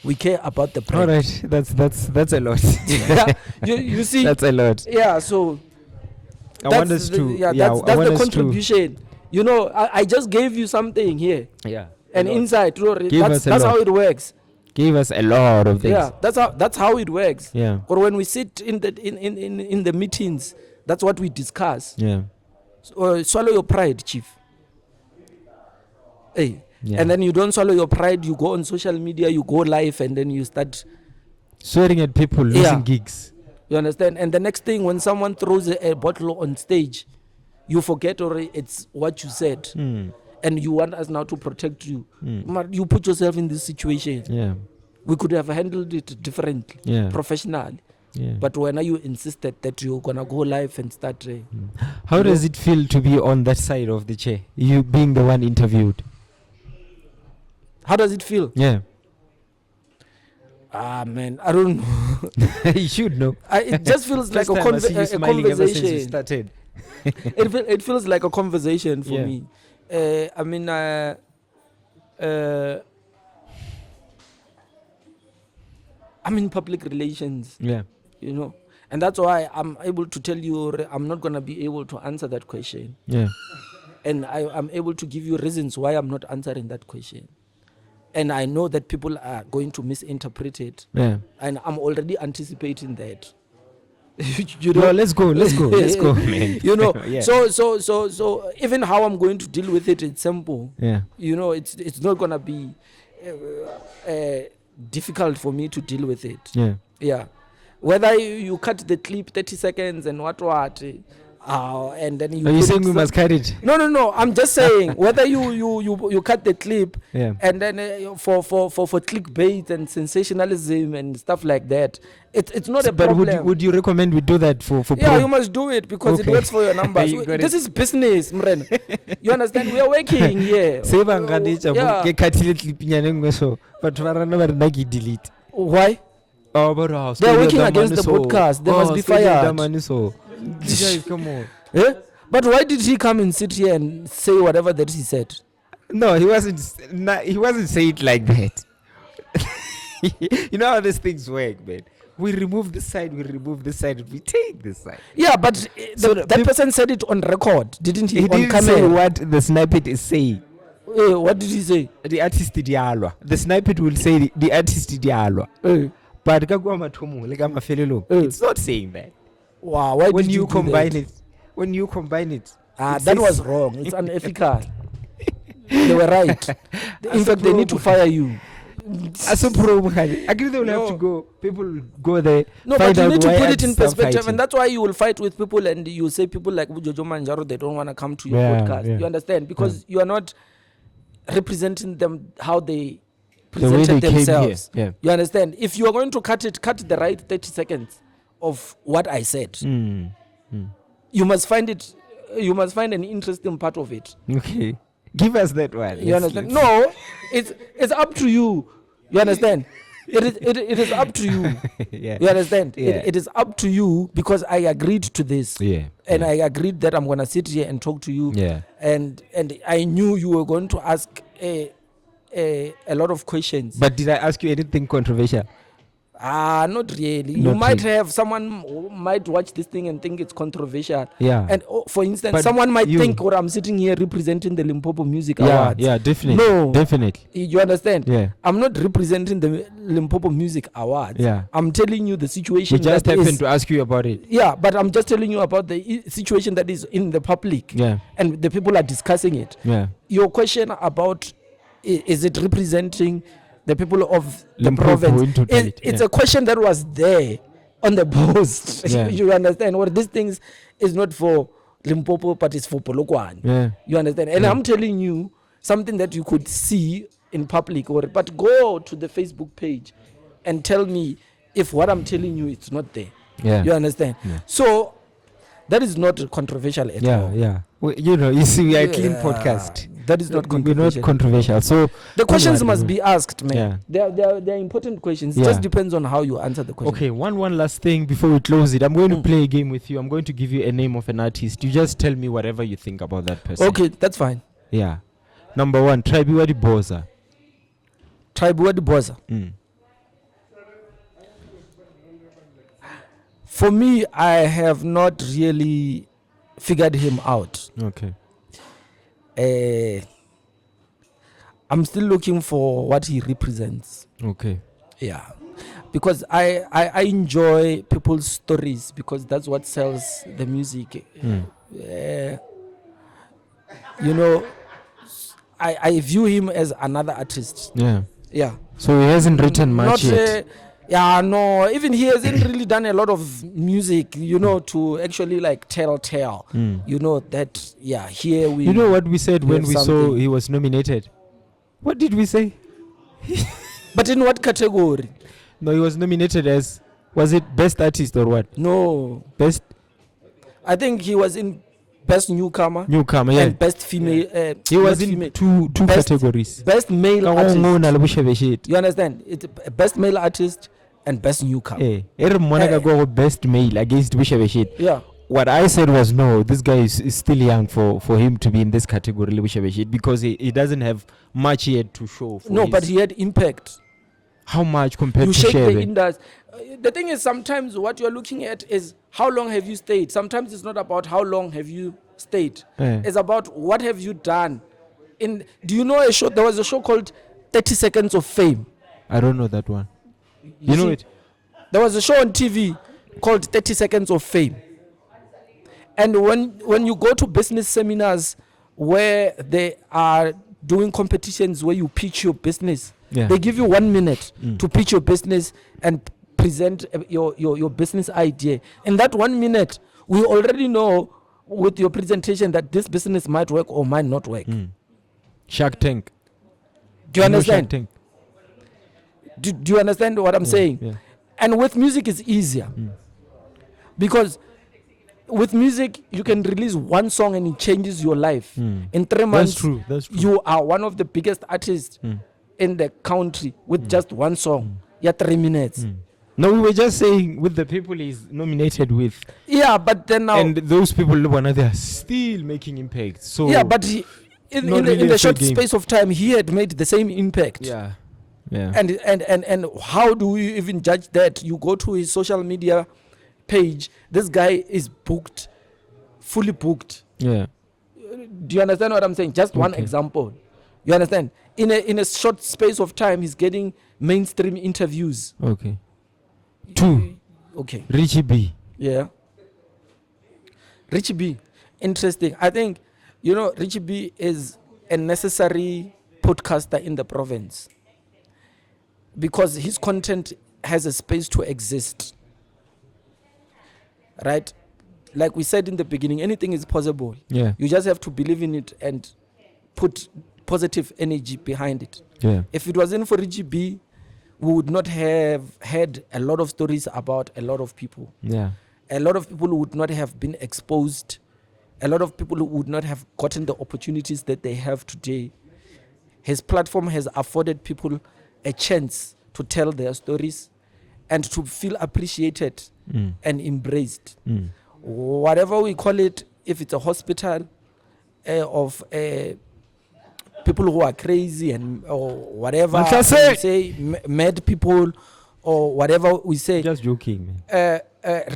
We care about the All brand. right, that's a lot. Yeah, you see, That's a lot. yeah. So I want us to. that's I want the us to- contribution. You know, I just gave you something here, Yeah. and inside, Rory, Give that's us a how lot. it works. Give us a lot of things. Yeah, that's how it works. Yeah. Or when we sit in the meetings, that's what we discuss. Yeah. Swallow your pride, chief. Hey. Yeah. And then you don't swallow your pride, you go on social media, you go live, and then you start, Swearing at people, losing Yeah. gigs. you understand? And the next thing, when someone throws a bottle on stage, you forget already it's what you said. Mm. And you want us now to protect you. Mm. But you put yourself in this situation. Yeah. We could have handled it differently, Yeah. professionally. Yeah. But when you insisted that you're going to go live and start... How does it feel to be on that side of the chair? You being the one interviewed. How does it feel? Yeah. Man, I don't know. You should know. It just feels like First time I see you a smiling ever since you conversation. started. It feels like a conversation for Yeah. me. I mean, I'm in public relations, Yeah. you know, and that's why I'm able to tell you I'm not going to be able to answer that question. Yeah. And I'm able to give you reasons why I'm not answering that question. And I know that people are going to misinterpret it. Yeah. And I'm already anticipating that. No, let's go. Let's go, man. You know, Yeah. so even how I'm going to deal with it, it's simple. Yeah. You know, it's not gonna be difficult for me to deal with it. Yeah. Yeah, whether you cut the clip 30 seconds and what, and then you. Are you put saying it we some- must cut it? No. I'm just saying whether you cut the clip Yeah. and then for clickbait and sensationalism and stuff like that, it's not a But problem. would you recommend we do that for Yeah, pro- you must do it because Okay. it works for your numbers. You got This is business, Mren. You understand? We are working here. Se ba nganetša mo Yeah. ke cutile clipinyana engwe so batho ba rana ba re nna ke delete. Why? Oh, but how? They're working against the broadcast. They must be fired. So. Guys, come on. Eh? But why did he come and sit here and say whatever that he said? No, he wasn't. He wasn't saying it like that. You know how these things work, man. We remove this side, we take this side. Yeah, but So that person said it on record, didn't he? He on didn't camera. say what the snippet is saying. What did he say? The artist dialwa. The snippet will say the artist dialwa. But ka kwa mathomo le ka mafelelong, it's not saying that. Wow, why When did you do combine that? it, when you combine it, Ah, it that says- was wrong. It's unethical. They were right. In fact, they need to fire you. As a pro, I agree they will have to No. go. People will go there. No, find but you out need to why put it in artists are perspective, fighting. and that's why you will fight with people, and you say people like Jojo Manjaro, they don't want to come to your Yeah, podcast. yeah. You understand? Because you are not representing them how they The way presented they came here. themselves. Yeah. You understand? If you are going to cut the right 30 seconds of what I said. Mm. You must find it. You must find an interesting part of it. Okay. Give us that one. You understand? No, it's up to you. You understand? It is up to you. Yeah. You understand? Yeah. It is up to you because I agreed to this. Yeah. And yeah. I agreed that I'm gonna sit here and talk to you. Yeah. And I knew you were going to ask a lot of questions. But did I ask you anything controversial? Not really. You Not might really. have someone who might watch this thing and think it's controversial. Yeah. And for instance, But someone might you- think, I'm sitting here representing the Limpopo Music Yeah. Awards. Yeah. Definitely. No. Definitely. You understand? Yeah. I'm not representing the Limpopo Music Awards. Yeah. I'm telling you the situation. We just that happened is- to ask you about it. Yeah, but I'm just telling you about the situation that is in the public. Yeah. And the people are discussing it. Yeah. Your question about is it representing the people of the Limpopo province? in totality, It's yeah. a question that was there on the post. Yeah. You understand? Well, these things is not for Limpopo, but it's for Polokwane. Yeah. You understand? And Yeah. I'm telling you something that you could see in public, but go to the Facebook page and tell me if what I'm telling you it's not there. Yeah. You understand? Yeah. So that is not controversial at Yeah. all. Yeah. Well, you know, you see, we are a clean Yeah. podcast. That is not We're controversial. not controversial. So The questions don't must worry. be asked, man. Yeah. They're important questions. It Yeah. just depends on how you answer the question. Okay, one last thing before we close it. I'm going to Mm. play a game with you. I'm going to give you a name of an artist. You just tell me whatever you think about that person. Okay, that's fine. Yeah. Number 1, Tribiwadi Boza. Tribiwadi Boza. Mm. For me, I have not really figured him out. Okay. I'm still looking for what he represents. Okay. Yeah. Because I enjoy people's stories because that's what sells the music. Mm. You know, I view him as another artist. Yeah. Yeah. So he hasn't written much Not, yet. yeah, no. Even he hasn't really done a lot of music, you know, to actually like tell. Mm. You know, that, yeah, here we... You know what we said we when have we saw something. he was nominated? What did we say? But in what category? No, he was nominated as, was it best artist or what? No. Best I think he was in Best Newcomer newcomer, yeah. and Best Female. He was not in female, two Best- categories. Best Male Ka Artist. ngona le bushebeshit. You understand? It's Best Male Artist and Best Newcomer. Eh, ere mona ka go best male against bushebeshit. Yeah. What I said was no, this guy is still young for him to be in this category le bushebeshit because he doesn't have much yet to show. For No, his- but he had impact. how much compared You to shake the Shebe? industry. The thing is, sometimes what you're looking at is how long have you stayed. Sometimes it's not about how long have you stayed. Eh. It's about what have you done. Do you know a show? There was a show called 30 Seconds of Fame. I don't know that one. You know see, it? There was a show on TV called 30 Seconds of Fame. And when you go to business seminars where they are doing competitions where you pitch your business, Yeah. they give you 1 minute Mm. to pitch your business and present your business idea. In that 1 minute, we already know with your presentation that this business might work or might not work. Mm. Shark Tank. Do you know Shark understand? Tank? Do you understand what I'm saying? Yeah. And with music it's easier. Because with music you can release one song and it changes your life. Mm. In 3 months That's true. That's true. you are one of the biggest artists Mm. in the country with just one song. Yeah, 3 minutes. Mm. No, we were just saying with the people he's nominated with, Yeah, but then now and those people, they are still making impact. So yeah, but he, in Not the, really in a the fair short game. space of time he had made the same impact. yeah, yeah. And how do you even judge that? You go to his social media page, this guy is booked, fully booked. Yeah. Do you understand what I'm saying? Just one Okay. example. You understand? In a short space of time, he's getting mainstream interviews. Okay. 2, Okay. Richie B. Yeah. Richie B. Interesting. I think, you know, Richie B is a necessary podcaster in the province because his content has a space to exist. Right? Like we said in the beginning, anything is possible. Yeah. You just have to believe in it and put positive energy behind it. Yeah. If it wasn't for Richie B, we would not have had a lot of stories about a lot of people. Yeah. A lot of people would not have been exposed. A lot of people would not have gotten the opportunities that they have today. His platform has afforded people a chance to tell their stories and to feel appreciated Mm. and embraced. Mm. Whatever we call it, if it's a hospital of people who are crazy and or whatever, Like I say. we say mad people or whatever we say, Just joking, man.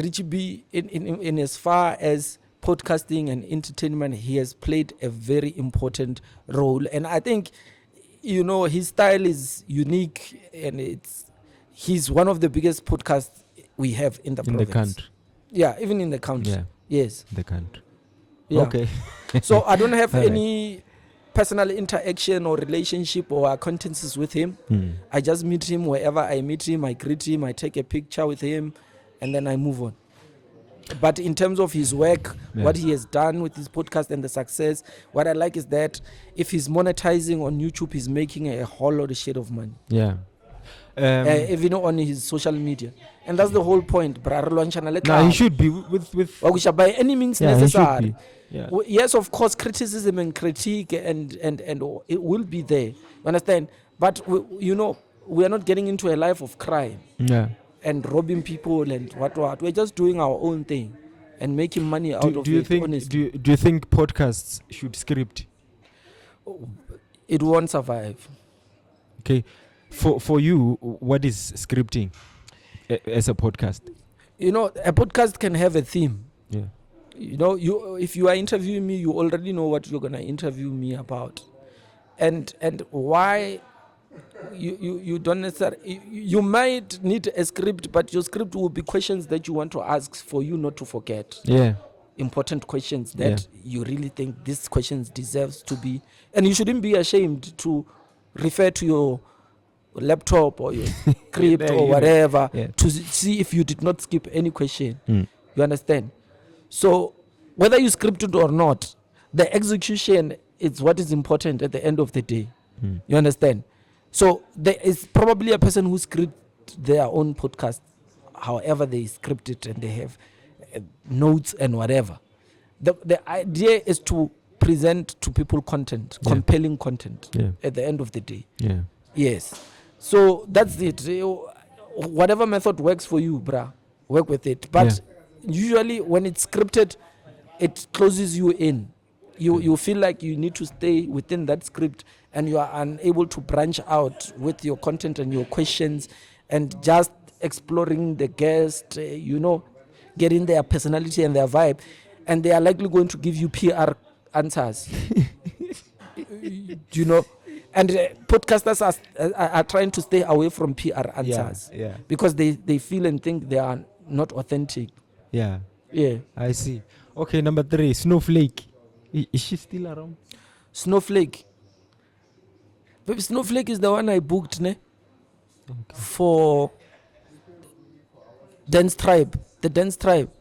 Richie B, in as far as podcasting and entertainment, he has played a very important role. And I think, you know, his style is unique and he's one of the biggest podcasts we have in the In the province. country. Yeah, even in the country. Yeah. Yes. The country. Yeah. Okay. So I don't have All right. any personal interaction or relationship or acquaintances with him. Mm. I just meet him wherever I meet him. I greet him. I take a picture with him, and then I move on. But in terms of his work, Yeah. what he has done with his podcast and the success, what I like is that if he's monetizing on YouTube, he's making a whole lot of shit of money. Yeah. even on his social media. And that's the whole point. No, he should be with By any means yeah, he should necessary. be. Yeah. Yes, of course, criticism and critique and it will be there. You understand? But we are not getting into a life of crime Yeah. and robbing people and what. We're just doing our own thing and making money out of Do you it. think Honestly. do you think podcasts should script? It won't survive. Okay. For you, what is scripting as a podcast? A podcast can have a theme. Yeah. If you are interviewing me, you already know what you're gonna interview me about, and why you don't necessarily. You might need a script, but your script will be questions that you want to ask for you not to forget. Yeah. Important questions that you really think these questions deserves to be, and you shouldn't be ashamed to refer to your laptop or your script or whatever to see if you did not skip any question. You understand? So whether you script it or not, the execution is what is important at the end of the day. You understand? So there is probably a person who script their own podcast, however they script it, and they have notes and whatever. The idea is to present to people content, compelling content at the end of the day. Yeah. Yes. So that's it. Whatever method works for you, bruh, work with it. But usually when it's scripted, it closes you in. You feel like you need to stay within that script and you are unable to branch out with your content and your questions and just exploring the guest, getting their personality and their vibe. And they are likely going to give you PR answers. And podcasters are trying to stay away from PR answers because they feel and think they are not authentic. Yeah. Yeah. I see. Okay, number 3, Snowflake. Is she still around? Snowflake. Baby, Snowflake is the one I booked for Dance Tribe. The Dance Tribe.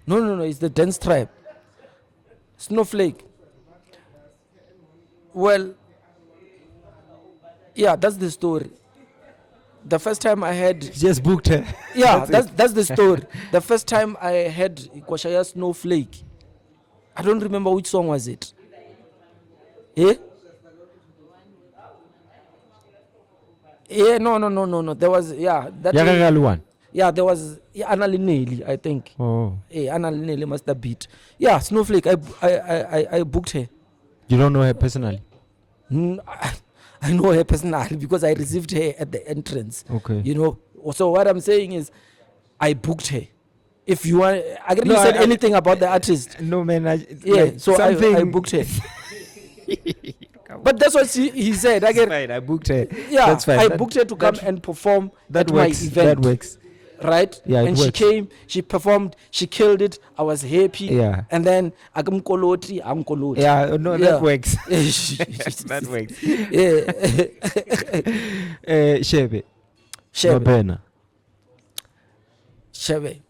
No, it's the Dance Tribe. Snowflake. Well, that's the story. The first time I had... Just booked her. Yeah, that's the story. The first time I had Kwashaya Snowflake, I don't remember which song was it. No. There was, that one. Yeah, there was Anna Linelli, I think. Oh. Anna Linelli must have beat. Yeah, Snowflake, I booked her. You don't know her personally? I know her personally because I received her at the entrance. Okay. So what I'm saying is, I booked her. If you want, I didn't say anything about the artist. No, man. I booked her. But that's what he said. That's fine. I booked her. Yeah, that's fine. I booked her to come and perform at my event. That works. Right? Yeah, and she came, she performed, she killed it. I was happy. Yeah. And then I'm Koloti. Yeah, no, that works. That works. Yeah. Shebe. Mabena. Shebe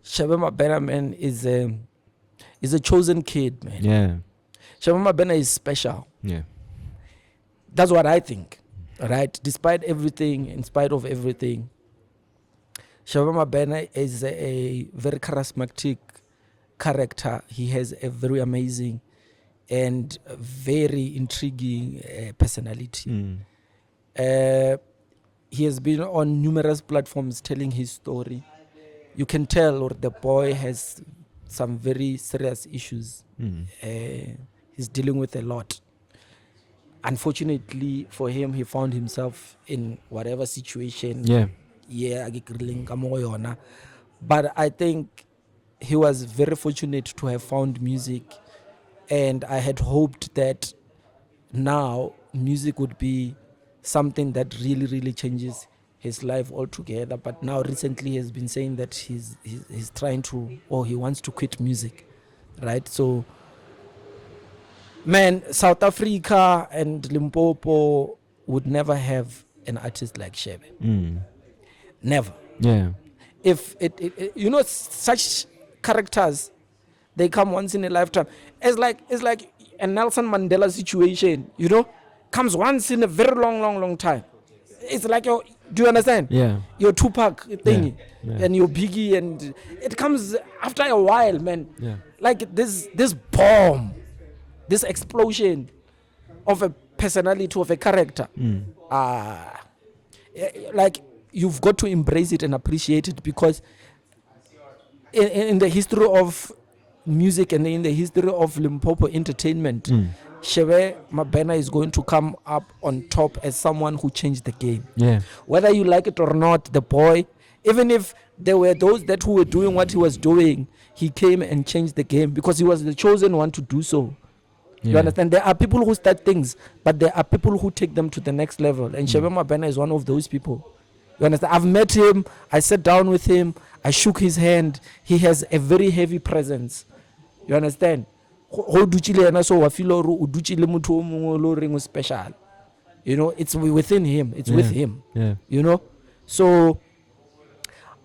Mabena, man, is a chosen kid, man. Yeah. Shebe Mabena is special. Yeah. That's what I think. Right? Despite everything, in spite of everything, Shebe Mabena is a very charismatic character. He has a very amazing and very intriguing personality. He has been on numerous platforms telling his story. You can tell the boy has some very serious issues. He's dealing with a lot. Unfortunately for him, he found himself in whatever situation. But I think he was very fortunate to have found music, and I had hoped that now music would be something that really, really changes his life altogether. But now recently he has been saying that he's trying to, or he wants to quit music, right? So, man, South Africa and Limpopo would never have an artist like Shebe. Never. Yeah. If it such characters, they come once in a lifetime. It's like a Nelson Mandela situation, comes once in a very long time. It's like your, do you understand? Yeah. Your Tupac thing Yeah. and your Biggie, and it comes after a while, man. Yeah. Like this bomb, this explosion of a personality, of a character. Like you've got to embrace it and appreciate it, because in the history of music and in the history of Limpopo entertainment, Shebe Mabena is going to come up on top as someone who changed the game. Yeah. Whether you like it or not, the boy, even if there were those that who were doing what he was doing, he came and changed the game because he was the chosen one to do so. You understand? There are people who start things, but there are people who take them to the next level. And Shebe Mabena is one of those people. You understand? I've met him. I sat down with him. I shook his hand. He has a very heavy presence. You understand? Ho duchile ena so wa feel or o duchile motho o mongwe lo reng o special. You know, it's within him. It's with him. Yeah. You know? So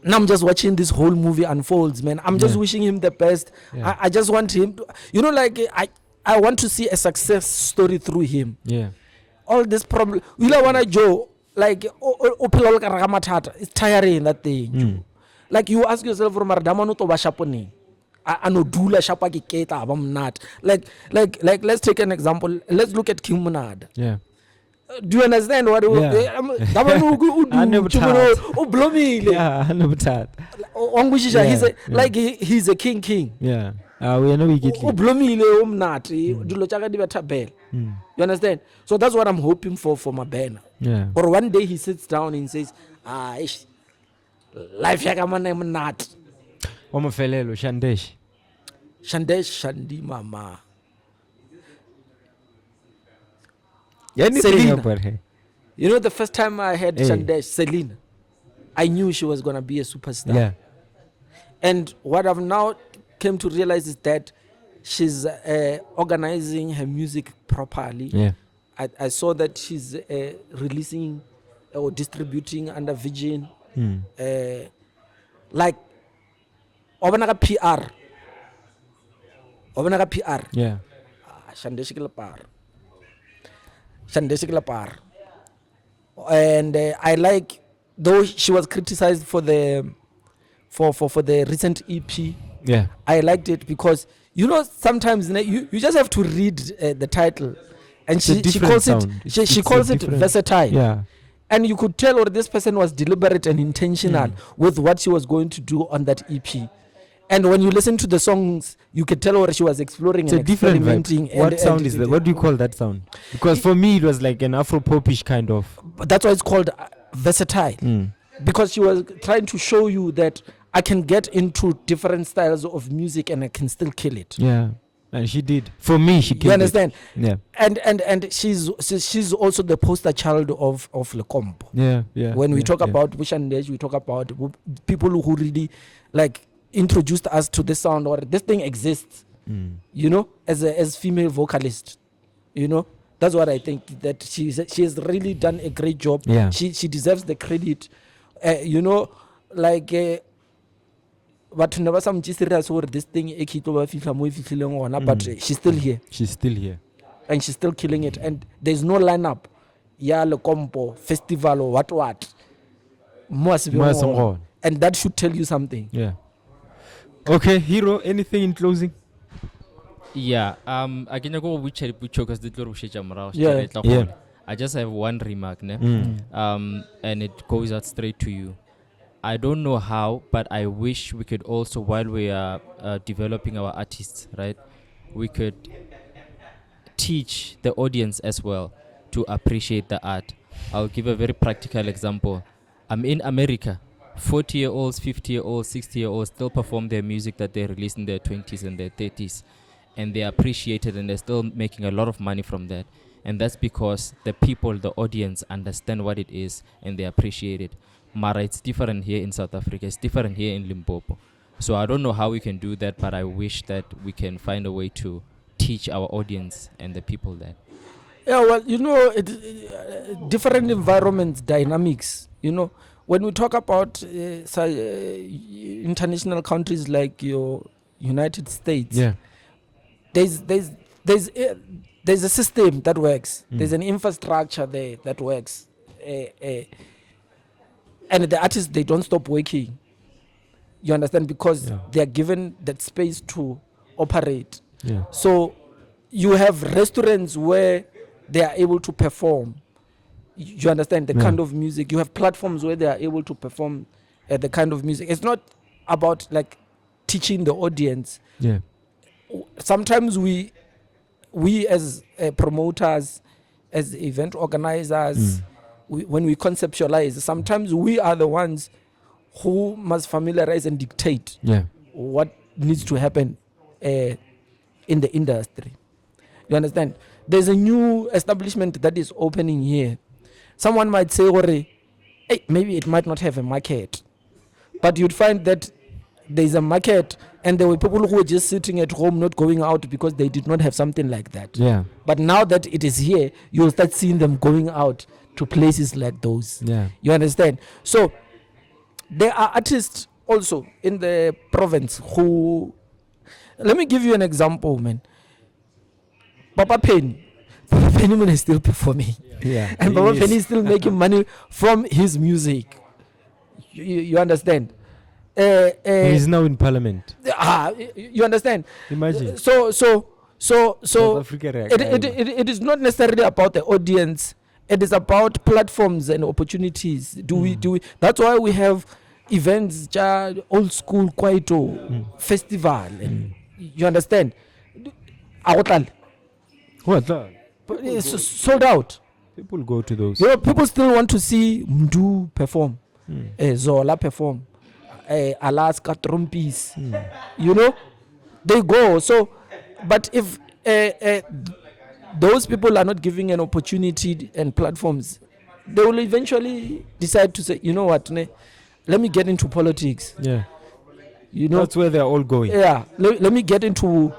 now I'm just watching this whole movie unfolds, man. I'm just wishing him the best. Yeah. I just want him to, you know, like I want to see a success story through him. Yeah. All this problem, you know, wanna Joe, like it's tiring, that thing. Like you ask yourself from Maradama to Bashaponi. I know dula shapa ki keta abam not. Like let's take an example. Let's look at King Munad. Yeah. Do you understand what Yeah. like he's a king. Yeah. We know we get it. Ublomile umnati dulo chaka di betabel. You understand? So that's what I'm hoping for Mabena. Yeah. Or one day he sits down and says, life yaka mana mnat. Omofelelo Shandesh. Shandesh Shandi Mama. Anything Selena. about her. You know, the first time I heard Hey. Shandesh, Selena, I knew she was gonna be a superstar. Yeah. And what I've now came to realize is that she's organizing her music properly. Yeah. I saw that she's releasing or distributing under Virgin. Like Obanaka PR. Yeah. Shandeshikila par. And I like, though she was criticized for the for the recent EP. Yeah. I liked it because, you know, sometimes you just have to read the title, and It's a she different calls sound. it It's she a calls it different- versatile. Yeah. And you could tell or this person was deliberate and intentional with what she was going to do on that EP. And when you listen to the songs, you could tell what she was exploring It's and a different experimenting. vibe. What sound is that? What do you call that sound? Because for me, it was like an Afro-popish kind of. But that's why it's called versatile. Because she was trying to show you that I can get into different styles of music and I can still kill it. Yeah. And she did. For me, she killed You understand? It. Yeah. And she's also the poster child of Limpopo. Yeah. Yeah. When we yeah, talk yeah. about Bushandej, we talk about people who really like introduced us to this sound, or this thing exists. You know, as female vocalist. You know, that's what I think, that she has really done a great job. Yeah. She deserves the credit. You know, like but never some serious over this thing but she's still here She's still here. and she's still killing it, and there's no lineup. Yeah, Limpopo festival or what. Mwasibongo. And that should tell you something. Yeah. Okay, Hero, anything in closing? Yeah, I can go which because the Yeah. Yeah. I just have one remark, ne? And it goes out straight to you. I don't know how, but I wish we could also, while we are developing our artists, right, we could teach the audience as well to appreciate the art. I'll give a very practical example. I'm in America. 40-year-olds, 50-year-olds, 60-year-olds still perform their music that they released in their 20s and their 30s. And they appreciate it, and they're still making a lot of money from that. And that's because the people, the audience, understand what it is and they appreciate it. Mara, it's different here in South Africa. It's different here in Limpopo. So I don't know how we can do that, but I wish that we can find a way to teach our audience and the people that. Yeah, well, you know, different environments, dynamics. You know, when we talk about international countries like your United States, Yeah. there's there's a system that works. There's an infrastructure there that works. And the artists, they don't stop working. You understand? Because they are given that space to operate. Yeah. So you have restaurants where they are able to perform. You understand the kind of music. You have platforms where they are able to perform the kind of music. It's not about like teaching the audience. Yeah. Sometimes we as promoters, as event organizers, when we conceptualize, sometimes we are the ones who must familiarize and dictate what needs to happen in the industry. You understand? There's a new establishment that is opening here. Someone might say, hey, maybe it might not have a market, but you'd find that there's a market, and there were people who were just sitting at home, not going out because they did not have something like that. Yeah. But now that it is here, you'll start seeing them going out to places like those. Yeah. You understand? So there are artists also in the province who, let me give you an example, man. Papa Penny man is still performing. Yeah. And Papa Penny is still making money from his music. You understand? He's now in parliament. You understand? Imagine. So South Africa, it is not necessarily about the audience. It is about platforms and opportunities. Do we? That's why we have events, old school Kwaito festival. And you understand? What? But it's sold out. People go to those. You know, people still want to see Mdu perform, Zola perform, Alaska Trumpis. You know, they go. So, but if those people are not giving an opportunity and platforms, they will eventually decide to say, you know what, let me get into politics. Yeah. You know, That's where they're all going. Yeah. Let me get into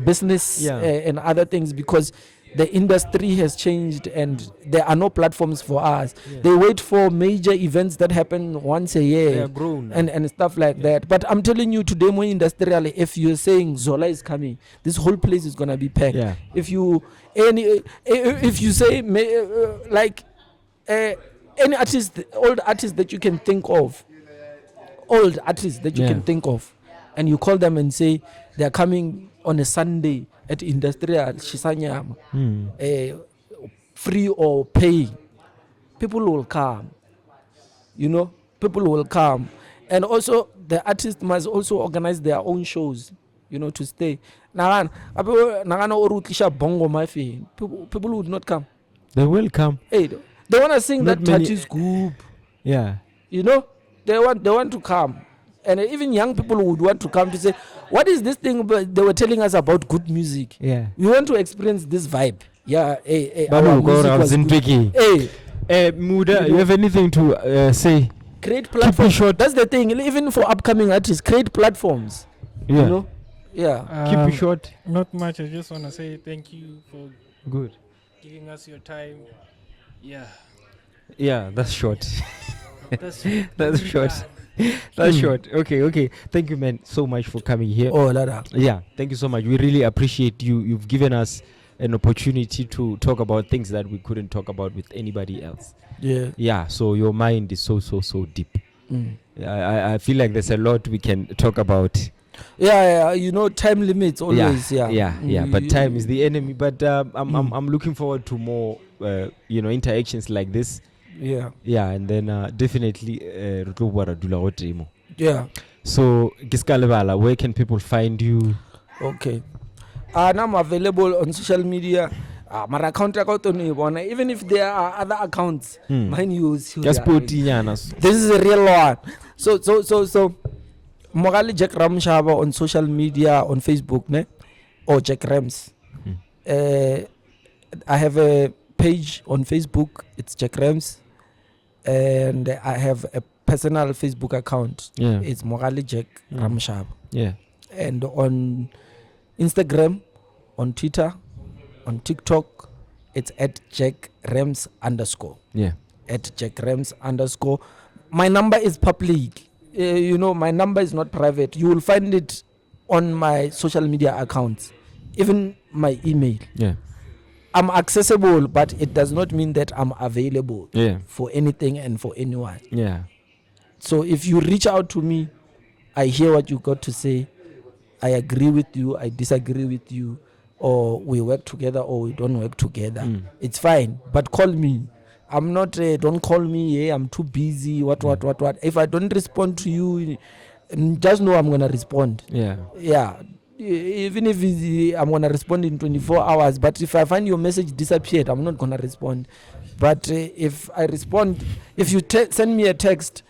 business and other things, because the industry has changed and there are no platforms for us. They wait for major events that happen once a year. They are grown now. and stuff like that. But I'm telling you, today more industrially, if you're saying Zola is coming, this whole place is gonna be packed. Yeah. If you say any artist, old artist that you can think of, and you call them and say they're coming on a Sunday at Industrial Shisanyama, free or pay, people will come. You know, people will come. And also the artist must also organize their own shows, you know, to stay. People would not come. They will come. Hey, they want to sing Not that many- Tati's group. Yeah. You know, they want to come. And even young people would want to come to say, what is this thing they were telling us about good music? Yeah. We want to experience this vibe. Yeah, Babu, our go music around was good. Zintwiki. Muda, you have anything to say? Create Keep it platforms. short. That's the thing. Even for upcoming artists, create platforms. Yeah. You know? Yeah. Keep it short. Not much. I just want to say thank you for Good. giving us your time. Yeah. Yeah, that's short. That's That's short. That's short. Okay. Thank you, man, so much for coming here. Oh, Lada. Yeah, thank you so much. We really appreciate you. You've given us an opportunity to talk about things that we couldn't talk about with anybody else. Yeah. Yeah, so your mind is so deep. I feel like there's a lot we can talk about. Yeah, you know, time limits always. Yeah. But time is the enemy. But I'm looking forward to more, interactions like this. Yeah. And then definitely Yeah. So Giskalebala, where can people find you? Okay. And I'm available on social media. My account even if there are other accounts, mine use. Just put Yanas. This is a real one. So Mogali Jack Ramshaba on social media, on Facebook, ne? Or Jack Rams. I have a page on Facebook, it's Jack Rams. And I have a personal Facebook account. Yeah. It's Mogali Jack Ramshaba. Yeah. And on Instagram, on Twitter, on TikTok, it's at @JackRams_. Yeah. @JackRams_. My number is public. My number is not private. You will find it on my social media accounts, even my email. Yeah. I'm accessible, but it does not mean that I'm available Yeah. for anything and for anyone. Yeah. So if you reach out to me, I hear what you got to say. I agree with you, I disagree with you, or we work together or we don't work together. It's fine, but call me. I'm not, don't call me, hey, I'm too busy, what. If I don't respond to you, just know I'm going to respond. Yeah. Yeah. Even if I'm going to respond in 24 hours, but if I find your message disappeared, I'm not going to respond. But if I respond, if you send me a text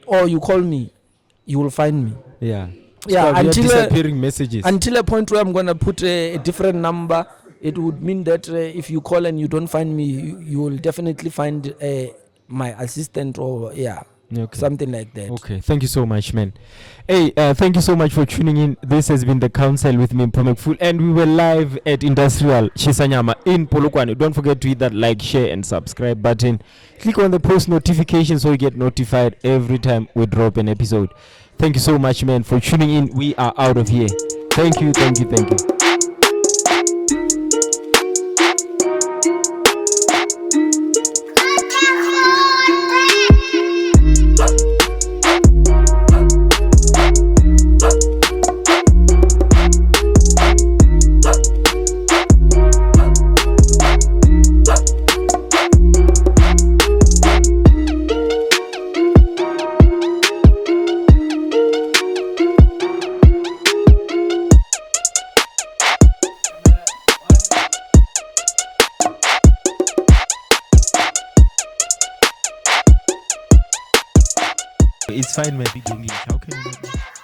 or you call me, you will find me. Yeah. Yeah, Stop your until disappearing messages. until a point where I'm going to put a different number. It would mean that if you call and you don't find me, you will definitely find my assistant or Okay. something like that. Okay, thank you so much, man. Hey, thank you so much for tuning in. This has been the Counsel with me, Mpomekful, and we were live at Industrial Chisanyama in Polokwane. Don't forget to hit that like, share, and subscribe button. Click on the post notification so you get notified every time we drop an episode. Thank you so much, man, for tuning in. We are out of here. Thank you, thank you, thank you. It's fine, maybe English. How can you not?